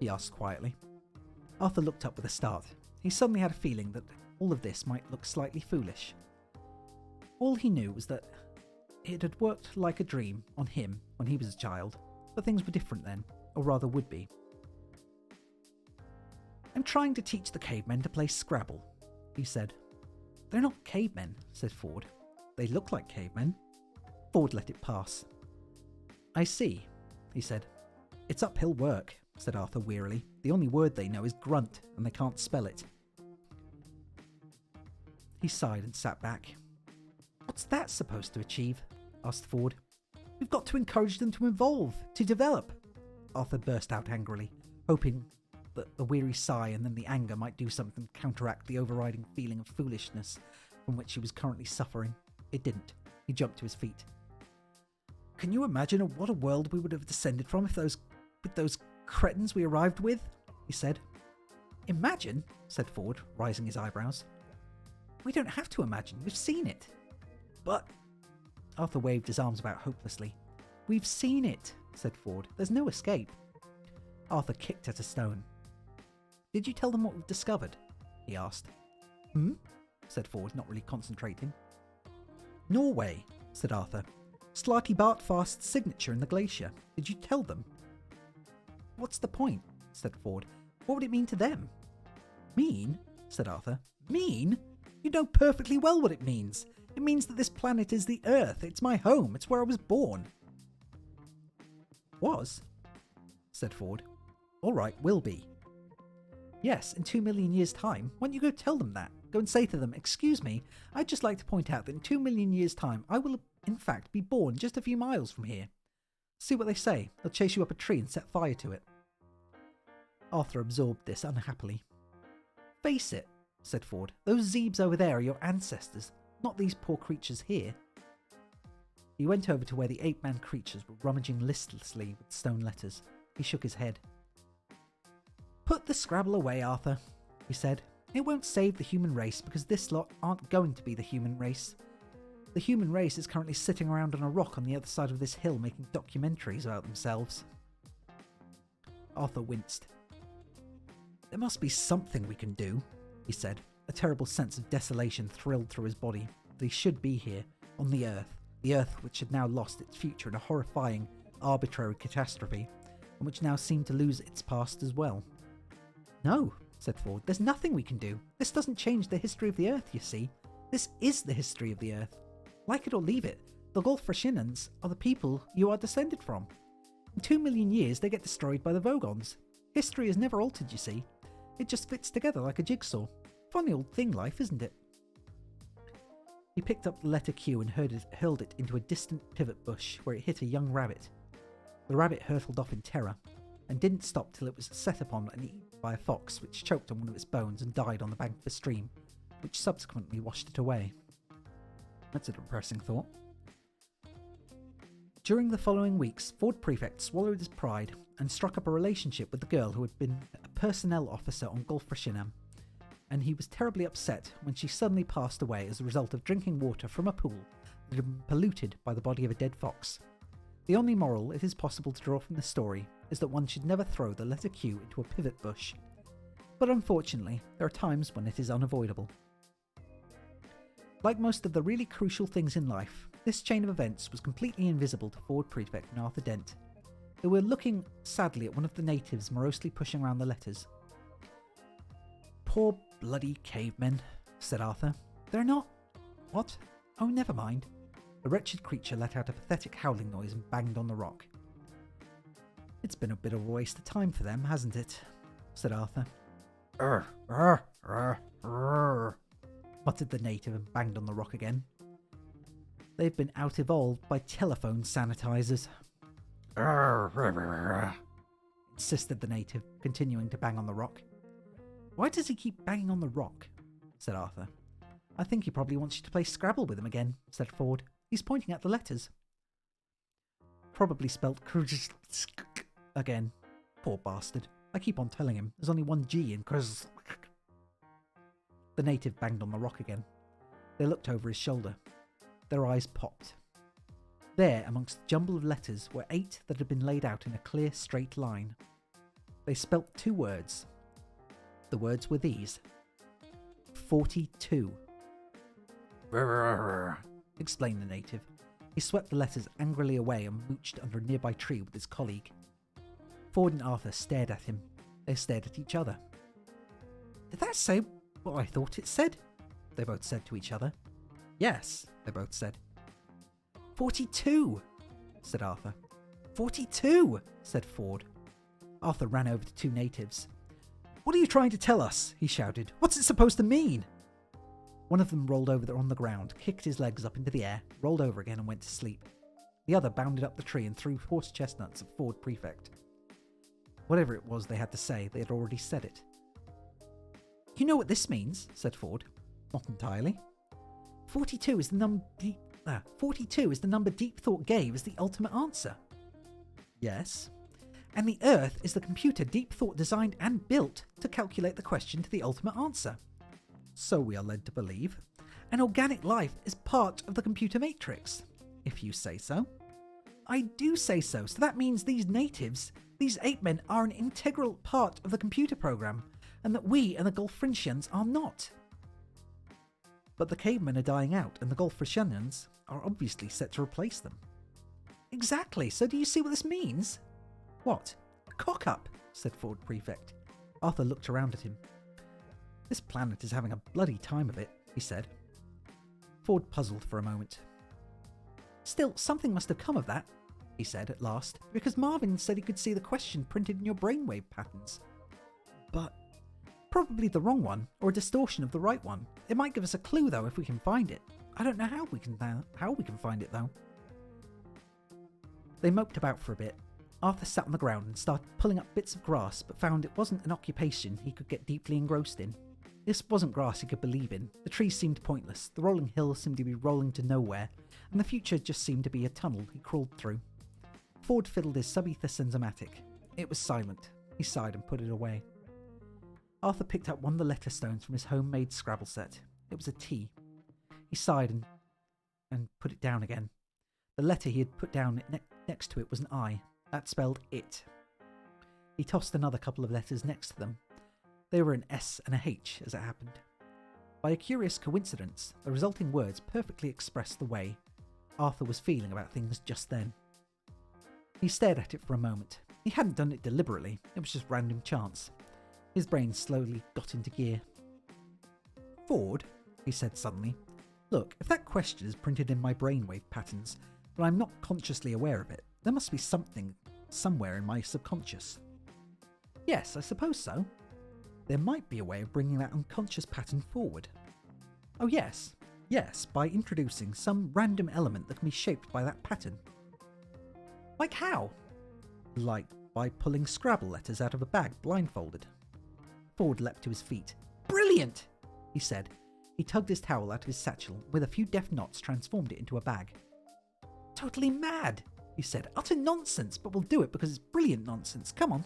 he asked quietly. Arthur looked up with a start. He suddenly had a feeling that all of this might look slightly foolish. All he knew was that it had worked like a dream on him when he was a child, but things were different then, or rather would be. "I'm trying to teach the cavemen to play Scrabble," he said. "They're not cavemen," said Ford. "They look like cavemen." Ford let it pass. "I see," he said. "It's uphill work," said Arthur wearily. "The only word they know is grunt, and they can't spell it." He sighed and sat back. "What's that supposed to achieve?" asked Ford. "We've got to encourage them to evolve, to develop." Arthur burst out angrily, hoping that the weary sigh and then the anger might do something to counteract the overriding feeling of foolishness from which he was currently suffering. It didn't. He jumped to his feet. "Can you imagine what a world we would have descended from with those cretins we arrived with?" he said. "Imagine?" said Ford, raising his eyebrows. "We don't have to imagine. We've seen it." "But..." Arthur waved his arms about hopelessly. "We've seen it," said Ford. "There's no escape." Arthur kicked at a stone. "Did you tell them what we've discovered?" he asked. Said Ford, not really concentrating. "Norway," said Arthur. "Slarty Bartfast's signature in the glacier. Did you tell them?" "What's the point?" said Ford. "What would it mean to them?" "Mean?" said Arthur. "Mean? You know perfectly well what it means. It means that this planet is the Earth. It's my home. It's where I was born. Was? Said Ford. All right, will be. Yes, in 2 million years' time. Why don't you go tell them that? Go and say to them, excuse me, I'd just like to point out that in 2 million years' time, I will in fact be born just a few miles from here. See what they say. They'll chase you up a tree and set fire to it. Arthur absorbed this unhappily. Face it, said Ford. Those Zeebs over there are your ancestors, not these poor creatures here. He went over to where the ape-man creatures were rummaging listlessly with stone letters. He shook his head. Put the Scrabble away, Arthur, he said. It won't save the human race because this lot aren't going to be the human race. The human race is currently sitting around on a rock on the other side of this hill making documentaries about themselves. Arthur winced. There must be something we can do, he said. A terrible sense of desolation thrilled through his body. That he should be here, on the Earth which had now lost its future in a horrifying, arbitrary catastrophe, and which now seemed to lose its past as well. No, said Ford, there's nothing we can do. This doesn't change the history of the Earth, you see. This is the history of the Earth. Like it or leave it, the Golfrashinans are the people you are descended from. In 2 million years, they get destroyed by the Vogons. History is never altered, you see. It just fits together like a jigsaw. Funny old thing, life, isn't it? He picked up the letter Q and hurled it into a distant pivot bush where it hit a young rabbit. The rabbit hurtled off in terror, and didn't stop till it was set upon and eaten by a fox, which choked on one of its bones and died on the bank of a stream, which subsequently washed it away. That's a depressing thought. During the following weeks, Ford Prefect swallowed his pride and struck up a relationship with the girl who had been a personnel officer on Golfrashinam, and he was terribly upset when she suddenly passed away as a result of drinking water from a pool that had been polluted by the body of a dead fox. The only moral it is possible to draw from this story is that one should never throw the letter Q into a pivot bush. But unfortunately, there are times when it is unavoidable. Like most of the really crucial things in life, this chain of events was completely invisible to Ford Prefect and Arthur Dent. They were looking sadly at one of the natives morosely pushing around the letters. Poor bloody cavemen, said Arthur. They're not... What? Oh, never mind. The wretched creature let out a pathetic howling noise and banged on the rock. It's been a bit of a waste of time for them, hasn't it? Said Arthur. Muttered the native and banged on the rock again. They've been out-evolved by telephone sanitizers. Insisted the native, continuing to bang on the rock. Why does he keep banging on the rock? Said Arthur. I think he probably wants you to play Scrabble with him again, said Ford. He's pointing at the letters. Probably spelt again. Poor bastard. I keep on telling him there's only one G in Krz. The native banged on the rock again. They looked over his shoulder. Their eyes popped. There, amongst the jumble of letters, were 8 that had been laid out in a clear, straight line. They spelt 2 words. The words were these. 42. Explained the native. He swept the letters angrily away and mooched under a nearby tree with his colleague. Ford and Arthur stared at him. They stared at each other. Did that say what I thought it said? They both said to each other. Yes, they both said. 42, said Arthur. 42, said Ford. Arthur ran over to 2 natives. What are you trying to tell us? He shouted. What's it supposed to mean? One of them rolled over on the ground, kicked his legs up into the air, rolled over again and went to sleep. The other bounded up the tree and threw horse chestnuts at Ford Prefect. Whatever it was they had to say, they had already said it. You know what this means, said Ford. Not entirely. 42 is the number 42 is the number Deep Thought gave as the ultimate answer. Yes. And the Earth is the computer Deep Thought designed and built to calculate the question to the ultimate answer. So we are led to believe. And organic life is part of the computer matrix. If you say so. I do say so. So that means these natives, these ape men, are an integral part of the computer program, and that we and the Golfrashinans are not. But the cavemen are dying out, and the Golfrashinans are obviously set to replace them. Exactly. So do you see what this means? What? Cock up, said Ford Prefect. Arthur looked around at him. This planet is having a bloody time of it. he said. Ford puzzled for a moment. Still, something must have come of that, he said at last, because Marvin said he could see the question printed in your brainwave patterns. But probably the wrong one, or a distortion of the right one. It might give us a clue, though, if we can find it. I don't know how we can find it, though. They moped about for a bit. Arthur sat on the ground and started pulling up bits of grass, but found it wasn't an occupation he could get deeply engrossed in. This wasn't grass he could believe in. The trees seemed pointless, the rolling hills seemed to be rolling to nowhere, and the future just seemed to be a tunnel he crawled through. Ford fiddled his sub-ether sensomatic. It was silent. He sighed and put it away. Arthur picked up one of the letter stones from his homemade Scrabble set. It was a T. He sighed and put it down again. The letter he had put down next to it was an I. That spelled it. He tossed another couple of letters next to them. They were an S and a H, as it happened. By a curious coincidence, the resulting words perfectly expressed the way Arthur was feeling about things just then. He stared at it for a moment. He hadn't done it deliberately, it was just random chance. His brain slowly got into gear. Ford, he said suddenly, look, if that question is printed in my brainwave patterns, but I'm not consciously aware of it, there must be something somewhere in my subconscious. Yes, I suppose so. There might be a way of bringing that unconscious pattern forward. Oh yes, by introducing some random element that can be shaped by that pattern. Like how? Like by pulling Scrabble letters out of a bag blindfolded. Ford leapt to his feet. Brilliant, he said. He tugged his towel out of his satchel, with a few deft knots transformed it into a bag. Totally mad, he said. Utter nonsense, but we'll do it because it's brilliant nonsense. Come on.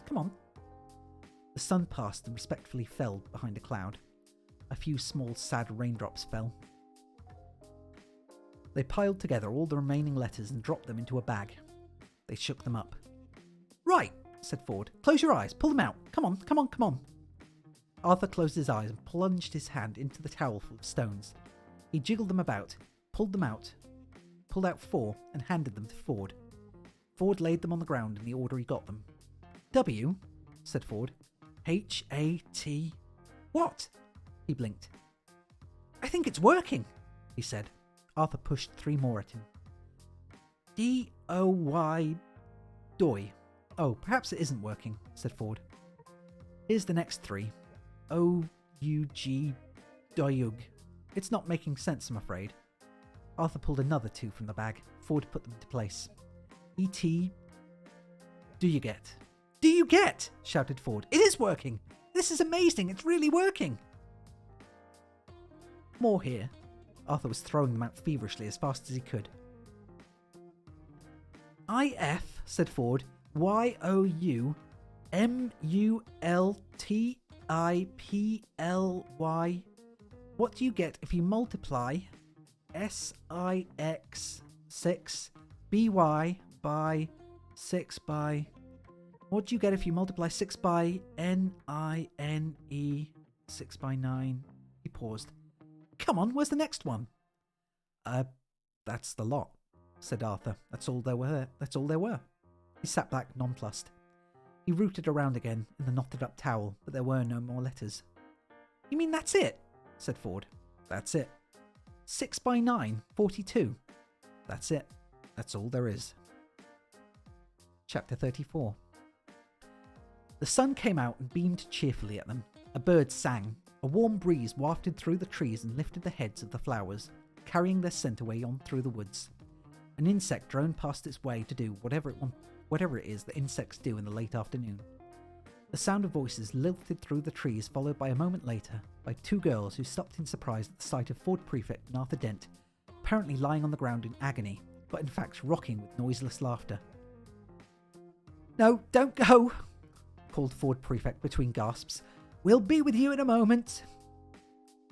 The sun passed and respectfully fell behind a cloud. A few small, sad raindrops fell. They piled together all the remaining letters and dropped them into a bag. They shook them up. Right, said Ford. Close your eyes. Pull them out. Come on. Arthur closed his eyes and plunged his hand into the towel full of stones. He jiggled them about, pulled them out, pulled out 4 and handed them to Ford. Ford laid them on the ground in the order he got them. W, said Ford. H-A-T... What? He blinked. I think it's working, he said. Arthur pushed 3 more at him. D-O-Y... Doy. Oh, perhaps it isn't working, said Ford. Here's the next 3. O-U-G... Doyug. It's not making sense, I'm afraid. Arthur pulled another 2 from the bag. Ford put them into place. E-T... Do you get? Do you get? Shouted Ford. It is working! This is amazing! It's really working! More here. Arthur was throwing them out feverishly as fast as he could. I-F, said Ford. Y-O-U-M-U-L-T-I-P-L-Y. What do you get if you multiply S-I-X 6 B-Y by 6 by... What do you get if you multiply 6 by N-I-N-E 6 by 9? He paused. Come on, where's the next one? That's the lot, said Arthur. That's all there were. He sat back nonplussed. He rooted around again in the knotted up towel, but there were no more letters. You mean that's it? Said Ford. That's it. 6 by 9, 42. That's it. That's all there is. Chapter 34. The sun came out and beamed cheerfully at them. A bird sang. A warm breeze wafted through the trees and lifted the heads of the flowers, carrying their scent away on through the woods. An insect droned past its way to do whatever it is that insects do in the late afternoon. The sound of voices lilted through the trees, followed by a moment later by 2 girls who stopped in surprise at the sight of Ford Prefect and Arthur Dent, apparently lying on the ground in agony, but in fact rocking with noiseless laughter. No, don't go, called Ford Prefect between gasps. We'll be with you in a moment.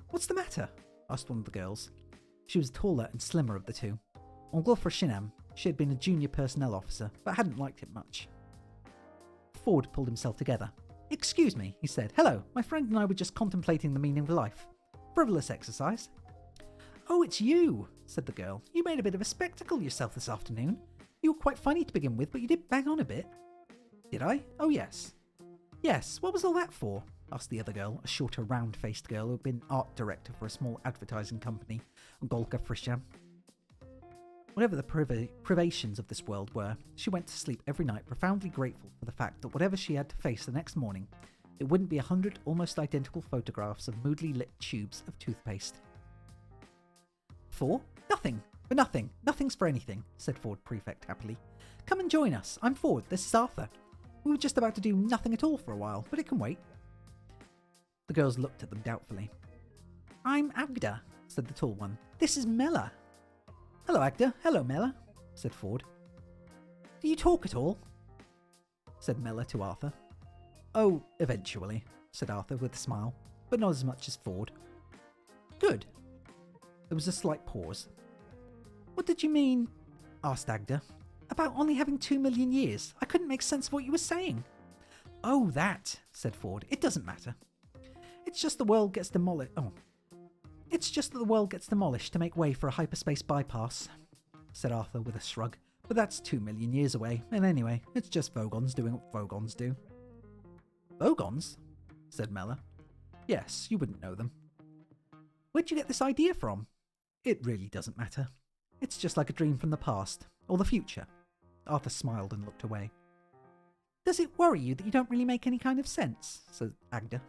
What's the matter? Asked one of the girls. She was taller and slimmer of the 2. On Gulfrashinam, she had been a junior personnel officer, but hadn't liked it much. Ford pulled himself together. Excuse me, he said. Hello, my friend and I were just contemplating the meaning of life. Frivolous exercise. Oh, it's you, said the girl. You made a bit of a spectacle yourself this afternoon. You were quite funny to begin with, but you did bang on a bit. Did I? Oh, yes. Yes, what was all that for? asked the other girl, a shorter, round-faced girl who had been art director for a small advertising company on Golka Frisha. Whatever the privations of this world were, she went to sleep every night profoundly grateful for the fact that whatever she had to face the next morning, it wouldn't be 100 almost identical photographs of moodily lit tubes of toothpaste. For? Nothing. For nothing. Nothing's for anything, said Ford Prefect happily. Come and join us. I'm Ford. This is Arthur. We were just about to do nothing at all for a while, but it can wait. The girls looked at them doubtfully. I'm Agda, said the tall one. This is Mella. Hello, Agda. Hello, Mella, said Ford. Do you talk at all? Said Mella to Arthur. Oh, eventually, said Arthur with a smile, but not as much as Ford. Good. There was a slight pause. What did you mean, asked Agda, about only having 2 million years? I couldn't make sense of what you were saying. Oh, that, said Ford. It doesn't matter. It's just the world gets demolished. Oh. It's just that the world gets demolished to make way for a hyperspace bypass, said Arthur with a shrug. But that's 2 million years away, and anyway, it's just Vogons doing what Vogons do. Vogons? Said Mella. Yes, you wouldn't know them. Where'd you get this idea from? It really doesn't matter. It's just like a dream from the past, or the future. Arthur smiled and looked away. Does it worry you that you don't really make any kind of sense? Said Agda.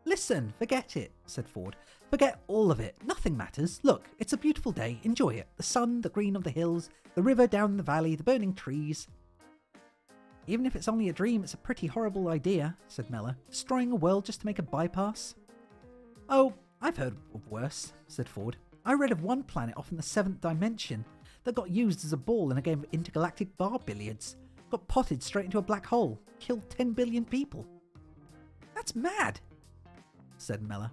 Listen, forget it, said Ford. Forget all of it. Nothing matters. Look, it's a beautiful day. Enjoy it. The sun, the green of the hills, the river down the valley, the burning trees. Even if it's only a dream, it's a pretty horrible idea, said Mella. Destroying a world just to make a bypass. Oh, I've heard of worse, said Ford. I read of one planet off in the 7th dimension that got used as a ball in a game of intergalactic bar billiards. Got potted straight into a black hole. Killed 10 billion people. That's mad, said Mella.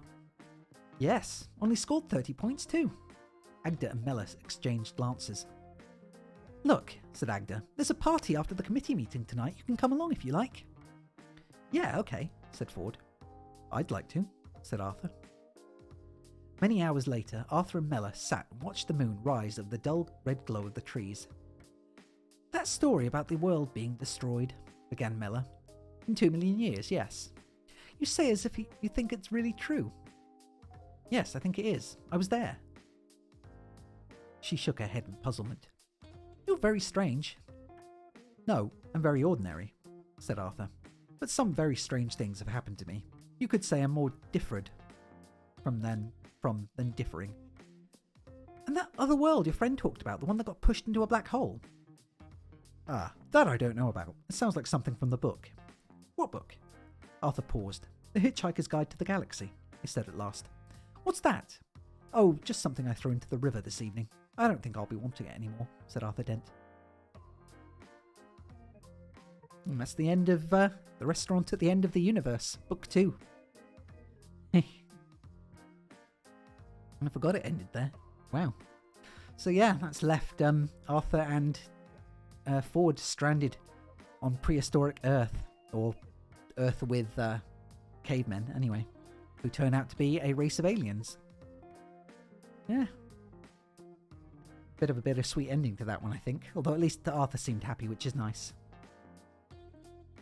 Yes, only scored 30 points too. Agda and Mella exchanged glances. Look, said Agda, there's a party after the committee meeting tonight. You can come along if you like. Yeah, okay, said Ford. I'd like to, said Arthur. Many hours later, Arthur and Mella sat and watched the moon rise over the dull red glow of the trees. That story about the world being destroyed, began Mella. In 2 million years, yes. You say as if you think it's really true. Yes, I think it is. I was there. She shook her head in puzzlement. You're very strange. No, I'm very ordinary, said Arthur. But some very strange things have happened to me. You could say I'm more differed than differing. And that other world your friend talked about, the one that got pushed into a black hole? Ah, that I don't know about. It sounds like something from the book. What book? Arthur paused. The Hitchhiker's Guide to the Galaxy, he said at last. What's that? Oh, just something I threw into the river this evening. I don't think I'll be wanting it anymore, said Arthur Dent. And that's the end of The Restaurant at the End of the Universe, Book 2. I forgot it ended there. Wow. So yeah, that's left Arthur and Ford stranded on prehistoric Earth, or Earth with cavemen, anyway, who turn out to be a race of aliens. Yeah. Bit of a bittersweet ending to that one, I think. Although at least Arthur seemed happy, which is nice.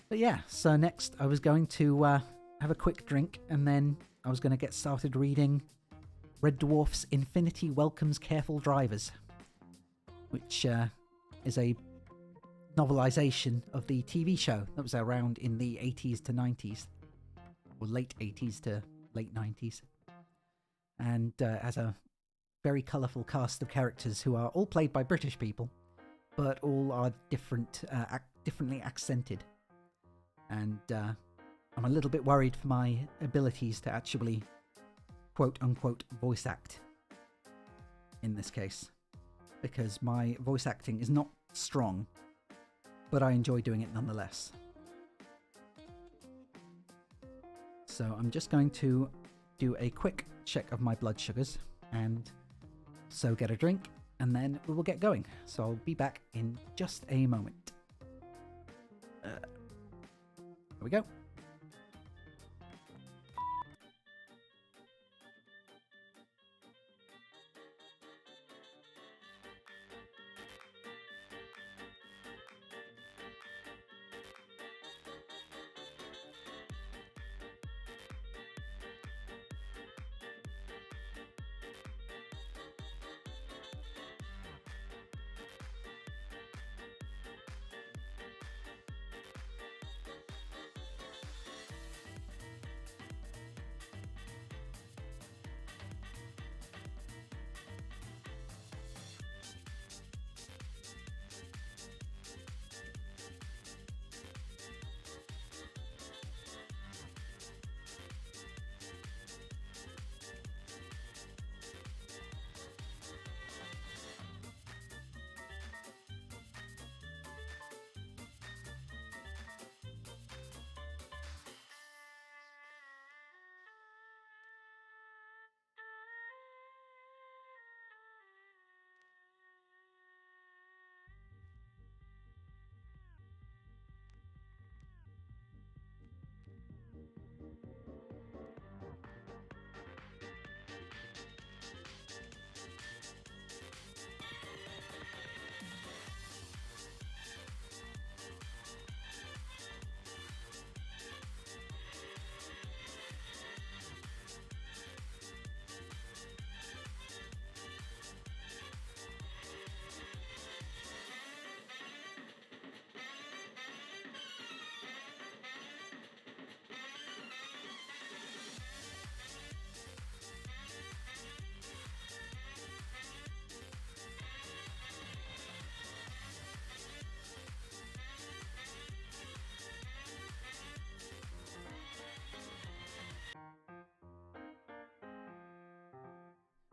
But yeah, so next I was going to have a quick drink, and then I was going to get started reading Red Dwarf's Infinity Welcomes Careful Drivers, which is a novelization of the TV show that was around in the 80s to 90s, or late 80s to late 90s, and has a very colourful cast of characters who are all played by British people, but all are differently accented. And I'm a little bit worried for my abilities to actually quote-unquote voice act in this case, because my voice acting is not strong, but I enjoy doing it nonetheless. So I'm just going to do a quick check of my blood sugars and so get a drink, and then we will get going. So I'll be back in just a moment. There we go.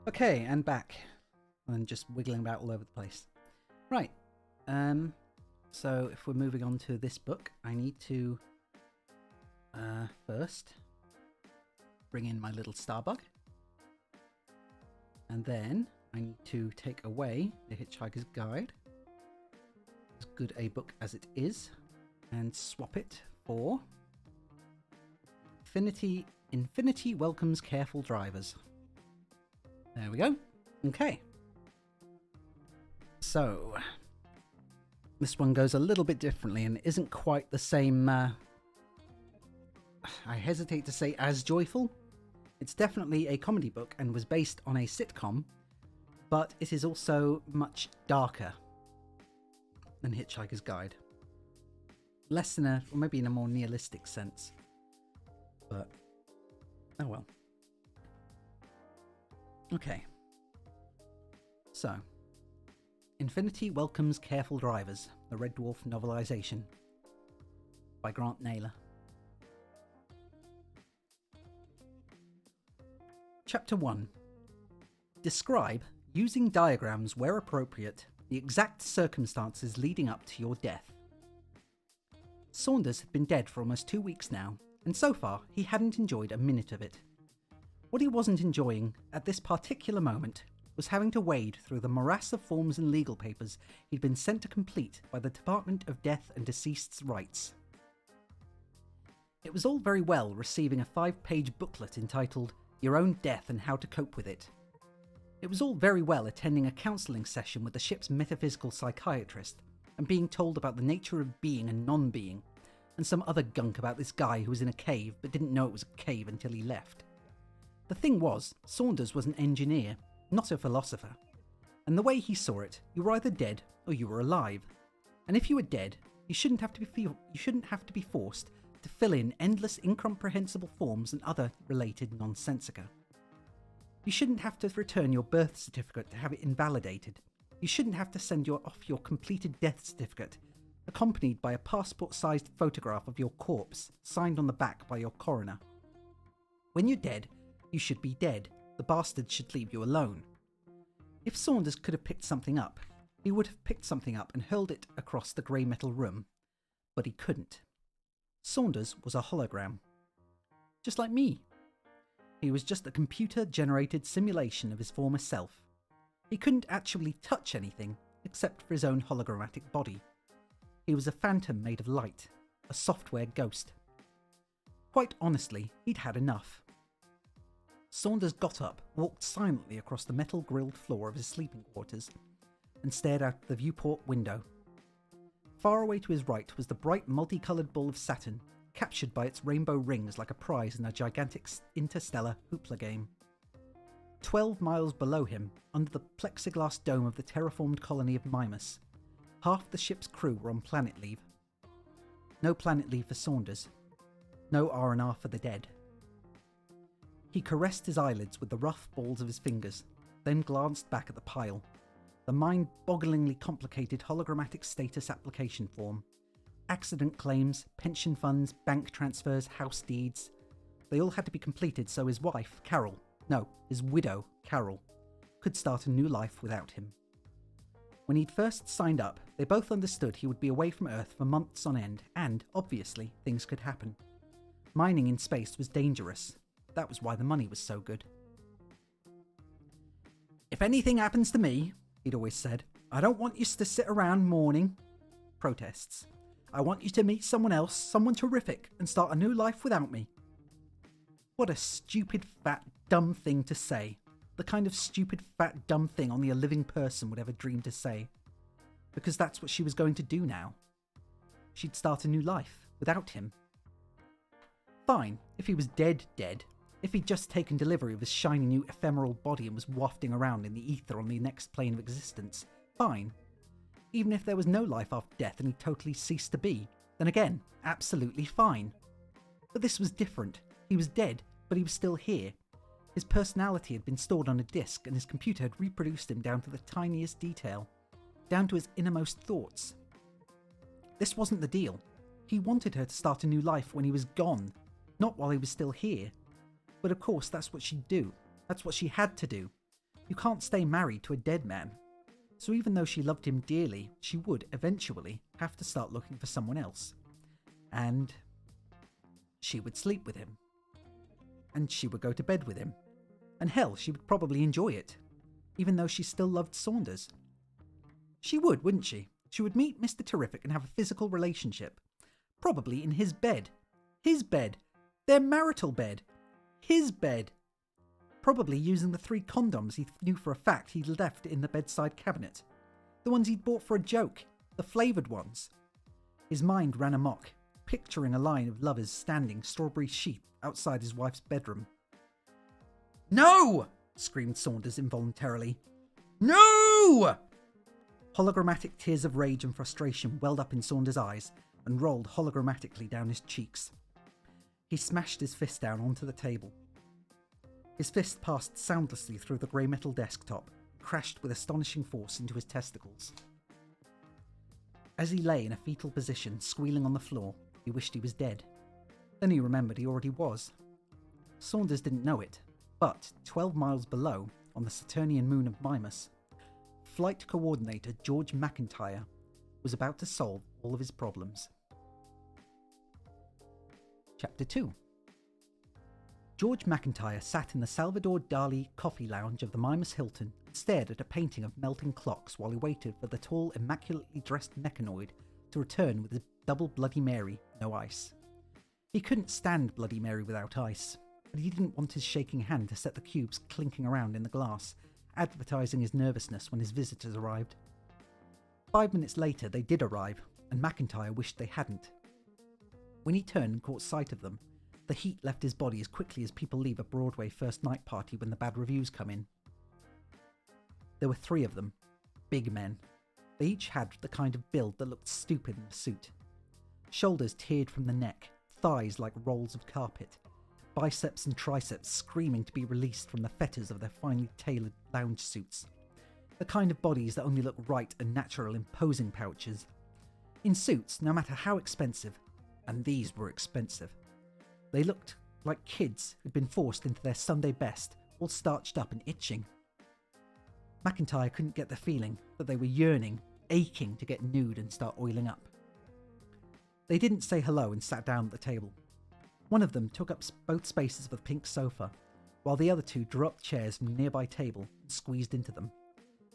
Okay, and back. And just wiggling about all over the place. Right. So if we're moving on to this book, I need to first bring in my little Starbug. And then I need to take away the Hitchhiker's Guide, as good a book as it is, and swap it for Infinity Welcomes Careful Drivers. There we go. Okay. So, this one goes a little bit differently and isn't quite the same, I hesitate to say as joyful. It's definitely a comedy book and was based on a sitcom, but it is also much darker than Hitchhiker's Guide. Less in or maybe in a more nihilistic sense. But, oh well. Okay. So, Infinity Welcomes Careful Drivers, the Red Dwarf novelisation by Grant Naylor. Chapter 1. Describe, using diagrams where appropriate, the exact circumstances leading up to your death. Saunders had been dead for almost 2 weeks now, and so far he hadn't enjoyed a minute of it. What he wasn't enjoying at this particular moment was having to wade through the morass of forms and legal papers he'd been sent to complete by the Department of Death and Deceased's Rights. It was all very well receiving a 5-page booklet entitled Your Own Death and How to Cope with It. It was all very well attending a counselling session with the ship's metaphysical psychiatrist and being told about the nature of being and non-being, and some other gunk about this guy who was in a cave but didn't know it was a cave until he left. The thing was, Saunders was an engineer, not a philosopher, and the way he saw it, you were either dead or you were alive, and if you were dead, you shouldn't have to be forced to fill in endless incomprehensible forms and other related nonsensica. You shouldn't have to return your birth certificate to have it invalidated. You shouldn't have to send off your completed death certificate, accompanied by a passport-sized photograph of your corpse, signed on the back by your coroner. When you're dead, you should be dead. The bastard should leave you alone. If Saunders could have picked something up, he would have picked something up and hurled it across the grey metal room. But he couldn't. Saunders was a hologram. Just like me. He was just a computer-generated simulation of his former self. He couldn't actually touch anything except for his own hologrammatic body. He was a phantom made of light, a software ghost. Quite honestly, he'd had enough. Saunders got up, walked silently across the metal-grilled floor of his sleeping quarters, and stared out the viewport window. Far away to his right was the bright multicoloured ball of Saturn, captured by its rainbow rings like a prize in a gigantic interstellar hoopla game. 12 miles below him, under the plexiglass dome of the terraformed colony of Mimas, half the ship's crew were on planet leave. No planet leave for Saunders. No R&R for the dead. He caressed his eyelids with the rough balls of his fingers, then glanced back at the pile. The mind-bogglingly complicated hologrammatic status application form. Accident claims, pension funds, bank transfers, house deeds. They all had to be completed so his wife, his widow, Carol, could start a new life without him. When he'd first signed up, they both understood he would be away from Earth for months on end, and, obviously, things could happen. Mining in space was dangerous. That was why the money was so good. "If anything happens to me," he'd always said, "I don't want you to sit around mourning." Protests. "I want you to meet someone else, someone terrific, and start a new life without me." What a stupid, fat, dumb thing to say. The kind of stupid, fat, dumb thing only a living person would ever dream to say. Because that's what she was going to do now. She'd start a new life, without him. Fine, if he was dead. If he'd just taken delivery of his shiny new ephemeral body and was wafting around in the ether on the next plane of existence. Fine. Even if there was no life after death and he totally ceased to be, then again, absolutely fine. But this was different. He was dead, but he was still here. His personality had been stored on a disk, and his computer had reproduced him down to the tiniest detail, down to his innermost thoughts. This wasn't the deal. He wanted her to start a new life when he was gone, not while he was still here. But of course, that's what she'd do. That's what she had to do. You can't stay married to a dead man. So even though she loved him dearly, she would eventually have to start looking for someone else. And she would sleep with him. And she would go to bed with him. And hell, she would probably enjoy it, even though she still loved Saunders. She would, wouldn't she? She would meet Mr. Terrific and have a physical relationship. Probably in his bed. His bed. Their marital bed. His bed. Probably using the 3 condoms he knew for a fact he'd left in the bedside cabinet. The ones he'd bought for a joke. The flavoured ones. His mind ran amok, picturing a line of lovers standing strawberry sheep outside his wife's bedroom. "No!" screamed Saunders involuntarily. "No!" Hologrammatic tears of rage and frustration welled up in Saunders' eyes and rolled hologrammatically down his cheeks. He smashed his fist down onto the table. His fist passed soundlessly through the grey metal desktop, crashed with astonishing force into his testicles. As he lay in a fetal position, squealing on the floor, he wished he was dead. Then he remembered he already was. Saunders didn't know it, but 12 miles below, on the Saturnian moon of Mimas, Flight Coordinator George McIntyre was about to solve all of his problems. Chapter 2. George McIntyre sat in the Salvador Dali coffee lounge of the Mimas Hilton and stared at a painting of melting clocks while he waited for the tall, immaculately dressed mechanoid to return with his double Bloody Mary, no ice. He couldn't stand Bloody Mary without ice, but he didn't want his shaking hand to set the cubes clinking around in the glass, advertising his nervousness when his visitors arrived. 5 minutes later they did arrive, and McIntyre wished they hadn't. When he turned and caught sight of them, the heat left his body as quickly as people leave a Broadway first night party when the bad reviews come in. There were 3 of them, big men. They each had the kind of build that looked stupid in a suit. Shoulders tiered from the neck, thighs like rolls of carpet, biceps and triceps screaming to be released from the fetters of their finely tailored lounge suits. The kind of bodies that only look right and natural in posing pouches. In suits, no matter how expensive, and these were expensive, they looked like kids who'd been forced into their Sunday best, all starched up and itching. McIntyre couldn't get the feeling that they were yearning, aching to get nude and start oiling up. They didn't say hello and sat down at the table. One of them took up both spaces of the pink sofa, while the other 2 drew up chairs from a nearby table and squeezed into them.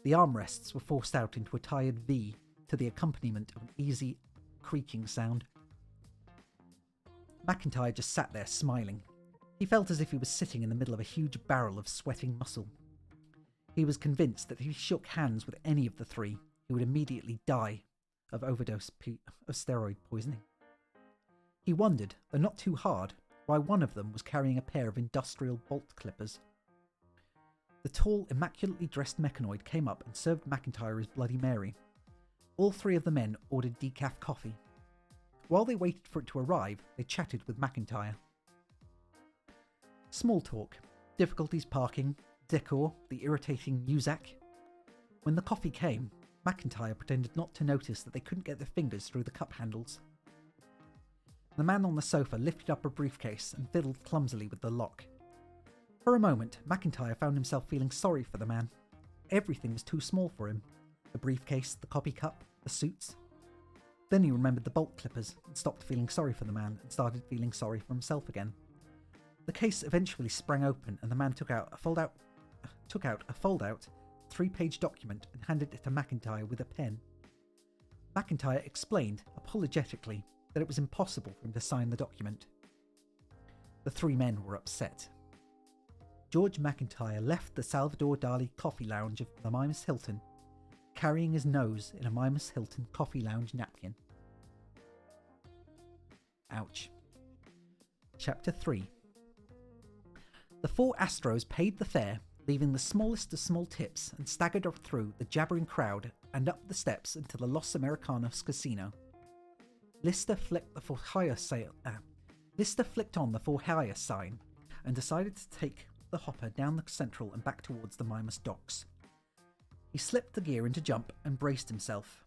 The armrests were forced out into a tired V to the accompaniment of an easy creaking sound. McIntyre just sat there smiling. He felt as if he was sitting in the middle of a huge barrel of sweating muscle. He was convinced that if he shook hands with any of the 3, he would immediately die of overdose of steroid poisoning. He wondered, though not too hard, why one of them was carrying a pair of industrial bolt clippers. The tall, immaculately dressed mechanoid came up and served McIntyre his Bloody Mary. All 3 of the men ordered decaf coffee. While they waited for it to arrive, they chatted with McIntyre. Small talk, difficulties parking, decor, the irritating Muzak. When the coffee came, McIntyre pretended not to notice that they couldn't get their fingers through the cup handles. The man on the sofa lifted up a briefcase and fiddled clumsily with the lock. For a moment, McIntyre found himself feeling sorry for the man. Everything was too small for him. The briefcase, the coffee cup, the suits. Then he remembered the bolt clippers and stopped feeling sorry for the man and started feeling sorry for himself again. The case eventually sprang open and the man took out a fold-out 3-page document and handed it to McIntyre with a pen. McIntyre explained, apologetically, that it was impossible for him to sign the document. The 3 men were upset. George McIntyre left the Salvador Dali coffee lounge of the Mimas Hilton, carrying his nose in a Mimas Hilton coffee lounge napkin. Ouch. Chapter 3. The 4 Astros paid the fare, leaving the smallest of small tips, and staggered up through the jabbering crowd and up the steps into the Los Americanos casino. Lister flicked on the for hire sign and decided to take the hopper down the Central and back towards the Mimas docks. He slipped the gear into jump and braced himself.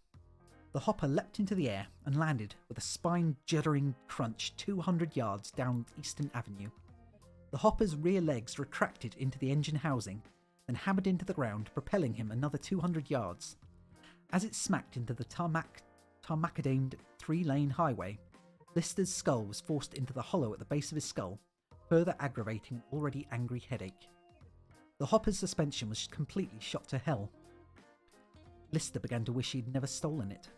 The hopper leapt into the air and landed with a spine-juddering crunch 200 yards down Eastern Avenue. The hopper's rear legs retracted into the engine housing, then hammered into the ground, propelling him another 200 yards. As it smacked into the tarmacadomed 3-lane highway, Lister's skull was forced into the hollow at the base of his skull, further aggravating an already angry headache. The hopper's suspension was completely shot to hell. Lister began to wish he'd never stolen it.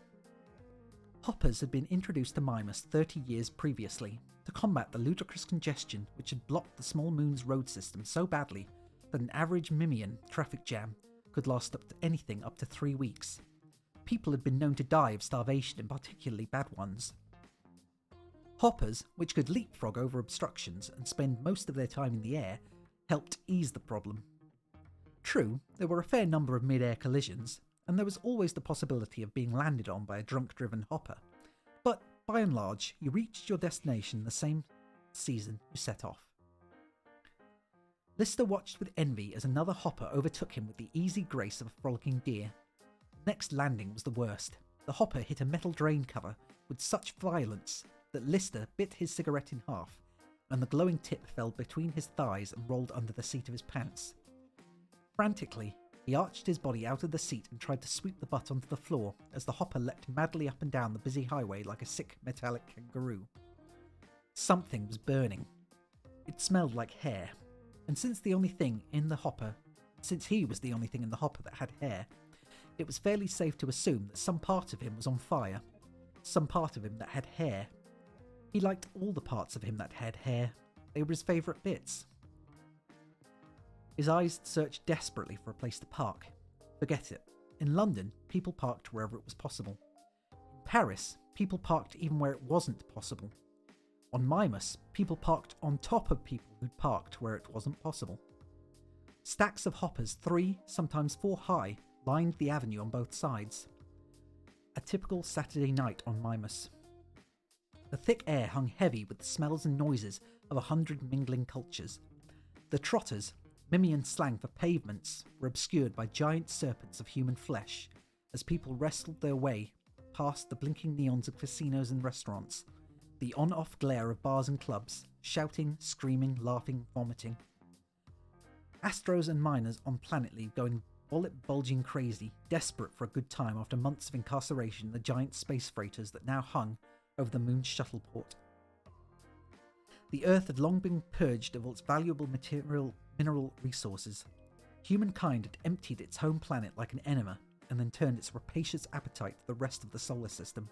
Hoppers had been introduced to Mimas 30 years previously to combat the ludicrous congestion which had blocked the small moon's road system so badly that an average Mimian traffic jam could last up to 3 weeks. People had been known to die of starvation in particularly bad ones. Hoppers, which could leapfrog over obstructions and spend most of their time in the air, helped ease the problem. True, there were a fair number of mid-air collisions, and there was always the possibility of being landed on by a drunk-driven hopper, but by and large, you reached your destination the same season you set off. Lister watched with envy as another hopper overtook him with the easy grace of a frolicking deer. The next landing was the worst. The hopper hit a metal drain cover with such violence that Lister bit his cigarette in half, and the glowing tip fell between his thighs and rolled under the seat of his pants. Frantically, he arched his body out of the seat and tried to sweep the butt onto the floor as the hopper leapt madly up and down the busy highway like a sick metallic kangaroo. Something was burning. It smelled like hair, and since he was the only thing in the hopper that had hair, it was fairly safe to assume that some part of him was on fire, some part of him that had hair. He liked all the parts of him that had hair. They were his favourite bits. His eyes searched desperately for a place to park. Forget it. In London, people parked wherever it was possible. In Paris, people parked even where it wasn't possible. On Mimas, people parked on top of people who'd parked where it wasn't possible. Stacks of hoppers, 3, sometimes 4 high, lined the avenue on both sides. A typical Saturday night on Mimas. The thick air hung heavy with the smells and noises of 100 mingling cultures. The trotters, Mimian slang for pavements, were obscured by giant serpents of human flesh as people wrestled their way past the blinking neons of casinos and restaurants, the on-off glare of bars and clubs, shouting, screaming, laughing, vomiting. Astros and miners on Planet Leave going bulging crazy, desperate for a good time after months of incarceration in the giant space freighters that now hung over the moon's shuttleport. The Earth had long been purged of its valuable mineral resources. Humankind had emptied its home planet like an enema and then turned its rapacious appetite to the rest of the solar system.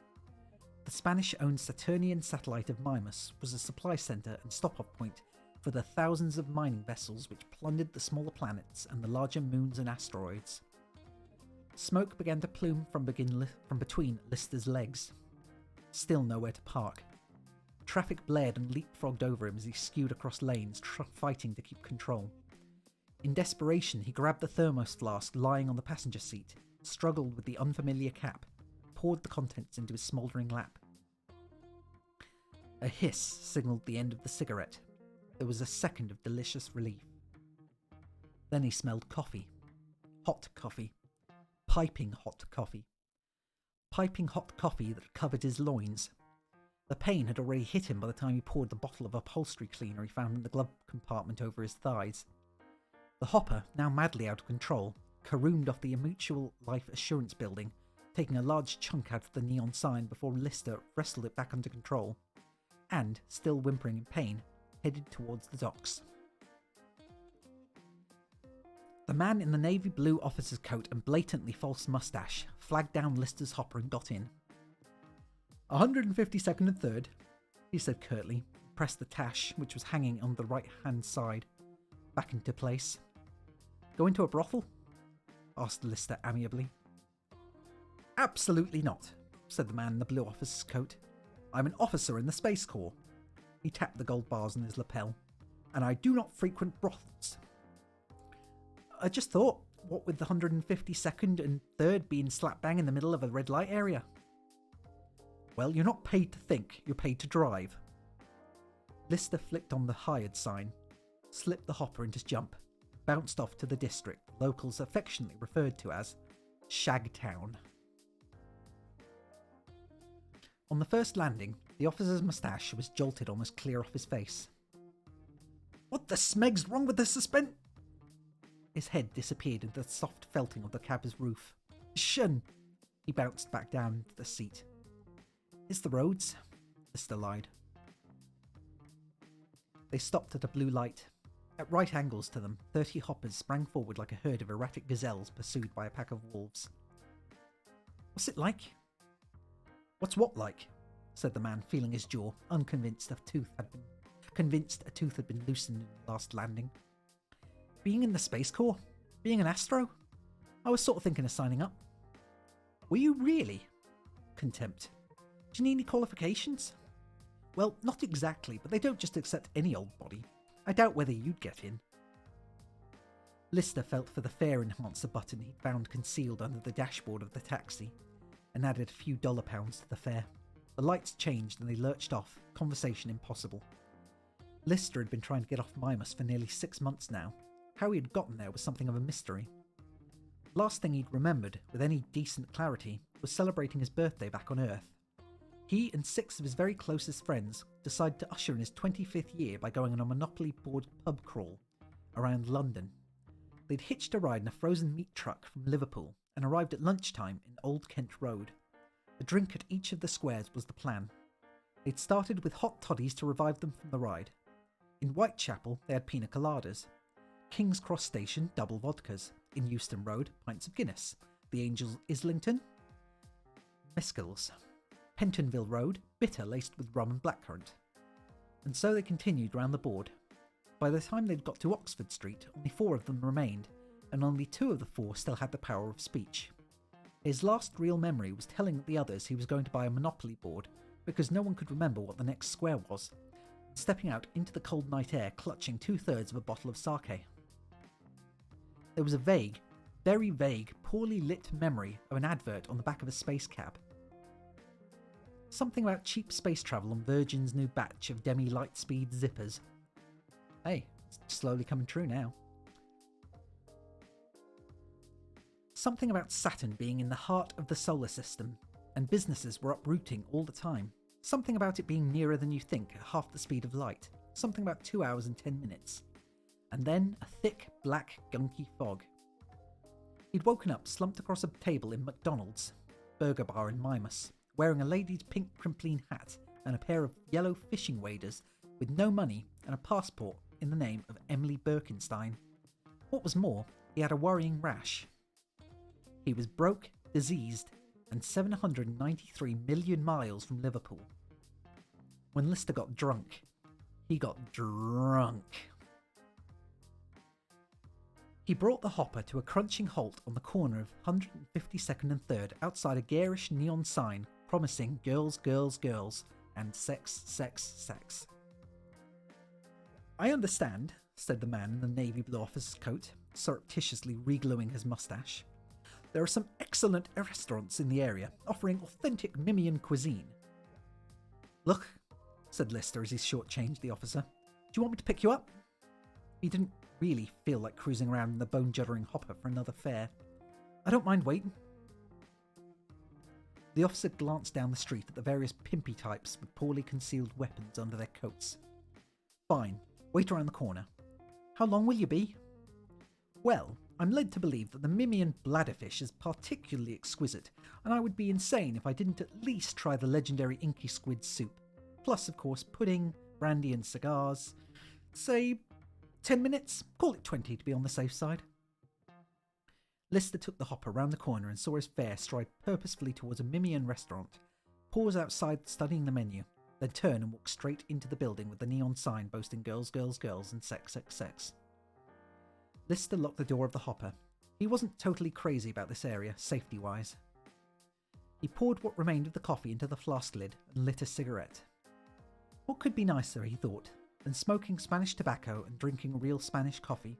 The Spanish-owned Saturnian satellite of Mimas was a supply centre and stop-off point for the thousands of mining vessels which plundered the smaller planets and the larger moons and asteroids. Smoke began to plume from between Lister's legs. Still nowhere to park. Traffic blared and leapfrogged over him as he skewed across lanes, fighting to keep control. In desperation, he grabbed the thermos flask lying on the passenger seat, struggled with the unfamiliar cap, poured the contents into his smouldering lap. A hiss signalled the end of the cigarette. There was a second of delicious relief. Then he smelled coffee. Hot coffee. Piping hot coffee. Piping hot coffee that covered his loins. The pain had already hit him by the time he poured the bottle of upholstery cleaner he found in the glove compartment over his thighs. The hopper, now madly out of control, caroomed off the Mutual Life Assurance building, taking a large chunk out of the neon sign before Lister wrestled it back under control, and, still whimpering in pain, headed towards the docks. The man in the navy blue officer's coat and blatantly false moustache flagged down Lister's hopper and got in. 152nd and 3rd, he said curtly, pressed the tash, which was hanging on the right-hand side, back into place. Going to a brothel? Asked Lister amiably. Absolutely not, said the man in the blue officer's coat. I'm an officer in the Space Corps. He tapped the gold bars on his lapel. And I do not frequent brothels. I just thought, what with the 152nd and 3rd being slap bang in the middle of a red light area? Well, you're not paid to think, you're paid to drive. Lister flicked on the hired sign, slipped the hopper into jump, bounced off to the district locals affectionately referred to as Shagtown. On the first landing, the officer's moustache was jolted almost clear off his face. What the smeg's wrong with the his head disappeared into the soft felting of the cab's roof. Shun! He bounced back down into the seat. It's the roads, Lister lied. They stopped at a blue light. At right angles to them, 30 hoppers sprang forward like a herd of erratic gazelles pursued by a pack of wolves. What's it like? What's what like? Said the man, feeling his jaw, convinced a tooth had been loosened in the last landing. Being in the Space Corps? Being an astro? I was sort of thinking of signing up. Were you really? Contempt. Do you need any qualifications? Well, not exactly, but they don't just accept any old body. I doubt whether you'd get in. Lister felt for the fare enhancer button he'd found concealed under the dashboard of the taxi, and added a few dollar pounds to the fare. The lights changed and they lurched off, conversation impossible. Lister had been trying to get off Mimas for nearly 6 months now. How he had gotten there was something of a mystery. Last thing he'd remembered, with any decent clarity, was celebrating his birthday back on Earth. He and 6 of his very closest friends decided to usher in his 25th year by going on a Monopoly board pub crawl around London. They'd hitched a ride in a frozen meat truck from Liverpool and arrived at lunchtime in Old Kent Road. A drink at each of the squares was the plan. They'd started with hot toddies to revive them from the ride. In Whitechapel, they had pina coladas. King's Cross Station, double vodkas. In Euston Road, pints of Guinness. The Angels Islington, mescals. Pentonville Road, bitter laced with rum and blackcurrant. And so they continued round the board. By the time they'd got to Oxford Street, only 4 of them remained, and only 2 of the 4 still had the power of speech. His last real memory was telling the others he was going to buy a Monopoly board, because no one could remember what the next square was, and stepping out into the cold night air clutching 2/3 of a bottle of sake. There was a vague, very vague, poorly lit memory of an advert on the back of a space cab. Something about cheap space travel on Virgin's new batch of Demi Lightspeed zippers. Hey, it's slowly coming true now. Something about Saturn being in the heart of the solar system, and businesses were uprooting all the time. Something about it being nearer than you think at half the speed of light. Something about 2 hours and 10 minutes. And then a thick, black, gunky fog. He'd woken up slumped across a table in McDonald's, burger bar in Mimas, wearing a lady's pink crimpline hat and a pair of yellow fishing waders with no money and a passport in the name of Emily Birkenstein. What was more, he had a worrying rash. He was broke, diseased, and 793 million miles from Liverpool. When Lister got drunk, he got drunk. He brought the hopper to a crunching halt on the corner of 152nd and 3rd outside a garish neon sign promising girls, girls, girls, and sex, sex, sex. I understand, said the man in the navy blue officer's coat, surreptitiously regluing his moustache. There are some excellent restaurants in the area, offering authentic Mimian cuisine. Look, said Lister as he shortchanged the officer. Do you want me to pick you up? He didn't really feel like cruising around in the bone-juddering hopper for another fare. I don't mind waiting. The officer glanced down the street at the various pimpy types with poorly concealed weapons under their coats. Fine, wait around the corner. How long will you be? Well, I'm led to believe that the Mimian bladderfish is particularly exquisite, and I would be insane if I didn't at least try the legendary inky squid soup. Plus, of course, pudding, brandy and cigars. Say 10 minutes? Call it 20 to be on the safe side. Lister took the hopper round the corner and saw his fare stride purposefully towards a Mimian restaurant, pause outside studying the menu, then turn and walk straight into the building with the neon sign boasting girls, girls, girls and sex, sex, sex. Lister locked the door of the hopper. He wasn't totally crazy about this area, safety-wise. He poured what remained of the coffee into the flask lid and lit a cigarette. What could be nicer, he thought, than smoking Spanish tobacco and drinking real Spanish coffee,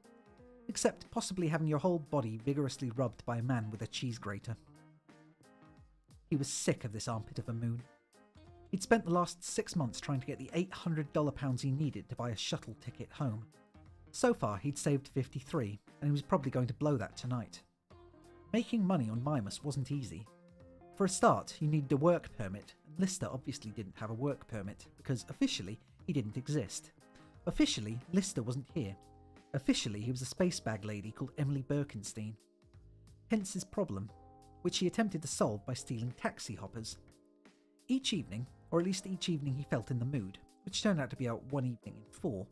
except possibly having your whole body vigorously rubbed by a man with a cheese grater. He was sick of this armpit of a moon. He'd spent the last 6 months trying to get the £800 he needed to buy a shuttle ticket home. So far, he'd saved 53, and he was probably going to blow that tonight. Making money on Mimas wasn't easy. For a start, you needed a work permit, and Lister obviously didn't have a work permit, because officially, he didn't exist. Officially, Lister wasn't here, Officially, he was a space bag lady called Emily Birkenstein. Hence his problem, which he attempted to solve by stealing taxi hoppers. Each evening, or at least each evening he felt in the mood, which turned out to be out one evening in 4,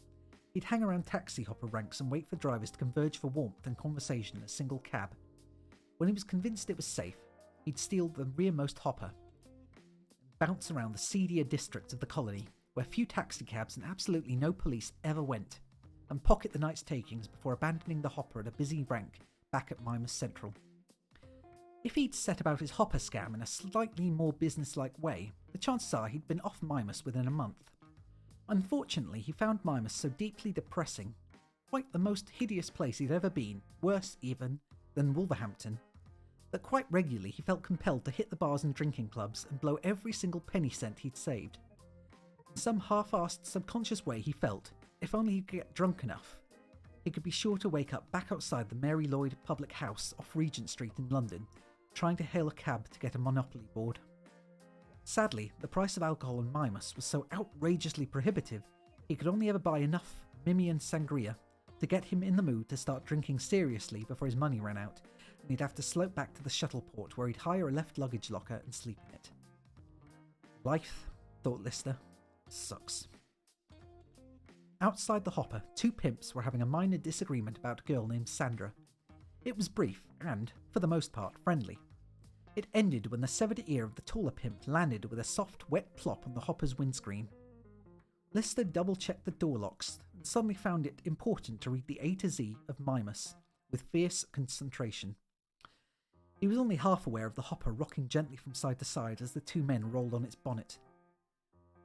he'd hang around taxi hopper ranks and wait for drivers to converge for warmth and conversation in a single cab. When he was convinced it was safe, he'd steal the rearmost hopper and bounce around the seedier districts of the colony, where few taxicabs and absolutely no police ever went, and pocket the night's takings before abandoning the hopper at a busy rank back at Mimas Central. If he'd set about his hopper scam in a slightly more businesslike way, the chances are he'd been off Mimas within a month. Unfortunately, he found Mimas so deeply depressing, quite the most hideous place he'd ever been, worse even than Wolverhampton, that quite regularly he felt compelled to hit the bars and drinking clubs and blow every single penny cent he'd saved. In some half-assed subconscious way he felt, if only he could get drunk enough, he could be sure to wake up back outside the Mary Lloyd public house off Regent Street in London, trying to hail a cab to get a Monopoly board. Sadly, the price of alcohol in Mimas was so outrageously prohibitive, he could only ever buy enough Mimian sangria to get him in the mood to start drinking seriously before his money ran out, and he'd have to slope back to the shuttle port where he'd hire a left luggage locker and sleep in it. Life, thought Lister, sucks. Outside the hopper, 2 pimps were having a minor disagreement about a girl named Sandra. It was brief and, for the most part, friendly. It ended when the severed ear of the taller pimp landed with a soft, wet plop on the hopper's windscreen. Lister double-checked the door locks and suddenly found it important to read the A to Z of Mimas with fierce concentration. He was only half aware of the hopper rocking gently from side to side as the 2 men rolled on its bonnet.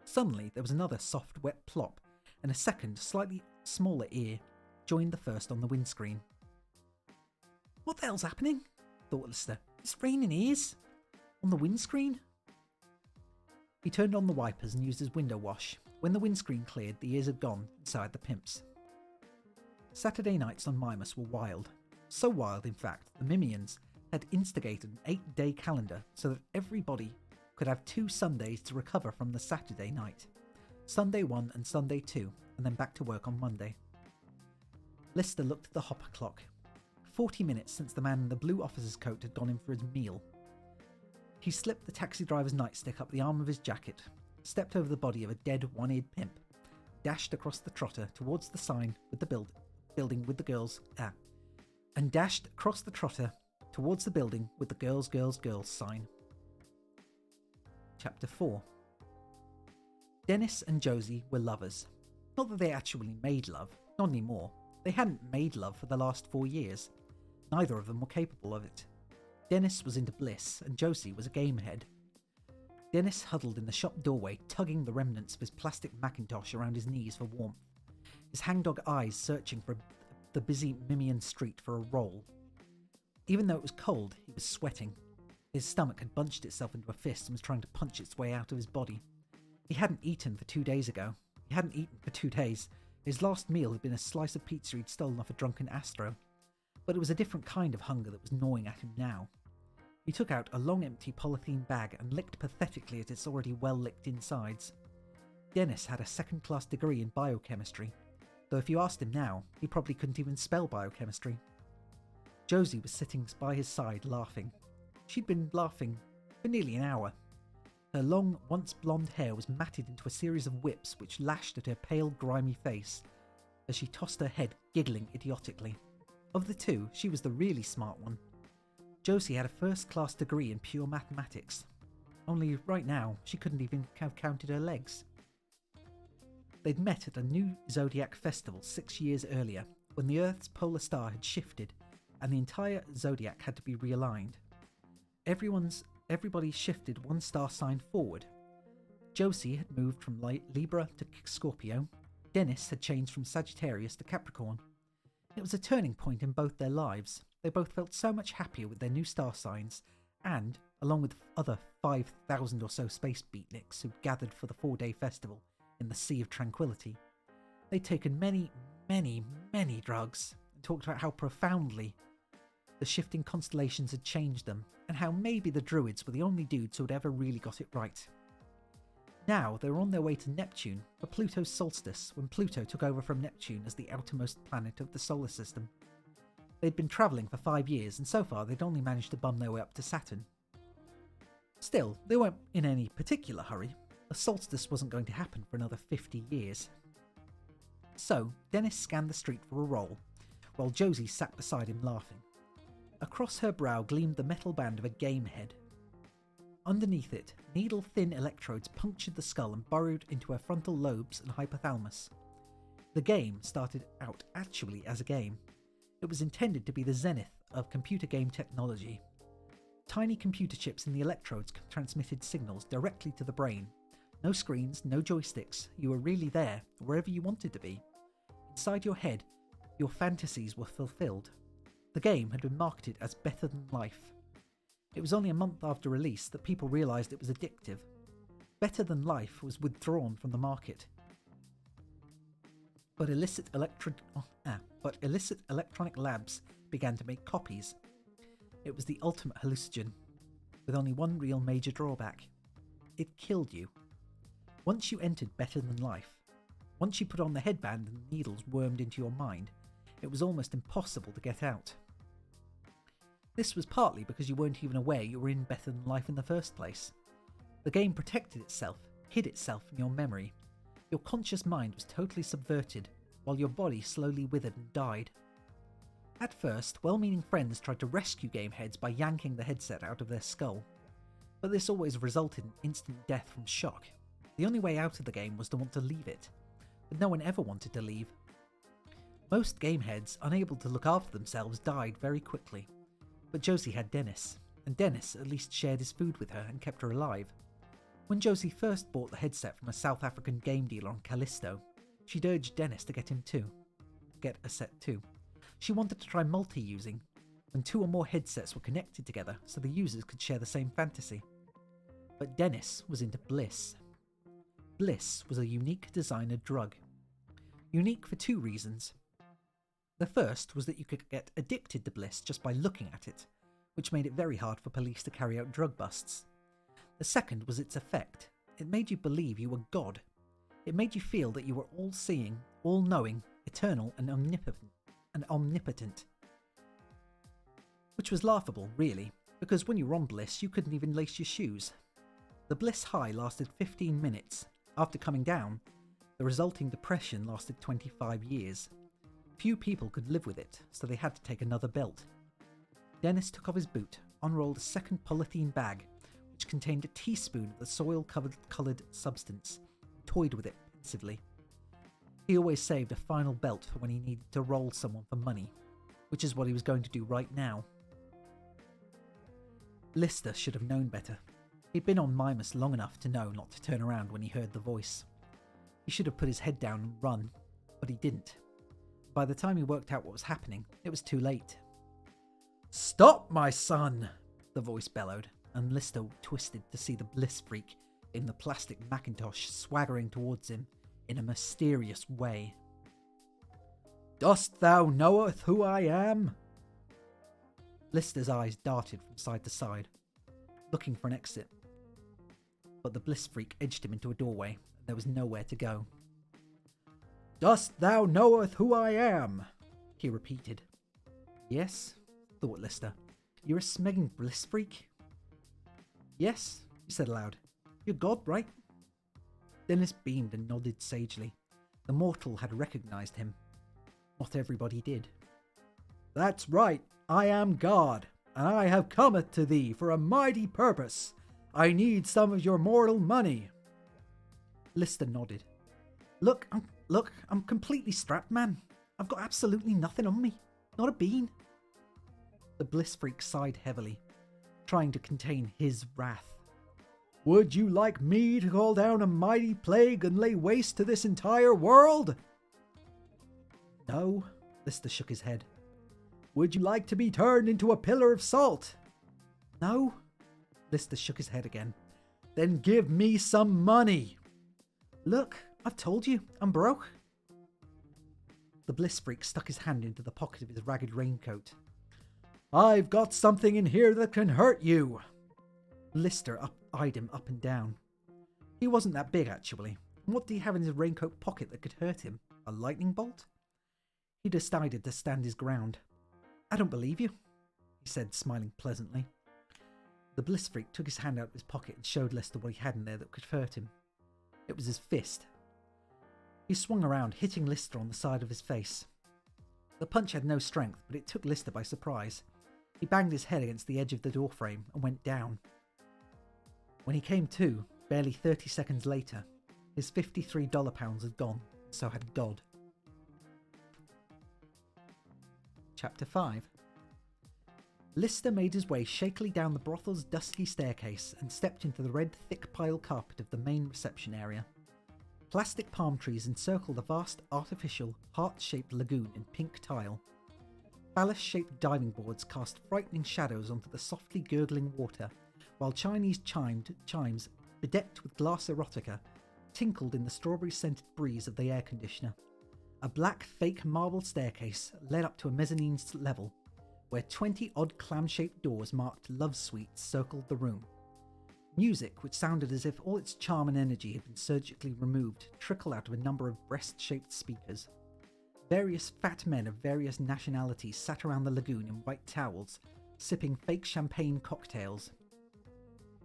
Suddenly, there was another soft, wet plop, and a second, slightly smaller ear joined the first on the windscreen. What the hell's happening? Thought Lister. It's raining ears? On the windscreen? He turned on the wipers and used his window wash. When the windscreen cleared, the ears had gone, and so had the pimps. Saturday nights on Mimas were wild. So wild, in fact, the Mimians had instigated an 8-day calendar so that everybody could have 2 Sundays to recover from the Saturday night. Sunday 1 and Sunday 2, and then back to work on Monday. Lister looked at the hopper clock. 40 minutes since the man in the blue officer's coat had gone in for his meal. He slipped the taxi driver's nightstick up the arm of his jacket, stepped over the body of a dead one-eared pimp, dashed across the trotter towards the sign with the building with the girls, and dashed across the trotter towards the building with the girls, girls, girls sign. Chapter 4. Dennis and Josie were lovers. Not that they actually made love, not anymore. They hadn't made love for the last 4 years. Neither of them were capable of it. Dennis was into bliss, and Josie was a gamehead. Dennis huddled in the shop doorway, tugging the remnants of his plastic Macintosh around his knees for warmth, his hangdog eyes searching for the busy Mimian street for a roll. Even though it was cold, he was sweating. His stomach had bunched itself into a fist and was trying to punch its way out of his body. He hadn't eaten for 2 days ago. He hadn't eaten for 2 days. His last meal had been a slice of pizza he'd stolen off a drunken Astro. But it was a different kind of hunger that was gnawing at him now. He took out a long empty polythene bag and licked pathetically at its already well-licked insides. Dennis had a second-class degree in biochemistry, though if you asked him now, he probably couldn't even spell biochemistry. Josie was sitting by his side laughing. She'd been laughing for nearly an hour. Her long, once blonde hair was matted into a series of whips which lashed at her pale, grimy face as she tossed her head, giggling idiotically. Of the 2, she was the really smart one. Josie had a first-class degree in pure mathematics. Only right now, she couldn't even have counted her legs. They'd met at a new zodiac festival 6 years earlier, when the Earth's polar star had shifted and the entire zodiac had to be realigned. Everybody shifted 1 star sign forward. Josie had moved from Libra to Scorpio. Dennis had changed from Sagittarius to Capricorn. It was a turning point in both their lives. They both felt so much happier with their new star signs, and, along with other 5,000 or so space beatniks who'd gathered for the 4-day festival in the Sea of Tranquility, they'd taken many, many, many drugs and talked about how profoundly the shifting constellations had changed them, and how maybe the Druids were the only dudes who had ever really got it right. Now they were on their way to Neptune for Pluto's solstice, when Pluto took over from Neptune as the outermost planet of the solar system. They'd been travelling for 5 years, and so far they'd only managed to bum their way up to Saturn. Still, they weren't in any particular hurry. The solstice wasn't going to happen for another 50 years. So, Dennis scanned the street for a roll, while Josie sat beside him laughing. Across her brow gleamed the metal band of a game head. Underneath it, needle-thin electrodes punctured the skull and burrowed into her frontal lobes and hypothalamus. The game started out actually as a game. It was intended to be the zenith of computer game technology. Tiny computer chips in the electrodes transmitted signals directly to the brain. No screens, no joysticks. You were really there, wherever you wanted to be. Inside your head, your fantasies were fulfilled. The game had been marketed as better than life. It was only a month after release that people realised it was addictive. Better Than Life was withdrawn from the market. But illicit electronic labs began to make copies. It was the ultimate hallucinogen, with only one real major drawback. It killed you. Once you entered Better Than Life, once you put on the headband and the needles wormed into your mind, it was almost impossible to get out. This was partly because you weren't even aware you were in Better Than Life in the first place. The game protected itself, hid itself from your memory. Your conscious mind was totally subverted, while your body slowly withered and died. At first, well-meaning friends tried to rescue game heads by yanking the headset out of their skull, but this always resulted in instant death from shock. The only way out of the game was to want to leave it, but no one ever wanted to leave. Most game heads, unable to look after themselves, died very quickly. But Josie had Dennis, and Dennis at least shared his food with her and kept her alive. When Josie first bought the headset from a South African game dealer on Callisto, she'd urged Dennis to get a set too. She wanted to try multi-using, when 2 or more headsets were connected together so the users could share the same fantasy. But Dennis was into Bliss. Bliss was a unique designer drug. Unique for 2 reasons. The first was that you could get addicted to Bliss just by looking at it, which made it very hard for police to carry out drug busts. The second was its effect. It made you believe you were God. It made you feel that you were all-seeing, all-knowing, eternal and omnipotent. Which was laughable, really, because when you were on Bliss, you couldn't even lace your shoes. The Bliss high lasted 15 minutes. After coming down, the resulting depression lasted 25 years. Few people could live with it, so they had to take another belt. Dennis took off his boot, unrolled a second polythene bag, which contained a teaspoon of the soil-coloured substance, and toyed with it pensively. He always saved a final belt for when he needed to roll someone for money, which is what he was going to do right now. Lister should have known better. He'd been on Mimas long enough to know not to turn around when he heard the voice. He should have put his head down and run, but he didn't. By the time he worked out what was happening, it was too late. "Stop, my son!" the voice bellowed, and Lister twisted to see the Bliss freak in the plastic Macintosh swaggering towards him in a mysterious way. "Dost thou knoweth who I am?" Lister's eyes darted from side to side, looking for an exit. But the Bliss freak edged him into a doorway, and there was nowhere to go. "Dost thou knoweth who I am?" he repeated. "Yes," thought Lister. "You're a smegging Bliss freak?" "Yes," he said aloud. "You're God, right?" Dennis beamed and nodded sagely. The mortal had recognised him. Not everybody did. "That's right, I am God, and I have cometh to thee for a mighty purpose. I need some of your mortal money." Lister nodded. Look, I'm completely strapped, man. I've got absolutely nothing on me. Not a bean." The Bliss freak sighed heavily, trying to contain his wrath. "Would you like me to call down a mighty plague and lay waste to this entire world?" "No," Lister shook his head. "Would you like to be turned into a pillar of salt?" "No." Lister shook his head again. "Then give me some money." "Look, I've told you, I'm broke." The Bliss freak stuck his hand into the pocket of his ragged raincoat. "I've got something in here that can hurt you." Lister eyed him up and down. He wasn't that big, actually. What did he have in his raincoat pocket that could hurt him? A lightning bolt? He decided to stand his ground. I don't believe you, he said, smiling pleasantly. The bliss freak took his hand out of his pocket and showed Lister what he had in there that could hurt him. It was his fist. He swung around, hitting Lister on the side of his face. The punch had no strength, but it took Lister by surprise. He banged his head against the edge of the door frame and went down. When he came to, barely 30 seconds later, his $53 pounds had gone, and so had God. Chapter 5. Lister made his way shakily down the brothel's dusty staircase and stepped into the red, thick pile carpet of the main reception area. Plastic palm trees encircle the vast, artificial, heart-shaped lagoon in pink tile. Phallus-shaped diving boards cast frightening shadows onto the softly gurgling water, while Chinese chimes, bedecked with glass erotica, tinkled in the strawberry-scented breeze of the air conditioner. A black, fake marble staircase led up to a mezzanine level, where 20-odd clam-shaped doors marked love suites circled the room. Music, which sounded as if all its charm and energy had been surgically removed, trickled out of a number of breast-shaped speakers. Various fat men of various nationalities sat around the lagoon in white towels, sipping fake champagne cocktails.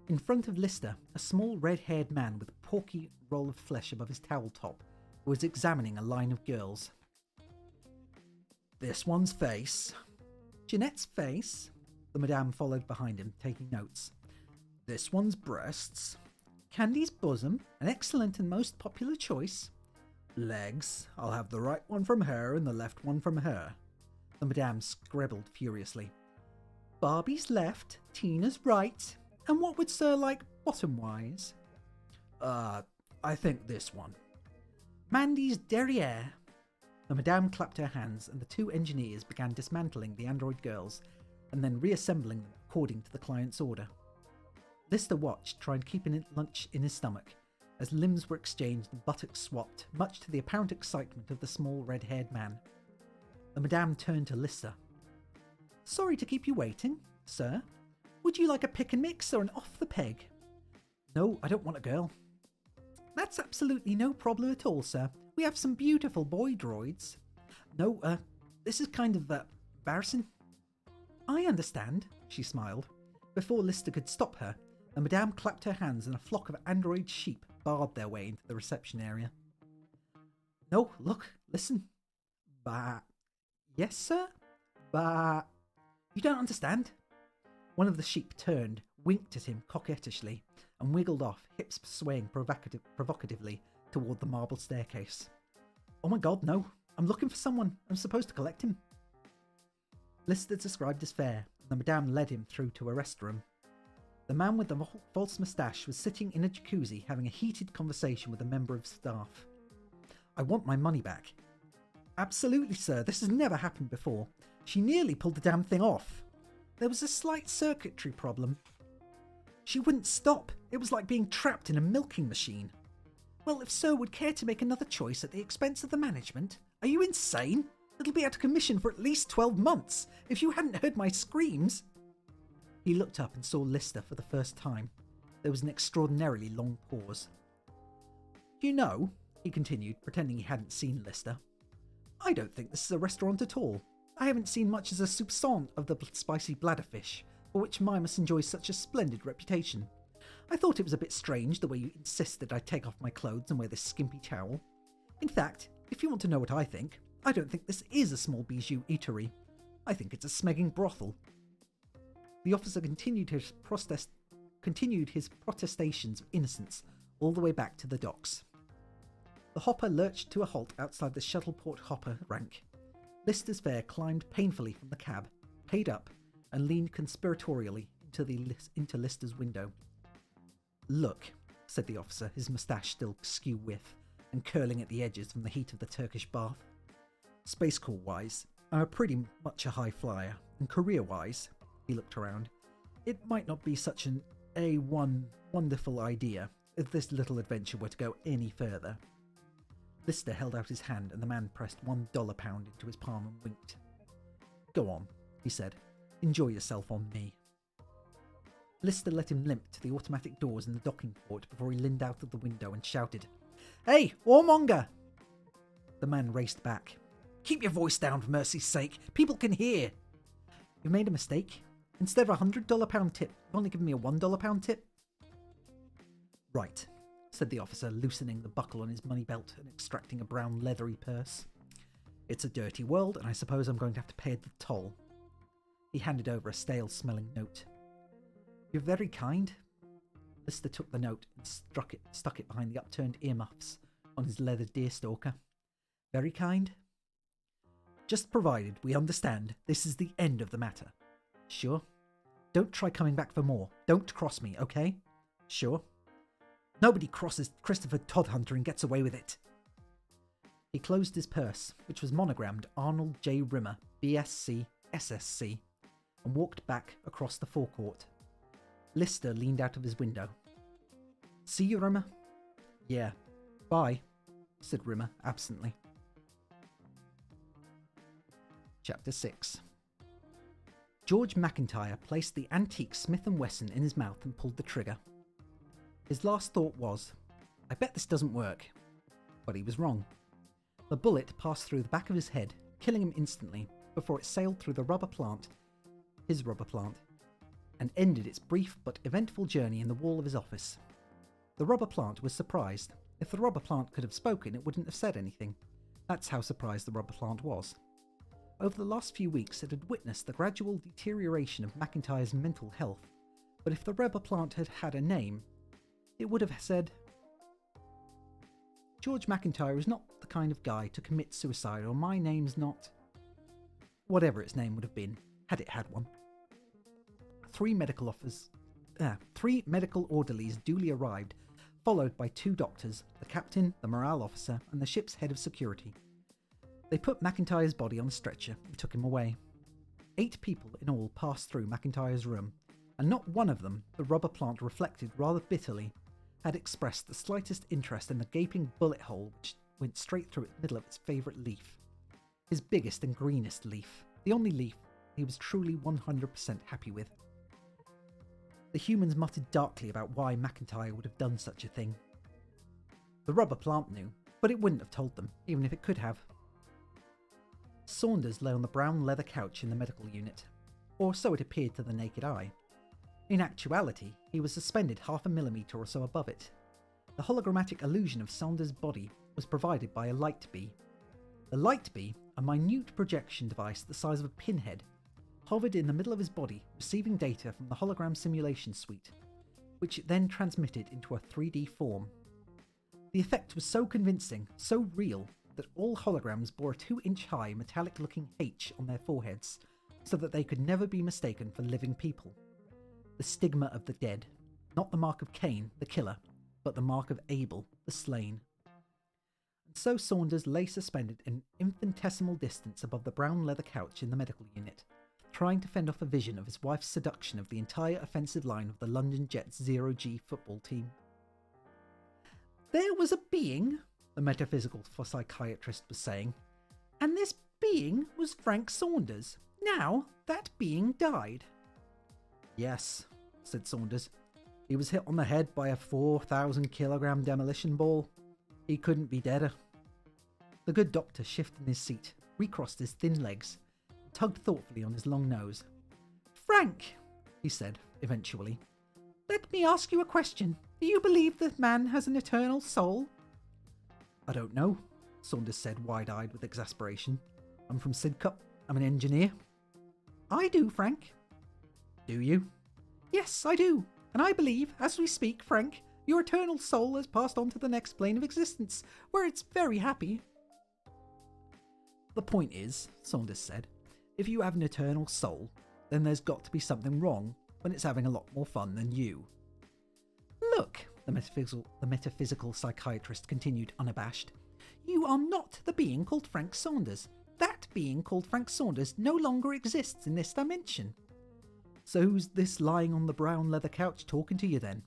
In front of Lister, a small red-haired man with a porky roll of flesh above his towel top was examining a line of girls. This one's face. Jeanette's face. The madame followed behind him, taking notes. This one's breasts. Candy's bosom, an excellent and most popular choice. Legs. I'll have the right one from her and the left one from her. The madame scribbled furiously. Barbie's left, Tina's right. And what would Sir like bottom-wise? I think this one. Mandy's derriere. The madame clapped her hands and the two engineers began dismantling the android girls and then reassembling them according to the client's order. Lister watched, trying to keep lunch in his stomach, as limbs were exchanged and buttocks swapped, much to the apparent excitement of the small red-haired man. The madame turned to Lister. Sorry to keep you waiting, sir. Would you like a pick and mix or an off the peg? No, I don't want a girl. That's absolutely no problem at all, sir. We have some beautiful boy droids. No, this is kind of, embarrassing. I understand, she smiled. Before Lister could stop her, the madame clapped her hands and a flock of android sheep barred their way into the reception area. No, look, listen. Bah. Yes, sir? Bah. You don't understand? One of the sheep turned, winked at him coquettishly, and wiggled off, hips swaying provocatively toward the marble staircase. Oh my god, no. I'm looking for someone. I'm supposed to collect him. Lister described his fare, and the madame led him through to a restroom. The man with the false moustache was sitting in a jacuzzi having a heated conversation with a member of staff. I want my money back. Absolutely, sir. This has never happened before. She nearly pulled the damn thing off. There was a slight circuitry problem. She wouldn't stop. It was like being trapped in a milking machine. Well, if Sir would care to make another choice at the expense of the management, are you insane? It'll be out of commission for at least 12 months. If you hadn't heard my screams... He looked up and saw Lister for the first time. There was an extraordinarily long pause. You know, he continued, pretending he hadn't seen Lister, I don't think this is a restaurant at all. I haven't seen much as a soupçon of the spicy bladderfish, for which Mimas enjoys such a splendid reputation. I thought it was a bit strange the way you insisted I take off my clothes and wear this skimpy towel. In fact, if you want to know what I don't think this is a small bijou eatery. I think it's a smegging brothel. The officer continued his protestations of innocence all the way back to the docks. The hopper lurched to a halt outside the shuttleport hopper rank. Lister's fare climbed painfully from the cab, paid up, and leaned conspiratorially into Lister's window. Look, said the officer, his moustache still skew-whiff and curling at the edges from the heat of the Turkish bath. Space Corps-wise, I'm a pretty much a high flyer, and career-wise, he looked around, it might not be such an A1 wonderful idea if this little adventure were to go any further. Lister held out his hand and the man pressed $1 pound into his palm and winked. Go on, he said. Enjoy yourself on me. Lister let him limp to the automatic doors in the docking port before he leaned out of the window and shouted, "Hey, warmonger!" The man raced back. "Keep your voice down, for mercy's sake. People can hear." "You've made a mistake. Instead of a £100 tip, you've only given me a £1 tip." "Right," said the officer, loosening the buckle on his money belt and extracting a brown leathery purse. "It's a dirty world, and I suppose I'm going to have to pay the toll." He handed over a stale-smelling note. "You're very kind." Lister took the note and stuck it behind the upturned earmuffs on his leather deerstalker. "Very kind." "Just provided we understand this is the end of the matter." "Sure." "Don't try coming back for more. Don't cross me, okay?" "Sure." "Nobody crosses Christopher Todhunter and gets away with it." He closed his purse, which was monogrammed Arnold J. Rimmer, BSc, SSC, and walked back across the forecourt. Lister leaned out of his window. "See you, Rimmer?" "Yeah. Bye," said Rimmer absently. Chapter 6. George McIntyre placed the antique Smith & Wesson in his mouth and pulled the trigger. His last thought was, "I bet this doesn't work." But he was wrong. The bullet passed through the back of his head, killing him instantly before it sailed through his rubber plant, and ended its brief but eventful journey in the wall of his office. The rubber plant was surprised. If the rubber plant could have spoken, it wouldn't have said anything. That's how surprised the rubber plant was. Over the last few weeks, it had witnessed the gradual deterioration of McIntyre's mental health, but if the rubber plant had had a name, it would have said, "George McIntyre is not the kind of guy to commit suicide, or my name's not..." Whatever its name would have been, had it had one. Three medical orderlies duly arrived, followed by 2 doctors, the captain, the morale officer, and the ship's head of security. They put McIntyre's body on a stretcher and took him away. 8 people in all passed through McIntyre's room, and not one of them, the rubber plant reflected rather bitterly, had expressed the slightest interest in the gaping bullet hole which went straight through the middle of its favourite leaf. His biggest and greenest leaf, the only leaf he was truly 100% happy with. The humans muttered darkly about why McIntyre would have done such a thing. The rubber plant knew, but it wouldn't have told them, even if it could have. Saunders lay on the brown leather couch in the medical unit, or so it appeared to the naked eye. In actuality, he was suspended 0.5 millimetre or so above it. The hologrammatic illusion of Saunders' body was provided by a light bee. The light bee, a minute projection device the size of a pinhead, hovered in the middle of his body, receiving data from the hologram simulation suite, which it then transmitted into a 3D form. The effect was so convincing, so real, that all holograms bore a 2-inch-high metallic-looking H on their foreheads, so that they could never be mistaken for living people. The stigma of the dead, not the mark of Cain, the killer, but the mark of Abel, the slain. And so Saunders lay suspended in infinitesimal distance above the brown leather couch in the medical unit, trying to fend off a vision of his wife's seduction of the entire offensive line of the London Jets 0G football team. "There was a being," the metaphysical psychiatrist was saying, "and this being was Frank Saunders. Now, that being died." "Yes," said Saunders. "He was hit on the head by a 4,000-kilogram demolition ball. He couldn't be deader." The good doctor shifted in his seat, recrossed his thin legs, and tugged thoughtfully on his long nose. "Frank," he said, eventually, "let me ask you a question. Do you believe that man has an eternal soul?" "I don't know," Saunders said, wide-eyed with exasperation. "I'm from Sidcup. I'm an engineer." "I do, Frank." "Do you?" "Yes, I do. And I believe, as we speak, Frank, your eternal soul has passed on to the next plane of existence, where it's very happy." "The point is," Saunders said, "if you have an eternal soul, then there's got to be something wrong when it's having a lot more fun than you." "Look," the metaphysical psychiatrist continued unabashed, "you are not the being called Frank Saunders. That being called Frank Saunders no longer exists in this dimension." "So who's this lying on the brown leather couch talking to you then?"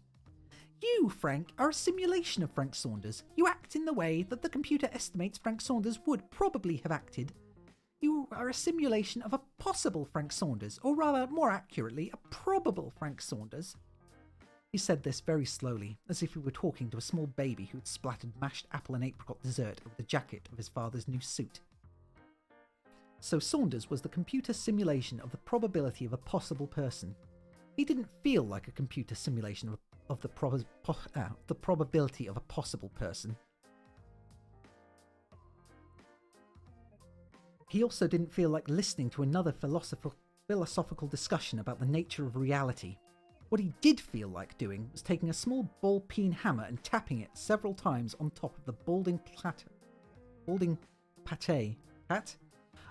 "You, Frank, are a simulation of Frank Saunders. You act in the way that the computer estimates Frank Saunders would probably have acted." You are a simulation of a possible Frank Saunders, or rather, more accurately, a probable Frank Saunders. He said this very slowly, as if he were talking to a small baby who had splattered mashed apple and apricot dessert over the jacket of his father's new suit. So Saunders was the computer simulation of the probability of a possible person. He didn't feel like a computer simulation of the probability of a possible person. He also didn't feel like listening to another philosophical discussion about the nature of reality. What he did feel like doing was taking a small ball-peen hammer and tapping it several times on top of the balding pate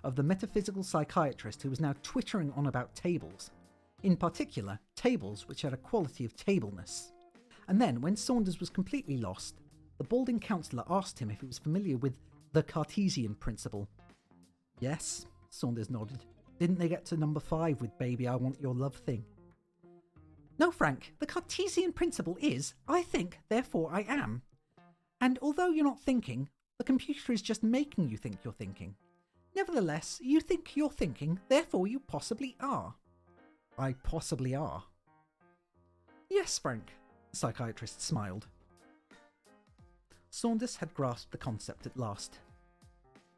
of the metaphysical psychiatrist who was now twittering on about tables. In particular, tables which had a quality of tableness. And then, when Saunders was completely lost, the balding counsellor asked him if he was familiar with the Cartesian principle. Yes, Saunders nodded. Didn't they get to number 5 with Baby I Want Your Love thing? No, Frank, the Cartesian principle is, I think, therefore I am. And although you're not thinking, the computer is just making you think you're thinking. Nevertheless, you think you're thinking, therefore you possibly are. I possibly are. Yes, Frank, the psychiatrist smiled. Saunders had grasped the concept at last.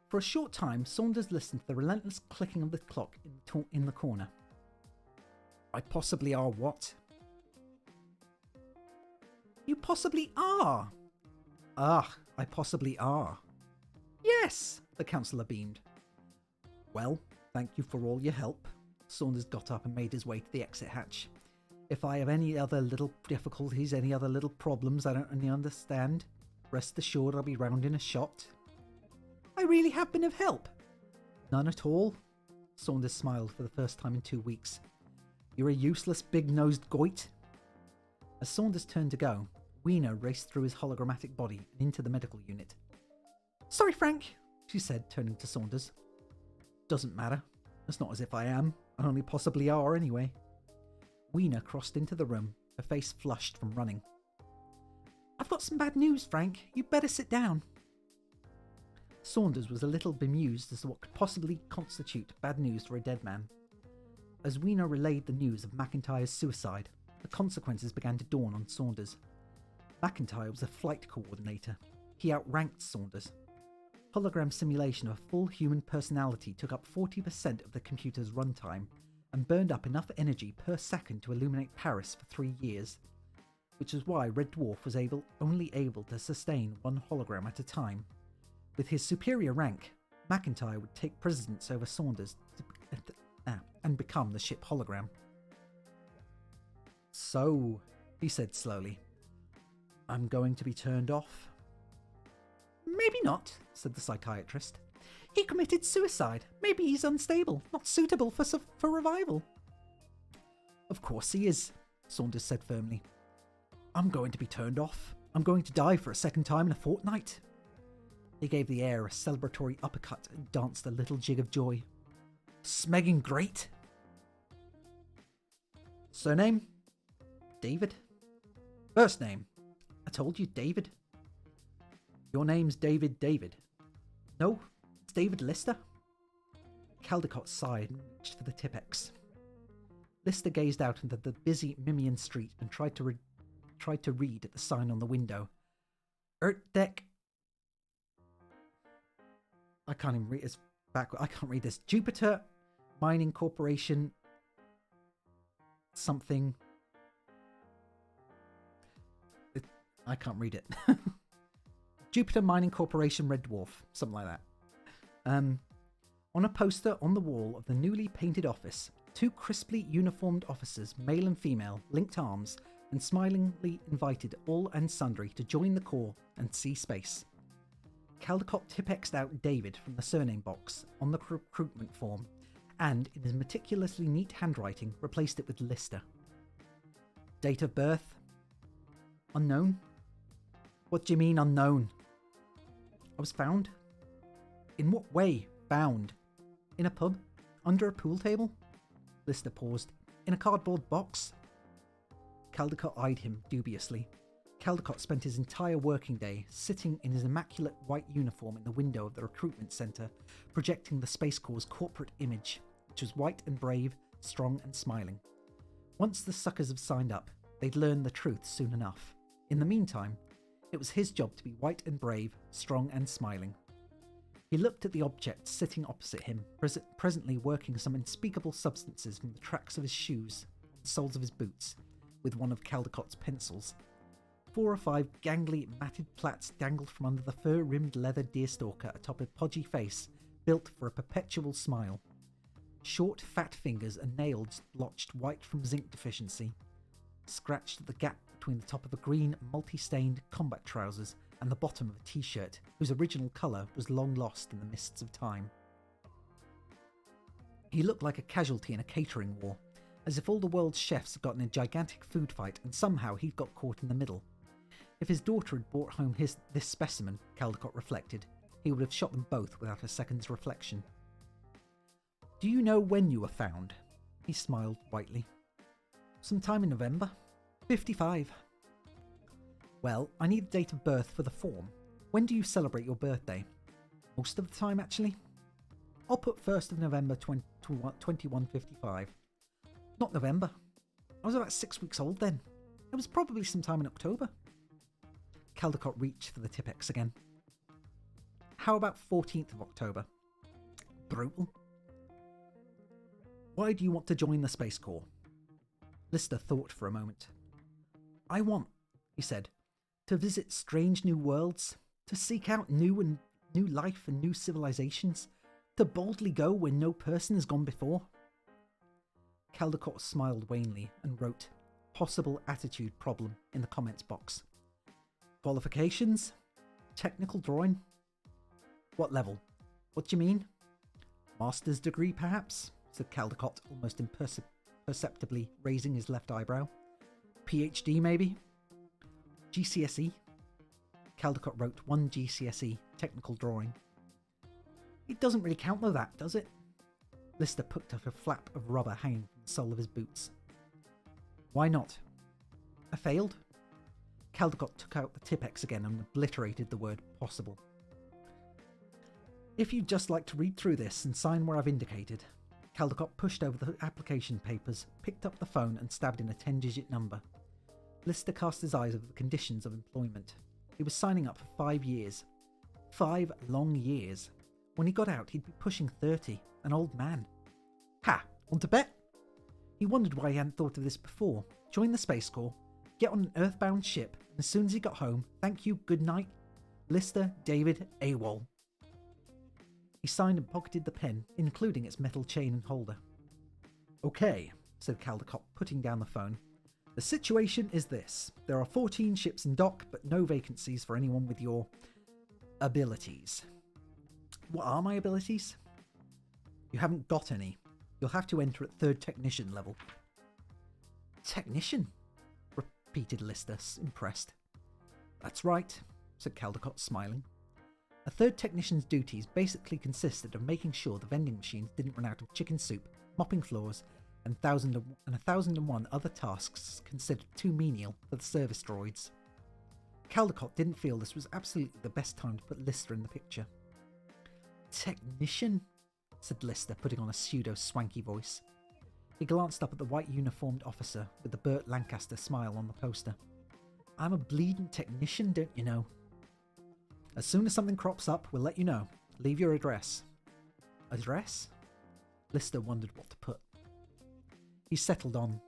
For a short time, Saunders listened to the relentless clicking of the clock in the corner. I possibly are what? You possibly are. Ah, I possibly are. Yes, the counsellor beamed. Well, thank you for all your help. Saunders got up and made his way to the exit hatch. If I have any other little difficulties, any other little problems I don't really understand, rest assured I'll be round in a shot. I really have been of help. None at all. Saunders smiled for the first time in 2 weeks. You're a useless big-nosed goit. As Saunders turned to go, Weena raced through his hologrammatic body and into the medical unit. Sorry, Frank, she said, turning to Saunders. Doesn't matter. It's not as if I am. I only possibly are anyway. Weena crossed into the room, her face flushed from running. I've got some bad news, Frank. You'd better sit down. Saunders was a little bemused as to what could possibly constitute bad news for a dead man. As Weena relayed the news of McIntyre's suicide, the consequences began to dawn on Saunders. McIntyre was a flight coordinator. He outranked Saunders. Hologram simulation of a full human personality took up 40% of the computer's runtime and burned up enough energy per second to illuminate Paris for 3 years, which is why Red Dwarf was only able to sustain one hologram at a time. With his superior rank, McIntyre would take precedence over Saunders and become the ship hologram. So, he said slowly, I'm going to be turned off? Maybe not, said the psychiatrist. He committed suicide. Maybe he's unstable, not suitable for revival. Of course he is, Saunders said firmly. I'm going to be turned off. I'm going to die for a second time in a fortnight. He gave the air a celebratory uppercut and danced a little jig of joy. Smegging great. Surname? David. First name? I told you, David. Your name's David. No, it's David Lister. Caldecott sighed and reached for the Tipex. Lister gazed out into the busy Mimian street and tried to read at the sign on the window. Deck. I can't even read this backward. I can't read this. Jupiter Mining Corporation. Something. I can't read it. Jupiter Mining Corporation Red Dwarf. Something like that. On a poster on the wall of the newly painted office, 2 crisply uniformed officers, male and female, linked arms and smilingly invited all and sundry to join the Corps and see space. Caldecott tipexed out David from the surname box on the recruitment form and, in his meticulously neat handwriting, replaced it with Lister. Date of birth? Unknown? What do you mean unknown? I was found. In what way found? In a pub? Under a pool table? Lister paused. In a cardboard box? Caldecott eyed him dubiously. Caldecott spent his entire working day sitting in his immaculate white uniform in the window of the recruitment centre, projecting the Space Corps' corporate image, which was white and brave, strong and smiling. Once the suckers have signed up, they'd learn the truth soon enough. In the meantime, it was his job to be white and brave, strong and smiling. He looked at the object sitting opposite him, presently working some unspeakable substances from the tracks of his shoes, the soles of his boots, with one of Caldecott's pencils. 4 or 5 gangly, matted plaits dangled from under the fur-rimmed leather deerstalker atop a podgy face, built for a perpetual smile. Short, fat fingers and nails blotched white from zinc deficiency, scratched at the gap between the top of a green, multi-stained combat trousers and the bottom of a t-shirt, whose original colour was long lost in the mists of time. He looked like a casualty in a catering war, as if all the world's chefs had got in a gigantic food fight and somehow he'd got caught in the middle. If his daughter had brought home this specimen, Caldecott reflected, he would have shot them both without a second's reflection. "Do you know when you were found?" He smiled whitely. "Sometime in November. 55. Well, I need the date of birth for the form. When do you celebrate your birthday?" "Most of the time, actually." "I'll put 1st of November 2155. "Not November. I was about 6 weeks old then. It was probably sometime in October." Caldecott reached for the Tipex again. "How about 14th of October? "Brutal." "Why do you want to join the Space Corps?" Lister thought for a moment. "I want," he said, "to visit strange new worlds, to seek out new life and new civilizations, to boldly go where no person has gone before." Caldecott smiled wanly and wrote, "Possible attitude problem" in the comments box. "Qualifications? Technical drawing?" "What level? What do you mean?" "Master's degree, perhaps," said Caldecott, almost imperceptibly raising his left eyebrow. "PhD, maybe?" "GCSE?" Caldecott wrote 1 GCSE, technical drawing. "It doesn't really count though, that, does it?" Lister picked up a flap of rubber hanging from the sole of his boots. "Why not?" "I failed." Caldecott took out the Tipex again and obliterated the word possible. "If you'd just like to read through this and sign where I've indicated." Caldecott pushed over the application papers, picked up the phone and stabbed in a 10-digit number. Lister cast his eyes over the conditions of employment. He was signing up for 5 years. 5 long years. When he got out, he'd be pushing 30, an old man. Ha! Want to bet? He wondered why he hadn't thought of this before. Join the Space Corps, get on an earthbound ship, and as soon as he got home, thank you, good night, Lister David AWOL. He signed and pocketed the pen, including its metal chain and holder. "Okay," said Caldecott, putting down the phone. "The situation is this. There are 14 ships in dock, but no vacancies for anyone with your abilities." "What are my abilities?" "You haven't got any. You'll have to enter at 3rd technician level." "Technician?" repeated Lister, impressed. "That's right," said Caldecott, smiling. A 3rd technician's duties basically consisted of making sure the vending machines didn't run out of chicken soup, mopping floors, and 1,001 other tasks considered too menial for the service droids. Caldecott didn't feel this was absolutely the best time to put Lister in the picture. "Technician?" said Lister, putting on a pseudo-swanky voice. He glanced up at the white uniformed officer with the Burt Lancaster smile on the poster. "I'm a bleeding technician, don't you know?" "As soon as something crops up, we'll let you know. Leave your address." "Address?" Lister wondered what to put. He settled on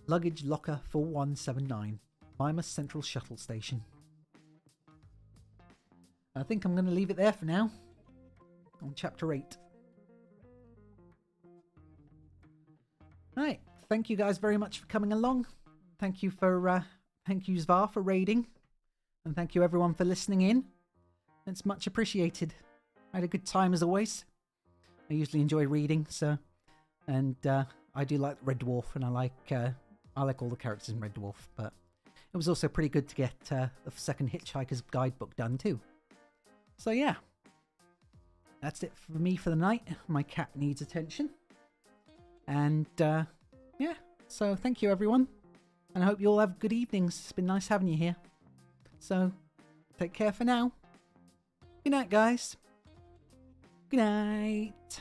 Luggage Locker 4179, Mimas Central Shuttle Station. I think I'm going to leave it there for now. On Chapter 8. Right, thank you guys very much for coming along. Thank you Zvar for raiding. And thank you everyone for listening in. It's much appreciated. I had a good time as always. I usually enjoy reading, and I do like Red Dwarf, and I like all the characters in Red Dwarf, but it was also pretty good to get the 2nd Hitchhiker's guidebook done too. So yeah, that's it for me for the night. My cat needs attention. And yeah, so thank you everyone. And I hope you all have good evenings. It's been nice having you here. So, take care for now. Good night, guys. Good night.